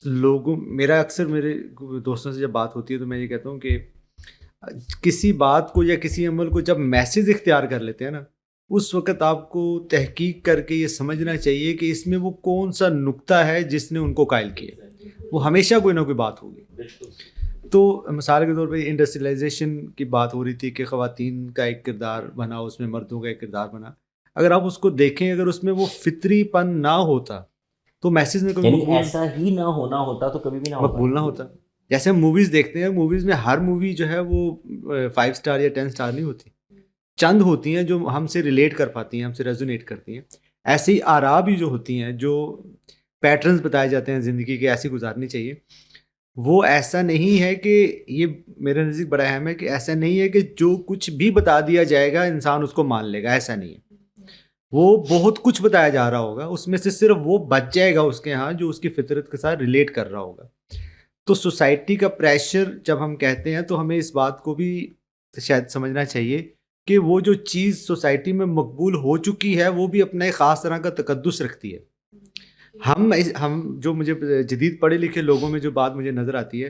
Speaker 3: لوگوں, میرا اکثر میرے دوستوں سے جب بات ہوتی ہے تو میں یہ کہتا ہوں کہ کسی بات کو یا کسی عمل کو جب میسج اختیار کر لیتے ہیں نا, اس وقت آپ کو تحقیق کر کے یہ سمجھنا چاہیے کہ اس میں وہ کون سا نقطہ ہے جس نے ان کو قائل کیا. وہ ہمیشہ کوئی نہ کوئی بات ہوگی. تو مثال کے طور پہ انڈسٹریلائزیشن کی بات ہو رہی تھی کہ خواتین کا ایک کردار بنا, اس میں مردوں کا ایک کردار بنا. اگر آپ اس کو دیکھیں, اگر اس میں وہ فطری پن نہ ہوتا تو میسج میں کبھی
Speaker 1: ایسا ہی نہ ہونا ہوتا تو کبھی بھی نہ
Speaker 3: مقبول نہ ہوتا. جیسے ہم موویز دیکھتے ہیں, موویز میں ہر مووی جو ہے وہ 5 اسٹار یا 10 اسٹار نہیں ہوتی, چند ہوتی ہیں جو ہم سے ریلیٹ کر پاتی ہیں, ہم سے ریزونیٹ کرتی ہیں. ایسی آراء بھی جو ہوتی ہیں, جو پیٹرنز بتائے جاتے ہیں زندگی کے ایسی گزارنی چاہیے, وہ ایسا نہیں ہے کہ, یہ میرے نزدیک بڑا اہم ہے کہ ایسا نہیں ہے کہ جو کچھ بھی بتا دیا جائے گا انسان اس کو مان لے گا. ایسا نہیں ہے. وہ بہت کچھ بتایا جا رہا ہوگا, اس میں سے صرف وہ بچ جائے گا اس کے ہاں جو اس کی فطرت کے ساتھ ریلیٹ کر رہا ہوگا. تو سوسائٹی کا پریشر جب ہم کہتے ہیں تو ہمیں اس بات کو بھی شاید سمجھنا چاہیے کہ وہ جو چیز سوسائٹی میں مقبول ہو چکی ہے وہ بھی اپنا ایک خاص طرح کا تقدس رکھتی ہے. ہم جو مجھے جدید پڑھے لکھے لوگوں میں جو بات مجھے نظر آتی ہے,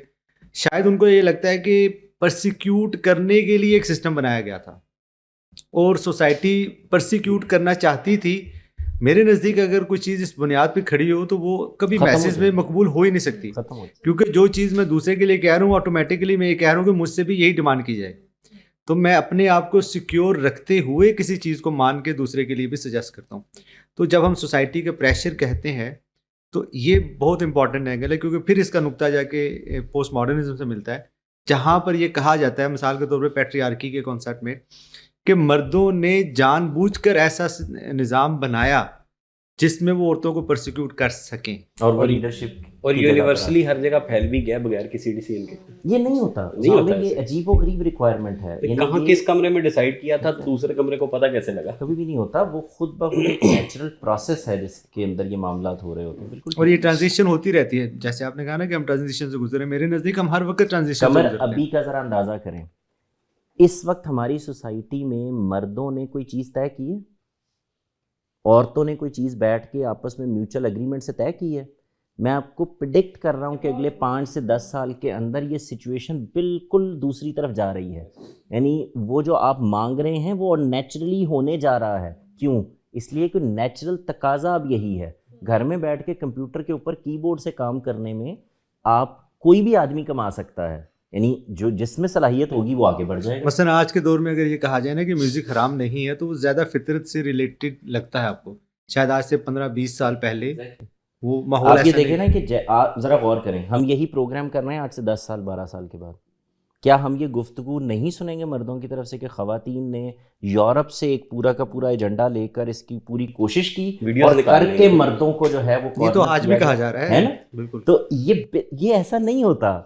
Speaker 3: شاید ان کو یہ لگتا ہے کہ پرسیکیوٹ کرنے کے لیے ایک سسٹم بنایا گیا تھا اور سوسائٹی پرسیکیوٹ کرنا چاہتی تھی میرے نزدیک اگر کوئی چیز اس بنیاد پہ کھڑی ہو تو وہ کبھی
Speaker 1: ختم ہو
Speaker 3: میسج میں
Speaker 1: جائے گی.
Speaker 3: مقبول ہو ہی نہیں سکتی,
Speaker 1: ختم ہو جائے.
Speaker 3: کیونکہ جو چیز میں دوسرے کے لیے کہہ رہا ہوں آٹومیٹکلی میں یہ کہہ رہا ہوں کہ مجھ سے بھی یہی ڈیمانڈ کی جائے. تو میں اپنے آپ کو سیکیور رکھتے ہوئے کسی چیز کو مان کے دوسرے کے لیے بھی سجیسٹ کرتا ہوں. تو جب ہم سوسائٹی کا پریشر کہتے ہیں تو یہ بہت امپورٹنٹ اینگل ہے, کیونکہ پھر اس کا نقطہ جا کے پوسٹ ماڈرنزم سے ملتا ہے, جہاں پر یہ کہا جاتا ہے مثال کے طور پہ پیٹریارکی کے کانسیپٹ میں کہ مردوں نے جان بوجھ کر ایسا نظام بنایا جس میں وہ عورتوں کو پرسیکیوٹ کر سکیں,
Speaker 1: اور وہ لیڈرشپ
Speaker 6: اور یونیورسلی ہر جگہ پھیل بھی گیا بغیر کسی ڈیسیژن کے.
Speaker 1: یہ نہیں ہوتا,
Speaker 6: نہیں ہوتا
Speaker 1: یہ عجیب و غریب ریکوائرمنٹ ہے.
Speaker 6: کہاں کس کمرے میں ڈیسائیڈ کیا تھا, دوسرے کمرے کو پتہ کیسے لگا؟
Speaker 1: کبھی بھی نہیں ہوتا, وہ خود بخود ایک نیچرل پروسیس ہے جس کے اندر یہ معاملات ہو رہے ہوتے ہیں. بالکل.
Speaker 3: اور یہ ٹرانزیشن ہوتی رہتی ہے, جیسے آپ نے کہا نا کہ ہم ٹرانزیشن سے گزرے, میرے نزدیک ہم ہر وقت ٹرانزیشن سے
Speaker 1: کمر
Speaker 3: گزرتے ہیں.
Speaker 1: ابھی کا ذرا اندازہ کریں, اس وقت ہماری سوسائٹی میں مردوں نے کوئی چیز طے کی ہے, عورتوں نے کوئی چیز بیٹھ کے آپس میں میوچل اگریمنٹ سے طے کی ہے. میں آپ کو پریڈکٹ کر رہا ہوں کہ اگلے 5 سے 10 سال کے اندر یہ سچویشن بالکل دوسری طرف جا رہی ہے. یعنی وہ جو آپ مانگ رہے ہیں وہ نیچرلی ہونے جا رہا ہے. کیوں؟ اس لیے کہ نیچرل تقاضا اب یہی ہے. گھر میں بیٹھ کے کمپیوٹر کے اوپر کی بورڈ سے کام کرنے میں آپ کوئی بھی آدمی کما سکتا ہے, یعنی جو جس میں صلاحیت ہوگی وہ آگے بڑھ جائے گا.
Speaker 3: مثلا آج کے دور میں اگر یہ کہا جائے نا کہ میوزک حرام نہیں ہے تو وہ زیادہ فطرت سے ریلیٹڈ لگتا ہے آپ کو. شاید آج سے 15-20 سال پہلے وہ ماحول
Speaker 1: آپ یہ
Speaker 3: ایسا
Speaker 1: دیکھیں نا کہ آپ ذرا غور کریں, ہم یہی پروگرام کر رہے ہیں آج سے 10 سال 12 سال کے بعد. کیا ہم یہ گفتگو نہیں سنیں گے مردوں کی طرف سے کہ خواتین نے یورپ سے ایک پورا کا پورا ایجنڈا لے کر اس کی پوری کوشش کی اور کر کے مردوں کو جو ہے وہ
Speaker 3: یہ تو آج بھی کہا جا رہا ہے
Speaker 1: نا.
Speaker 3: بالکل.
Speaker 1: تو یہ ایسا نہیں ہوتا.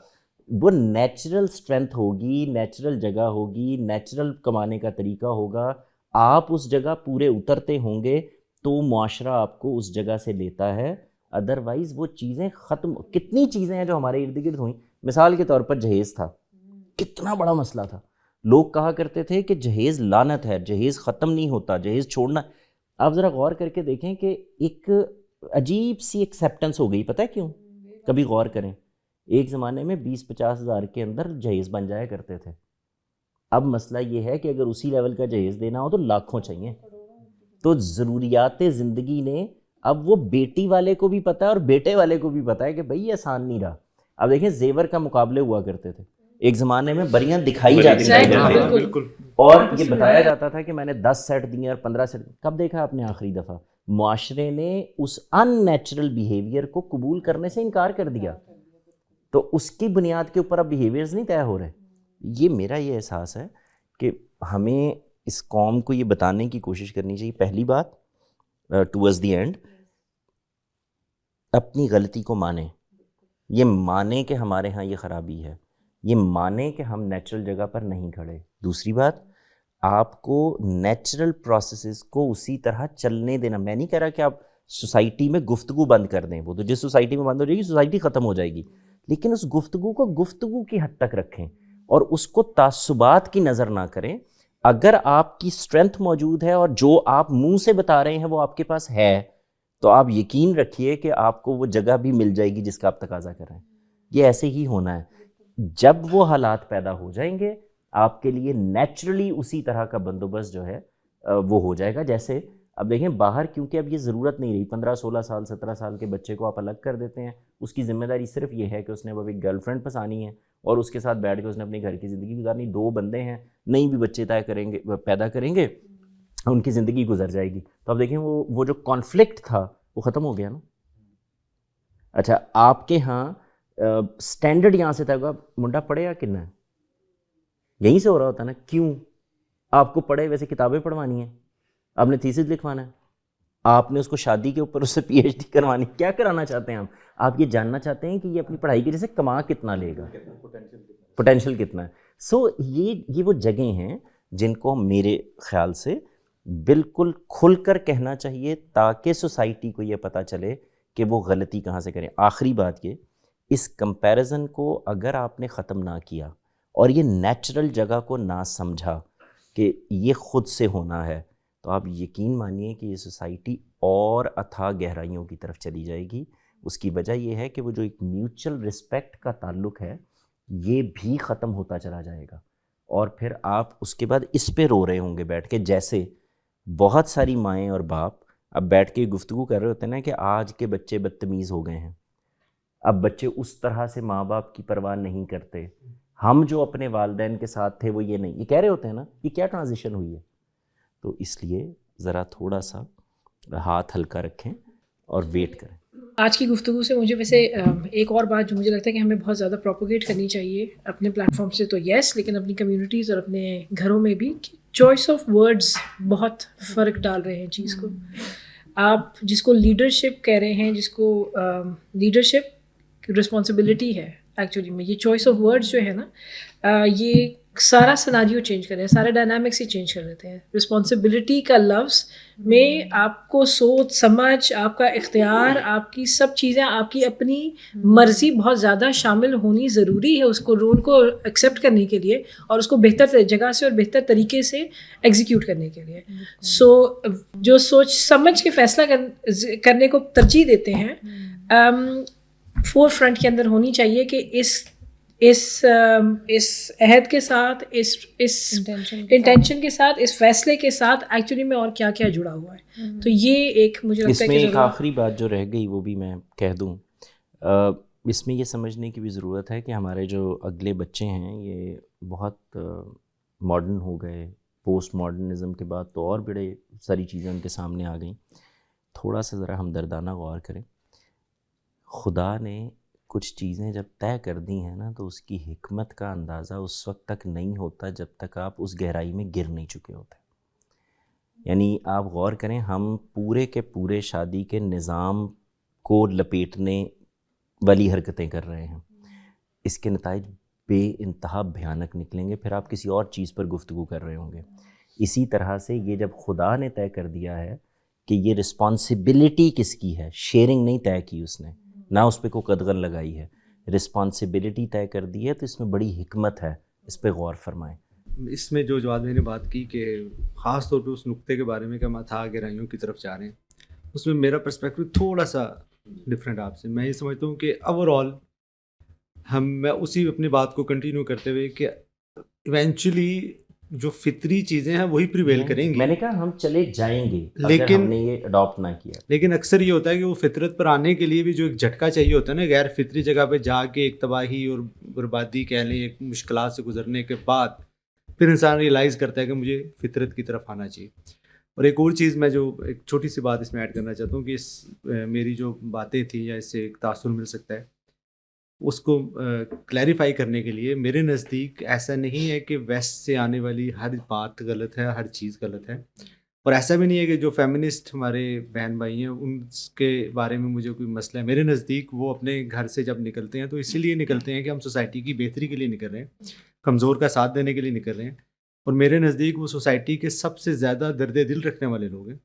Speaker 1: وہ نیچرل اسٹرینتھ ہوگی, نیچرل جگہ ہوگی, نیچرل کمانے کا طریقہ ہوگا. آپ اس جگہ پورے اترتے ہوں گے تو معاشرہ آپ کو اس جگہ سے لیتا ہے. ادروائز وہ چیزیں ختم. کتنی چیزیں ہیں جو ہمارے ارد گرد ہوئیں. مثال کے طور پر جہیز تھا, کتنا بڑا مسئلہ تھا. لوگ کہا کرتے تھے کہ جہیز لعنت ہے, جہیز ختم نہیں ہوتا, جہیز چھوڑنا. آپ ذرا غور کر کے دیکھیں کہ ایک عجیب سی ایکسیپٹنس ہو گئی. پتہ ہے کیوں؟ کبھی غور کریں. ایک زمانے میں 20-50 ہزار کے اندر جہیز بن جایا کرتے تھے. اب مسئلہ یہ ہے کہ اگر اسی لیول کا جہیز دینا ہو تو لاکھوں چاہیے. تو ضروریات زندگی نے اب وہ بیٹی والے کو بھی پتہ ہے اور بیٹے والے کو بھی پتہ ہے کہ بھئی یہ آسان نہیں رہا. اب دیکھیں زیور کا مقابلے ہوا کرتے تھے ایک زمانے میں, بریاں دکھائی جاتی تھیں
Speaker 3: بالکل.
Speaker 1: اور یہ بتایا جاتا تھا کہ میں نے 10 سیٹ دیے اور 15 سیٹ. کب دیکھا آپ نے آخری دفعہ معاشرے نے اس ان نیچرل بیہیویئر کو قبول کرنے سے انکار کر دیا؟ تو اس کی بنیاد کے اوپر اب بیہیویئرز نہیں طے ہو رہے. یہ میرا یہ احساس ہے کہ ہمیں اس قوم کو یہ بتانے کی کوشش کرنی چاہیے. پہلی بات ٹورڈز دی اینڈ اپنی غلطی کو مانیں. یہ مانیں کہ ہمارے ہاں یہ خرابی ہے, یہ مانیں کہ ہم نیچرل جگہ پر نہیں کھڑے. دوسری بات, آپ کو نیچرل پروسیسز کو اسی طرح چلنے دینا. میں نہیں کہہ رہا کہ آپ سوسائٹی میں گفتگو بند کر دیں, وہ تو جس سوسائٹی میں بند ہو جائے گی سوسائٹی ختم ہو جائے گی. لیکن اس گفتگو کو گفتگو کی حد تک رکھیں اور اس کو تعصبات کی نظر نہ کریں. اگر آپ کی اسٹرینتھ موجود ہے اور جو آپ منہ سے بتا رہے ہیں وہ آپ کے پاس ہے تو آپ یقین رکھیے کہ آپ کو وہ جگہ بھی مل جائے گی جس کا آپ تقاضا کر رہے ہیں. یہ ایسے ہی ہونا ہے. جب وہ حالات پیدا ہو جائیں گے آپ کے لیے نیچرلی اسی طرح کا بندوبست جو ہے وہ ہو جائے گا. جیسے اب دیکھیں باہر, کیونکہ اب یہ ضرورت نہیں رہی, 15-16 سال 17 سال کے بچے کو آپ الگ کر دیتے ہیں. اس کی ذمہ داری صرف یہ ہے کہ اس نے اب ایک گرل فرینڈ پسانی ہے اور اس کے ساتھ بیٹھ کے اس نے اپنے گھر کی زندگی گزارنی. 2 بندے ہیں, نہیں بھی بچے طے کریں گے پیدا کریں گے, ان کی زندگی گزر جائے گی. تو اب دیکھیں وہ جو کانفلکٹ تھا وہ ختم ہو گیا نا. اچھا, آپ کے ہاں سٹینڈرڈ یہاں سے تھا منڈا پڑھے یا کنا ہے, یہیں سے ہو رہا ہوتا نا. کیوں؟ آپ کو پڑھے ویسے کتابیں پڑھوانی ہیں, آپ نے تھیسس لکھوانا ہے, آپ نے اس کو شادی کے اوپر اس سے PhD کروانی. کیا کرانا چاہتے ہیں آپ یہ جاننا چاہتے ہیں کہ یہ اپنی پڑھائی کی وجہ سے کما کتنا لے گا, پوٹینشیل کتنا ہے. سو یہ وہ جگہیں ہیں جن کو میرے خیال سے بالکل کھل کر کہنا چاہیے تاکہ سوسائٹی کو یہ پتہ چلے کہ وہ غلطی کہاں سے کریں. آخری بات یہ, اس کمپیریزن کو اگر آپ نے ختم نہ کیا اور یہ نیچرل جگہ کو نہ سمجھا کہ یہ خود سے ہونا ہے, تو آپ یقین مانیے کہ یہ سوسائٹی اور اتھاہ گہرائیوں کی طرف چلی جائے گی. اس کی وجہ یہ ہے کہ وہ جو ایک میوچل رسپیکٹ کا تعلق ہے یہ بھی ختم ہوتا چلا جائے گا. اور پھر آپ اس کے بعد اس پہ رو رہے ہوں گے بیٹھ کے, جیسے بہت ساری مائیں اور باپ اب بیٹھ کے گفتگو کر رہے ہوتے ہیں نا کہ آج کے بچے بدتمیز ہو گئے ہیں، اب بچے اس طرح سے ماں باپ کی پرواہ نہیں کرتے، ہم جو اپنے والدین کے ساتھ تھے وہ یہ نہیں، یہ کہہ رہے ہوتے ہیں نا یہ کیا ٹرانزیشن ہوئی ہے. تو اس لیے ذرا تھوڑا سا ہاتھ ہلکا رکھیں اور ویٹ کریں.
Speaker 4: آج کی گفتگو سے مجھے ویسے ایک اور بات جو مجھے لگتا ہے کہ ہمیں بہت زیادہ پروپوگیٹ کرنی چاہیے اپنے پلیٹ فارم سے تو یس، لیکن اپنی کمیونٹیز اور اپنے گھروں میں بھی، چوائس آف ورڈز بہت فرق ڈال رہے ہیں چیز کو. آپ جس کو لیڈرشپ کہہ رہے ہیں، جس کو لیڈرشپ رسپانسبلٹی ہے ایکچولی میں، یہ چوائس آف ورڈز جو ہے نا یہ سارا سناریو چینج کر رہے ہیں، سارے ڈائنامکس ہی چینج کر دیتے ہیں. رسپانسبلٹی کا لفظ میں آپ کو سوچ سمجھ، آپ کا اختیار، آپ کی سب چیزیں، آپ کی اپنی مرضی بہت زیادہ شامل ہونی ضروری ہے اس کو رول کو ایکسیپٹ کرنے کے لیے اور اس کو بہتر جگہ سے اور بہتر طریقے سے ایگزیکیوٹ کرنے کے لیے. سو جو سوچ سمجھ کے فیصلہ کرنے کو ترجیح دیتے ہیں، فور فرنٹ کے اندر ہونی چاہیے کہ اس عہد کے ساتھ، اس انٹینشن کے ساتھ، اس فیصلے کے ساتھ ایکچولی میں اور کیا کیا جڑا ہوا ہے. تو یہ ایک مجھے لگتا ہے
Speaker 1: اس میں
Speaker 4: کہ
Speaker 1: ایک آخری بات جو رہ گئی وہ بھی میں کہہ دوں، اس میں یہ سمجھنے کی بھی ضرورت ہے کہ ہمارے جو اگلے بچے ہیں یہ بہت ماڈرن ہو گئے، پوسٹ ماڈرنزم کے بعد تو اور بڑے ساری چیزیں ان کے سامنے آ گئیں. تھوڑا سا ذرا ہمدردانہ غور کریں. خدا نے کچھ چیزیں جب طے کر دی ہیں نا تو اس کی حکمت کا اندازہ اس وقت تک نہیں ہوتا جب تک آپ اس گہرائی میں گر نہیں چکے ہوتے. یعنی آپ غور کریں، ہم پورے کے پورے شادی کے نظام کو لپیٹنے والی حرکتیں کر رہے ہیں، اس کے نتائج بے انتہا بھیانک نکلیں گے. پھر آپ کسی اور چیز پر گفتگو کر رہے ہوں گے. اسی طرح سے یہ جب خدا نے طے کر دیا ہے کہ یہ رسپانسبلٹی کس کی ہے، شیئرنگ نہیں طے کی اس نے، نہ اس پہ کوئی قدغن لگائی ہے، رسپانسبلٹی طے کر دی ہے، تو اس میں بڑی حکمت ہے، اس پہ غور فرمائیں.
Speaker 3: اس میں جو آدمی نے بات کی کہ خاص طور پہ اس نقطے کے بارے میں کہ ہم تھا گہرائیوں کی طرف جا رہے ہیں، اس میں میرا پرسپیکٹو تھوڑا سا ڈفرینٹ آپ سے. میں یہ سمجھتا ہوں کہ اوور آل میں اسی اپنی بات کو کنٹینیو کرتے ہوئے کہ ایونچولی جو فطری چیزیں ہیں وہی پریویل کریں گی.
Speaker 1: میں نے کہا ہم چلے جائیں گے
Speaker 3: لیکن
Speaker 1: ہم نے یہ اڈاپٹ نہ کیا.
Speaker 3: لیکن اکثر یہ ہوتا ہے کہ وہ فطرت پر آنے کے لیے بھی جو ایک جھٹکا چاہیے ہوتا ہے نا، غیر فطری جگہ پہ جا کے ایک تباہی اور بربادی کہہ لیں، ایک مشکلات سے گزرنے کے بعد پھر انسان ریئلائز کرتا ہے کہ مجھے فطرت کی طرف آنا چاہیے. اور ایک اور چیز میں جو ایک چھوٹی سی بات اس میں ایڈ کرنا چاہتا ہوں کہ اس میری جو باتیں تھیں یا اس سے ایک تاثر مل سکتا ہے، اس کو کلیریفائی کرنے کے لیے میرے نزدیک ایسا نہیں ہے کہ ویسٹ سے آنے والی ہر بات غلط ہے، ہر چیز غلط ہے. اور ایسا بھی نہیں ہے کہ جو فیمنسٹ ہمارے بہن بھائی ہیں ان کے بارے میں مجھے کوئی مسئلہ ہے. میرے نزدیک وہ اپنے گھر سے جب نکلتے ہیں تو اسی لیے نکلتے ہیں کہ ہم سوسائٹی کی بہتری کے لیے نکل رہے ہیں، کمزور کا ساتھ دینے کے لیے نکل رہے ہیں. اور میرے نزدیک وہ سوسائٹی کے سب سے زیادہ درد دل رکھنے والے لوگ ہیں.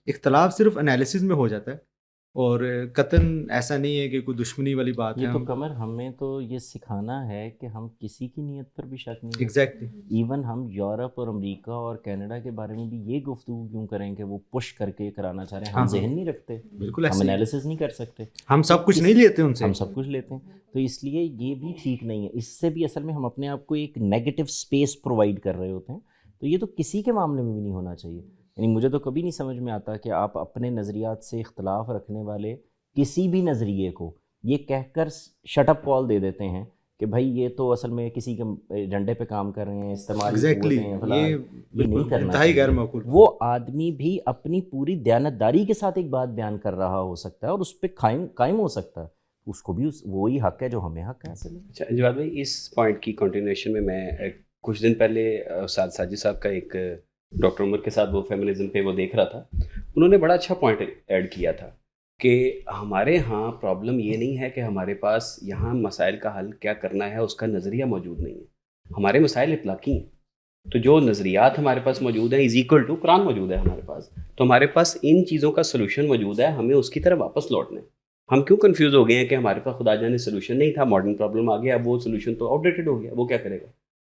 Speaker 3: اختلاف صرف انالیسز میں ہو جاتا ہے اور قطعاً ایسا نہیں ہے کہ کوئی دشمنی والی بات ہے.
Speaker 1: یہ تو قمر ہمیں تو یہ سکھانا ہے کہ ہم کسی کی نیت پر بھی شک نہیں.
Speaker 3: ایگزیکٹلی.
Speaker 1: ایون ہم یورپ اور امریکہ اور کینیڈا کے بارے میں بھی یہ گفتگو کیوں کریں کہ وہ پش کر کے کرانا چاہ رہے ہیں. ہم ذہن نہیں رکھتے،
Speaker 3: بالکل
Speaker 1: ہم انالیسس نہیں کر سکتے،
Speaker 3: ہم سب کچھ نہیں لیتے ان سے،
Speaker 1: ہم سب کچھ لیتے ہیں. تو اس لیے یہ بھی ٹھیک نہیں ہے. اس سے بھی اصل میں ہم اپنے آپ کو ایک نیگیٹو اسپیس پرووائڈ کر رہے ہوتے ہیں. تو یہ تو کسی کے معاملے میں بھی نہیں ہونا چاہیے. یعنی مجھے تو کبھی نہیں سمجھ میں آتا کہ آپ اپنے نظریات سے اختلاف رکھنے والے کسی بھی نظریے کو یہ کہہ کر شٹ اپ کال دے دیتے ہیں کہ بھائی یہ تو اصل میں کسی کے ایجنڈے پہ کام کر رہے ہیں، استعمال یہ نہیں کرنا چاہیے. وہ آدمی بھی اپنی پوری دیانتداری کے ساتھ ایک بات بیان کر رہا ہو سکتا ہے اور اس پہ قائم ہو سکتا ہے، اس کو بھی وہی حق ہے جو ہمیں حق ہے.
Speaker 6: اچھا جواد بھائی، اس پوائنٹ کی کنٹینیوشن میں کچھ دن پہلے استاد ساجد صاحب کا ایک ڈاکٹر عمر کے ساتھ وہ فیمنزم پہ وہ دیکھ رہا تھا. انہوں نے بڑا اچھا پوائنٹ ایڈ کیا تھا کہ ہمارے ہاں پرابلم یہ نہیں ہے کہ ہمارے پاس یہاں مسائل کا حل کیا کرنا ہے اس کا نظریہ موجود نہیں ہے. ہمارے مسائل اطلاقی ہیں. تو جو نظریات ہمارے پاس موجود ہیں از ایکول ٹو قرآن موجود ہے ہمارے پاس. تو ہمارے پاس ان چیزوں کا سلوشن موجود ہے، ہمیں اس کی طرف واپس لوٹنا ہے. ہم کیوں کنفیوز ہو گئے ہیں کہ ہمارے پاس خدا جانے سلوشن نہیں تھا، ماڈرن پرابلم آ گیا، اب وہ سلوشن تو آؤٹ ڈیٹڈ ہو گیا، وہ کیا کرے گا.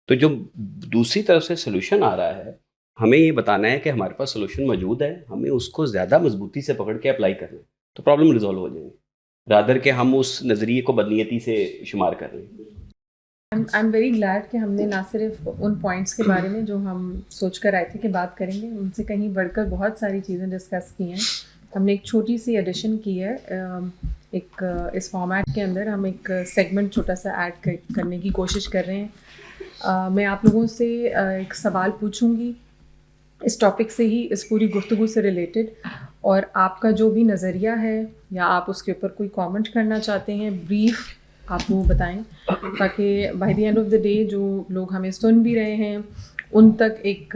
Speaker 6: تو جو دوسری طرف سے سلوشن آ رہا ہے، ہمیں یہ بتانا ہے کہ ہمارے پاس سلوشن موجود ہے، ہمیں اس کو زیادہ مضبوطی سے پکڑ کے اپلائی کرنا ہے تو پرابلم ریزالو ہو جائیں گے، رادر کہ ہم اس نظریے کو بدنیتی سے شمار کر رہے ہیں.
Speaker 2: آئی ایم ویری گلیڈ کہ ہم نے نہ صرف ان پوائنٹس کے بارے میں جو ہم سوچ کر آئے تھے کہ بات کریں گے، ان سے کہیں بڑھ کر بہت ساری چیزیں ڈسکس کی ہیں. ہم نے ایک چھوٹی سی ایڈیشن کی ہے. ایک اس فارمیٹ کے اندر ہم ایک سیگمنٹ چھوٹا سا ایڈ کرنے کی کوشش کر رہے ہیں. میں آپ لوگوں سے ایک سوال پوچھوں گی اس ٹاپک سے ہی, اس پوری گفتگو سے ریلیٹڈ, اور آپ کا جو بھی نظریہ ہے یا آپ اس کے اوپر کوئی کامنٹ کرنا چاہتے ہیں بریف آپ وہ بتائیں, تاکہ by the end of the day جو لوگ ہمیں سن بھی رہے ہیں ان تک ایک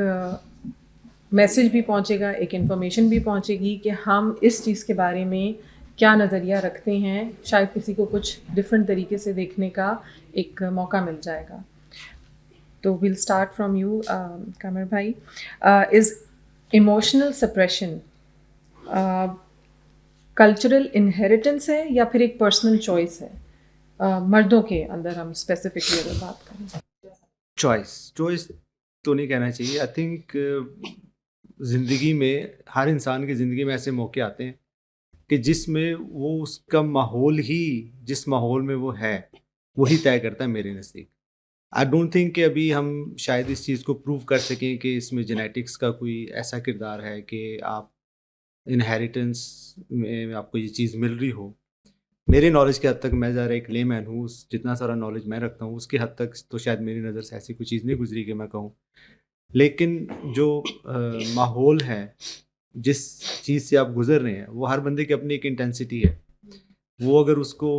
Speaker 2: میسج بھی پہنچے گا, ایک انفارمیشن بھی پہنچے گی کہ ہم اس چیز کے بارے میں کیا نظریہ رکھتے ہیں. شاید کسی کو کچھ ڈفرینٹ طریقے سے دیکھنے کا ایک موقع مل جائے گا. تو we'll start from you Qamar بھائی. Is emotional suppression cultural inheritance ہے یا پھر ایک پرسنل چوائس ہے؟ مردوں کے اندر ہم اسپیسیفکلی اگر بات کریں.
Speaker 3: چوائس تو نہیں کہنا چاہیے. آئی تھنک زندگی میں ہر انسان کی زندگی میں ایسے موقع آتے ہیں کہ جس میں وہ اس کا ماحول ہی جس ماحول میں وہ ہے وہی طے کرتا ہے. میرے نزدیک آئی ڈونٹ تھنک کہ ابھی ہم شاید اس چیز کو پروو کر سکیں کہ اس میں جینیٹکس کا کوئی ایسا کردار ہے کہ آپ انہیریٹنس میں آپ کو یہ چیز مل رہی ہو. میرے نالج کے حد تک, میں ذرا ایک لے مین ہوں, جتنا سارا نالج میں رکھتا ہوں اس کی حد تک تو شاید میری نظر سے ایسی کوئی چیز نہیں گزری کہ میں کہوں. لیکن جو ماحول ہے, جس چیز سے آپ گزر رہے ہیں, وہ ہر بندے کی اپنی ایک انٹینسٹی ہے. وہ اگر اس کو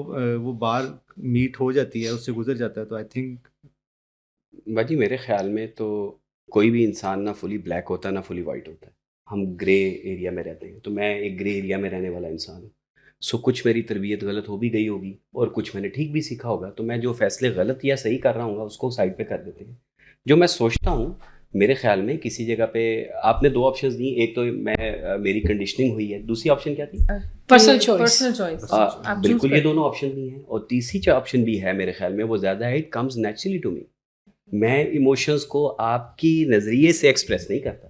Speaker 3: وہ بار میٹ ہو جاتی ہے, اس سے گزر جاتا ہے, تو آئی تھنک
Speaker 6: باجی میرے خیال میں تو کوئی بھی انسان نہ فلی بلیک ہوتا ہے نہ فلی وائٹ ہوتا ہے. ہم گرے ایریا میں رہتے ہیں. تو میں ایک گرے ایریا میں رہنے والا انسان ہوں. سو کچھ میری تربیت غلط ہو بھی گئی ہوگی اور کچھ میں نے ٹھیک بھی سیکھا ہوگا. تو میں جو فیصلے غلط یا صحیح کر رہا ہوں گا اس کو سائڈ پہ کر دیتے ہیں. جو میں سوچتا ہوں میرے خیال میں کسی جگہ پہ آپ نے دو آپشنز دی, ایک تو میں میری کنڈیشننگ ہوئی ہے, دوسری آپشن کیا تھی؟
Speaker 4: Personal choice.
Speaker 2: پرسنل چوائس
Speaker 6: بالکل, یہ دونوں آپشن بھی ہیں. اور تیسری جو آپشن بھی ہے میرے خیال میں وہ زیادہ ہے, it comes naturally to me. میں ایموشنز کو آپ کی نظریے سے ایکسپریس نہیں کرتا,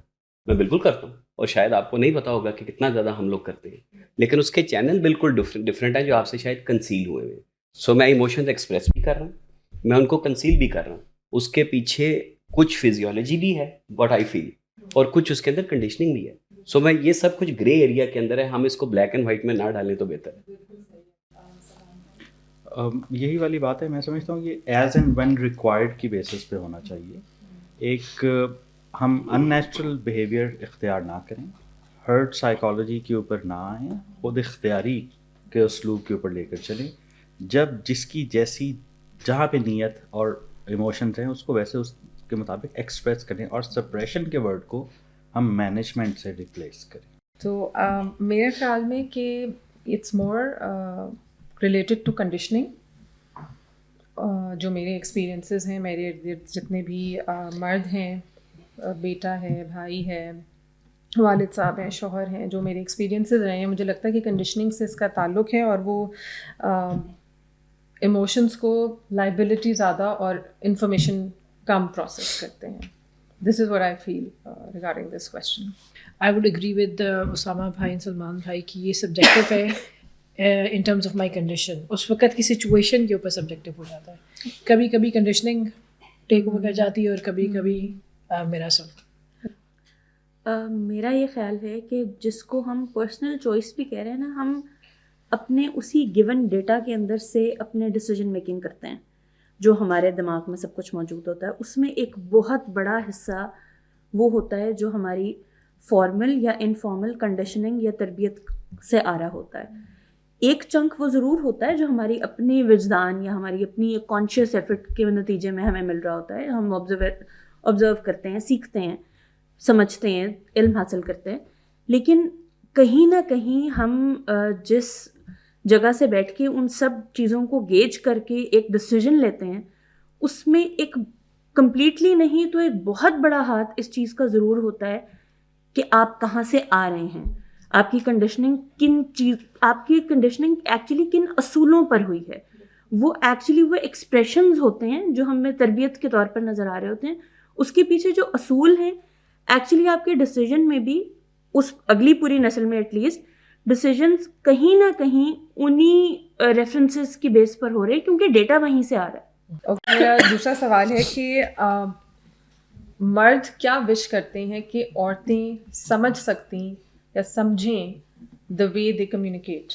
Speaker 6: میں بالکل کرتا ہوں, اور شاید آپ کو نہیں پتا ہوگا کہ کتنا زیادہ ہم لوگ کرتے ہیں, لیکن اس کے چینل بالکل ڈفرینٹ ہیں جو آپ سے شاید کنسیل ہوئے ہوئے. سو میں ایموشنز ایکسپریس بھی کر رہا ہوں, میں ان کو کنسیل بھی کر رہا ہوں. اس کے پیچھے کچھ فزیولوجی بھی ہے, واٹ آئی فیل, اور کچھ اس کے اندر کنڈیشننگ بھی ہے. سو میں یہ سب کچھ گرے ایریا کے اندر ہے, ہم اس کو بلیک اینڈ وائٹ میں نہ ڈالیں تو بہتر ہے.
Speaker 7: یہی والی بات ہے. میں سمجھتا ہوں یہ ایز اینڈ وین ریکوائرڈ کی بیسس پہ ہونا چاہیے. ایک ہم ان نیچرل بیہیویئر اختیار نہ کریں, ہرٹ سائیکالوجی کے اوپر نہ آئیں, خود اختیاری کے اسلوب کے اوپر لے کر چلیں. جب جس کی جیسی جہاں پہ نیت اور ایموشنز ہیں اس کو ویسے اس کے مطابق ایکسپریس کریں, اور سپریشن کے ورڈ کو ہم مینجمنٹ سے ریپلیس کریں. تو
Speaker 2: میرے خیال میں کہ it's more related to conditioning. جو میرے ایکسپیرینسز ہیں, میرے جتنے بھی مرد ہیں, بیٹا ہے, بھائی ہے, والد صاحب ہیں, شوہر ہیں, جو میرے ایکسپیرینسز رہے ہیں, مجھے لگتا ہے کہ کنڈیشننگ سے اس کا تعلق ہے, اور وہ ایموشنس کو لائبلٹی زیادہ اور انفارمیشن کم پروسیس کرتے ہیں. This is what I feel regarding this question.
Speaker 4: I would agree with Osama بھائی اینڈ سلمان بھائی کہ یہ سبجیکٹو ہے in terms of my condition. اس وقت کی سچویشن کے اوپر سبجیکٹو ہو جاتا ہے. کبھی کبھی کنڈیشننگ ٹیک اوور کر جاتی ہے اور کبھی کبھی میرا سب.
Speaker 5: میرا یہ خیال ہے کہ جس کو ہم پرسنل چوائس بھی کہہ رہے ہیں نا, ہم اپنے اسی گیون ڈیٹا کے اندر سے اپنے ڈیسیجن میکنگ کرتے ہیں. جو ہمارے دماغ میں سب کچھ موجود ہوتا ہے اس میں ایک بہت بڑا حصہ وہ ہوتا ہے جو ہماری فارمل یا انفارمل کنڈیشننگ یا تربیت سے آ رہا ہوتا ہے. ایک چنک وہ ضرور ہوتا ہے جو ہماری اپنی وجدان یا ہماری اپنی کانشیس ایفرٹ کے نتیجے میں ہمیں مل رہا ہوتا ہے. ہم آبزرو کرتے ہیں, سیکھتے ہیں, سمجھتے ہیں, علم حاصل کرتے ہیں. لیکن کہیں نہ کہیں ہم جس جگہ سے بیٹھ کے ان سب چیزوں کو گیج کر کے ایک ڈیسیجن لیتے ہیں, اس میں ایک کمپلیٹلی نہیں تو ایک بہت بڑا ہاتھ اس چیز کا ضرور ہوتا ہے کہ آپ کہاں سے آ رہے ہیں, آپ کی کنڈیشننگ ایکچولی کن اصولوں پر ہوئی ہے. وہ ایکچولی وہ ایکسپریشنز ہوتے ہیں جو ہمیں تربیت کے طور پر نظر آ رہے ہوتے ہیں. اس کے پیچھے جو اصول ہیں ایکچولی آپ کے ڈیسیجن میں بھی, اس اگلی پوری نسل میں ایٹ لیسٹ ڈیسیجنز کہیں نہ کہیں انہی ریفرنسز کی بیس پر ہو رہے ہیں کیونکہ ڈیٹا وہیں سے آ رہا ہے.
Speaker 2: میرا دوسرا سوال ہے کہ مرد کیا وش کرتے ہیں کہ عورتیں سمجھ سکتی یا سمجھیں the way they communicate.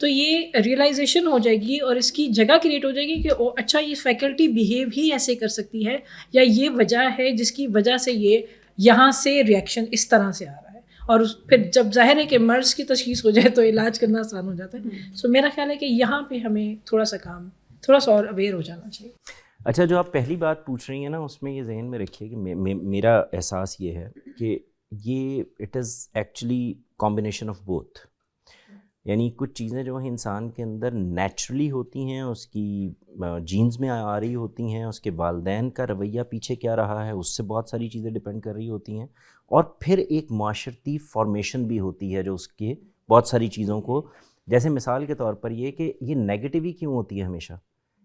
Speaker 4: تو یہ ریئلائزیشن ہو جائے گی اور اس کی جگہ کریٹ ہو جائے گی کہ اچھا یہ فیکلٹی بیہیو ہی ایسے کر سکتی ہے، یا یہ وجہ ہے جس کی وجہ سے یہ یہاں سے ریئیکشن اس طرح سے آ رہا ہے. اور پھر جب ظاہر ہے کہ مرض کی تشخیص ہو جائے تو علاج کرنا آسان ہو جاتا ہے. سو میرا خیال ہے کہ یہاں پہ ہمیں تھوڑا سا اور اویئر ہو جانا چاہیے.
Speaker 1: اچھا، جو آپ پہلی بات پوچھ رہی ہیں نا، اس میں یہ ذہن میں رکھیے کہ میرا احساس یہ ہے کہ یہ it is actually combination of both. یعنی کچھ چیزیں جو ہیں انسان کے اندر نیچرلی ہوتی ہیں، اس کی جینز میں آ رہی ہوتی ہیں، اس کے والدین کا رویہ پیچھے کیا رہا ہے اس سے بہت ساری چیزیں ڈپینڈ کر رہی ہوتی ہیں، اور پھر ایک معاشرتی فارمیشن بھی ہوتی ہے جو اس کے بہت ساری چیزوں کو، جیسے مثال کے طور پر یہ کہ یہ نیگیٹو ہی کیوں ہوتی ہے ہمیشہ.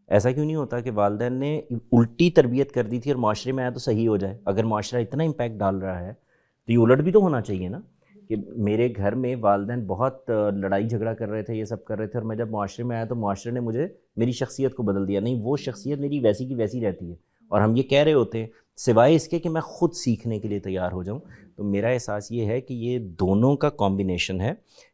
Speaker 1: ایسا کیوں نہیں ہوتا کہ والدین نے الٹی تربیت کر دی تھی اور معاشرے میں آیا تو صحیح ہو جائے؟ اگر معاشرہ اتنا امپیکٹ ڈال رہا ہے تو یہ الٹ بھی تو ہونا چاہیے نا، کہ میرے گھر میں والدین بہت لڑائی جھگڑا کر رہے تھے، یہ سب کر رہے تھے، اور میں جب معاشرے میں آیا تو معاشرے نے مجھے میری شخصیت کو بدل دیا. نہیں، وہ شخصیت میری ویسی کی ویسی رہتی ہے، اور ہم یہ کہہ رہے ہوتے ہیں سوائے اس کے کہ میں خود سیکھنے کے لیے تیار ہو جاؤں. تو میرا احساس یہ ہے کہ یہ دونوں کا کمبینیشن ہے.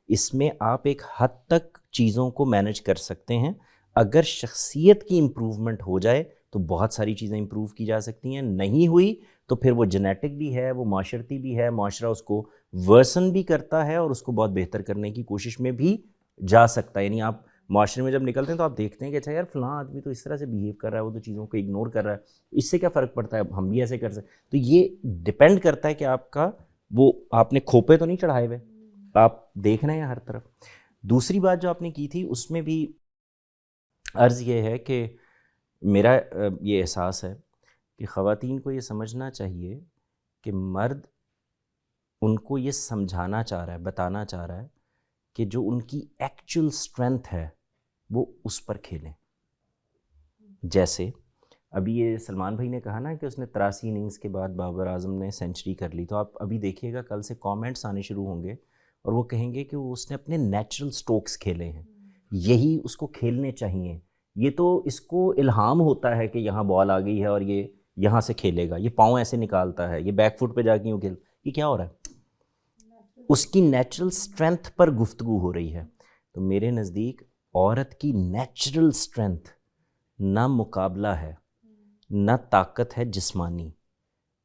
Speaker 1: اس میں آپ ایک حد تک چیزوں کو مینیج کر سکتے ہیں. اگر شخصیت کی امپروومنٹ ہو جائے تو بہت ساری چیزیں امپروو کی جا سکتی ہیں. نہیں ہوئی تو پھر وہ جینیٹک بھی ہے، وہ معاشرتی بھی ہے، معاشرہ اس کو ورسن بھی کرتا ہے اور اس کو بہت بہتر کرنے کی کوشش میں بھی جا سکتا ہے. یعنی آپ معاشرے میں جب نکلتے ہیں تو آپ دیکھتے ہیں کہ اچھا یار فلاں آدمی تو اس طرح سے بیہیو کر رہا ہے، وہ تو چیزوں کو اگنور کر رہا ہے، اس سے کیا فرق پڑتا ہے، ہم بھی ایسے کر سکتے. تو یہ ڈپینڈ کرتا ہے کہ آپ کا وہ آپ نے کھوپے تو نہیں چڑھائے ہوئے، آپ دیکھ رہے ہیں ہر طرف. دوسری بات جو آپ نے کی تھی اس میں بھی عرض یہ ہے کہ میرا یہ احساس ہے کہ خواتین کو یہ سمجھنا چاہیے کہ مرد ان کو یہ سمجھانا چاہ رہا ہے، بتانا چاہ رہا ہے کہ جو ان کی ایکچوئل اسٹرینتھ ہے وہ اس پر کھیلیں. جیسے ابھی یہ سلمان بھائی نے کہا نا کہ اس نے 83 اننگز کے بعد بابر اعظم نے سینچری کر لی، تو آپ ابھی دیکھیے گا کل سے کامنٹس آنے شروع ہوں گے اور وہ کہیں گے کہ اس نے اپنے نیچرل سٹروکس کھیلے ہیں، یہی اس کو کھیلنے چاہیے. یہ تو اس کو الہام ہوتا ہے کہ یہاں بال آ گئی ہے اور یہ یہاں سے کھیلے گا، یہ پاؤں ایسے نکالتا ہے، یہ بیک فٹ پہ جا کے یوں کھیل، یہ کیا ہو رہا ہے؟ اس کی نیچرل اسٹرینتھ پر گفتگو ہو رہی ہے. تو میرے نزدیک عورت کی نیچرل اسٹرینتھ نہ مقابلہ ہے، نہ طاقت ہے جسمانی،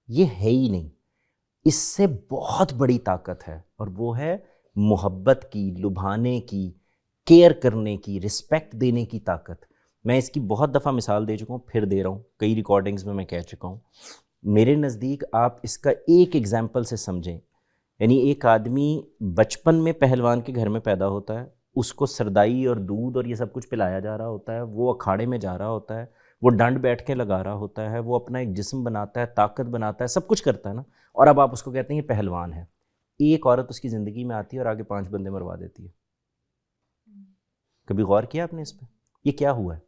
Speaker 1: یہ ہے ہی نہیں. اس سے بہت بڑی طاقت ہے، اور وہ ہے محبت کی، لبھانے کی، کیئر کرنے کی، رسپیکٹ دینے کی طاقت. میں اس کی بہت دفعہ مثال دے چکا ہوں، پھر دے رہا ہوں، کئی ریکارڈنگز میں کہہ چکا ہوں. میرے نزدیک آپ اس کا ایک ایگزامپل سے سمجھیں. یعنی ایک آدمی بچپن میں پہلوان کے گھر میں پیدا ہوتا ہے، اس کو سردائی اور دودھ اور یہ سب کچھ پلایا جا رہا ہوتا ہے، وہ اکھاڑے میں جا رہا ہوتا ہے، وہ ڈنڈ بیٹھ کے لگا رہا ہوتا ہے، وہ اپنا ایک جسم بناتا ہے، طاقت بناتا ہے، سب کچھ کرتا ہے نا. اور اب آپ اس کو کہتے ہیں یہ پہلوان ہے. ایک عورت اس کی زندگی میں آتی ہے اور آگے 5 بندے مروا دیتی ہے. کبھی غور کیا آپ نے اس پہ؟ یہ کیا ہوا ہے؟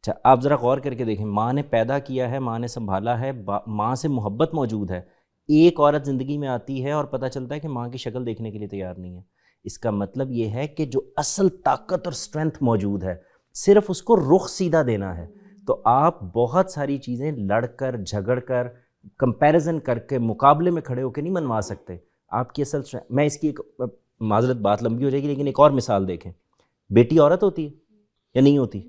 Speaker 1: اچھا آپ ذرا غور کر کے دیکھیں، ماں نے پیدا کیا ہے، ماں نے سنبھالا ہے، ماں سے محبت موجود ہے. ایک عورت زندگی میں آتی ہے اور پتہ چلتا ہے کہ ماں کی شکل دیکھنے کے لیے تیار نہیں ہے. اس کا مطلب یہ ہے کہ جو اصل طاقت اور اسٹرینتھ موجود ہے صرف اس کو رخ سیدھا دینا ہے. تو آپ بہت ساری چیزیں لڑ کر، جھگڑ کر، کمپیریزن کر کے، مقابلے میں کھڑے ہو کے نہیں منوا سکتے. آپ کی اصل میں اس کی ایک معذرت بات لمبی ہو جائے گی لیکن ایک اور مثال دیکھیں. بیٹی عورت ہوتی ہے یا نہیں ہوتی؟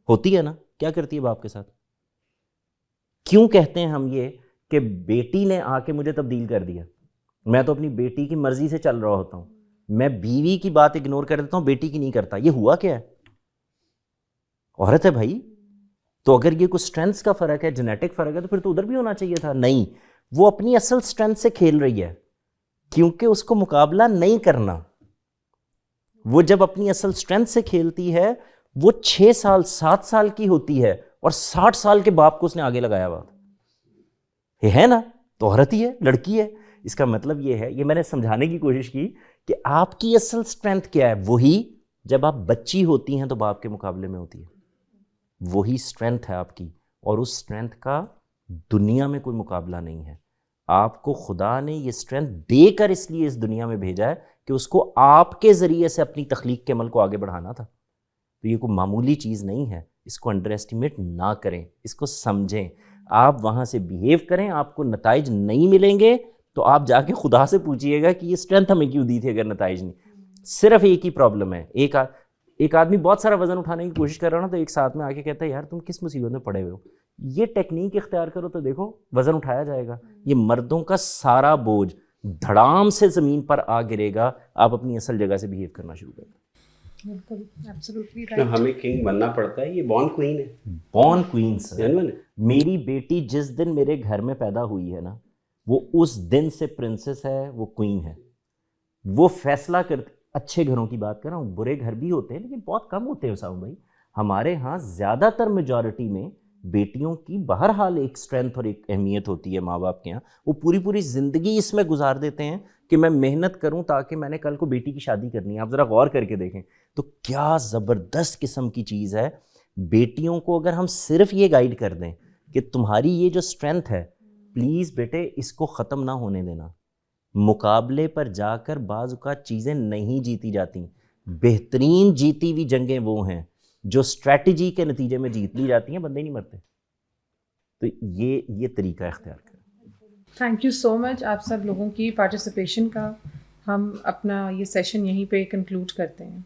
Speaker 1: ہوتی ہے نا. کیا کرتی ہے باپ کے ساتھ؟ کیوں کہتے ہیں ہم یہ کہ بیٹی نے آ کے مجھے تبدیل کر دیا، میں تو اپنی بیٹی کی مرضی سے چل رہا ہوتا ہوں، میں بیوی کی بات اگنور کر دیتا ہوں، بیٹی کی نہیں کرتا. یہ ہوا کیا ہے؟ عورت ہے بھائی. تو اگر یہ کوئی اسٹرینتھس کا فرق ہے، جینیٹک فرق ہے، تو پھر تو ادھر بھی ہونا چاہیے تھا. نہیں، وہ اپنی اصل اسٹرینتھ سے کھیل رہی ہے کیونکہ اس کو مقابلہ نہیں کرنا. وہ جب اپنی اصل اسٹرینتھ سے کھیلتی ہے وہ 6 سال 7 سال کی ہوتی ہے اور 60 سال کے باپ کو اس نے آگے لگایا ہوا ہے نا. تو عورت ہی ہے، لڑکی ہے. اس کا مطلب یہ ہے، یہ میں نے سمجھانے کی کوشش کی کہ آپ کی اصل اسٹرینتھ کیا ہے. وہی جب آپ بچی ہوتی ہیں تو باپ کے مقابلے میں ہوتی ہے، وہی اسٹرینتھ ہے آپ کی، اور اس اسٹرینتھ کا دنیا میں کوئی مقابلہ نہیں ہے. آپ کو خدا نے یہ اسٹرینتھ دے کر اس لیے اس دنیا میں بھیجا ہے کہ اس کو آپ کے ذریعے سے اپنی تخلیق کے عمل کو آگے بڑھانا تھا. تو یہ کوئی معمولی چیز نہیں ہے. اس کو انڈر ایسٹیمیٹ نہ کریں، اس کو سمجھیں. آپ وہاں سے بیہیو کریں، آپ کو نتائج نہیں ملیں گے تو آپ جا کے خدا سے پوچھئے گا کہ یہ اسٹرینتھ ہمیں کیوں دی تھی اگر نتائج نہیں. صرف ایک ہی پرابلم ہے. ایک آدمی بہت سارا وزن اٹھانے کی کوشش کر رہا ہے نا، تو ایک ساتھ میں آ کے کہتا ہے یار تم کس مصیبت میں پڑے ہوئے ہو، یہ ٹیکنیک اختیار کرو تو دیکھو وزن اٹھایا جائے گا. یہ مردوں کا سارا بوجھ دھڑام سے زمین پر آ گرے گا، آپ اپنی اصل جگہ سے بہیو کرنا شروع کر دیں.
Speaker 2: بالکل ایبسلیوٹلی
Speaker 6: تو
Speaker 2: رائٹ.
Speaker 6: ہمیں کنگ بننا پڑتا ہے، یہ بورن کوئین ہے.
Speaker 1: بورن کوئین سر.
Speaker 6: جنون ہے.
Speaker 1: میری بیٹی جس دن میرے گھر میں پیدا ہوئی ہے نا، وہ اس دن سے پرنسس ہے، وہ کوئین ہے. وہ فیصلہ کرتے، اچھے گھروں کی بات کر رہا ہوں، برے گھر بھی ہوتے ہیں لیکن بہت کم ہوتے ہیں اسامہ بھائی. ہمارے ہاں زیادہ تر میجورٹی میں بیٹیوں کی بہرحال ایک اسٹرینتھ اور ایک اہمیت ہوتی ہے ماں باپ کے یہاں. وہ پوری زندگی اس میں گزار دیتے ہیں کہ میں محنت کروں تاکہ میں نے کل کو بیٹی کی شادی کرنی ہے. آپ ذرا غور کر کے دیکھیں تو کیا زبردست قسم کی چیز ہے. بیٹیوں کو اگر ہم صرف یہ گائیڈ کر دیں کہ تمہاری یہ جو اسٹرینتھ ہے پلیز بیٹے اس کو ختم نہ ہونے دینا. مقابلے پر جا کر بعض اوقات چیزیں نہیں جیتی جاتی. بہترین جیتی ہوئی جنگیں وہ ہیں جو اسٹریٹجی کے نتیجے میں جیت لی جاتی ہیں، بندے نہیں مرتے. تو یہ طریقہ اختیار کریں.
Speaker 2: تھینک یو سو مچ آپ سب لوگوں کی پارٹیسپیشن کا. ہم اپنا یہ سیشن یہیں پہ کنکلوڈ کرتے ہیں.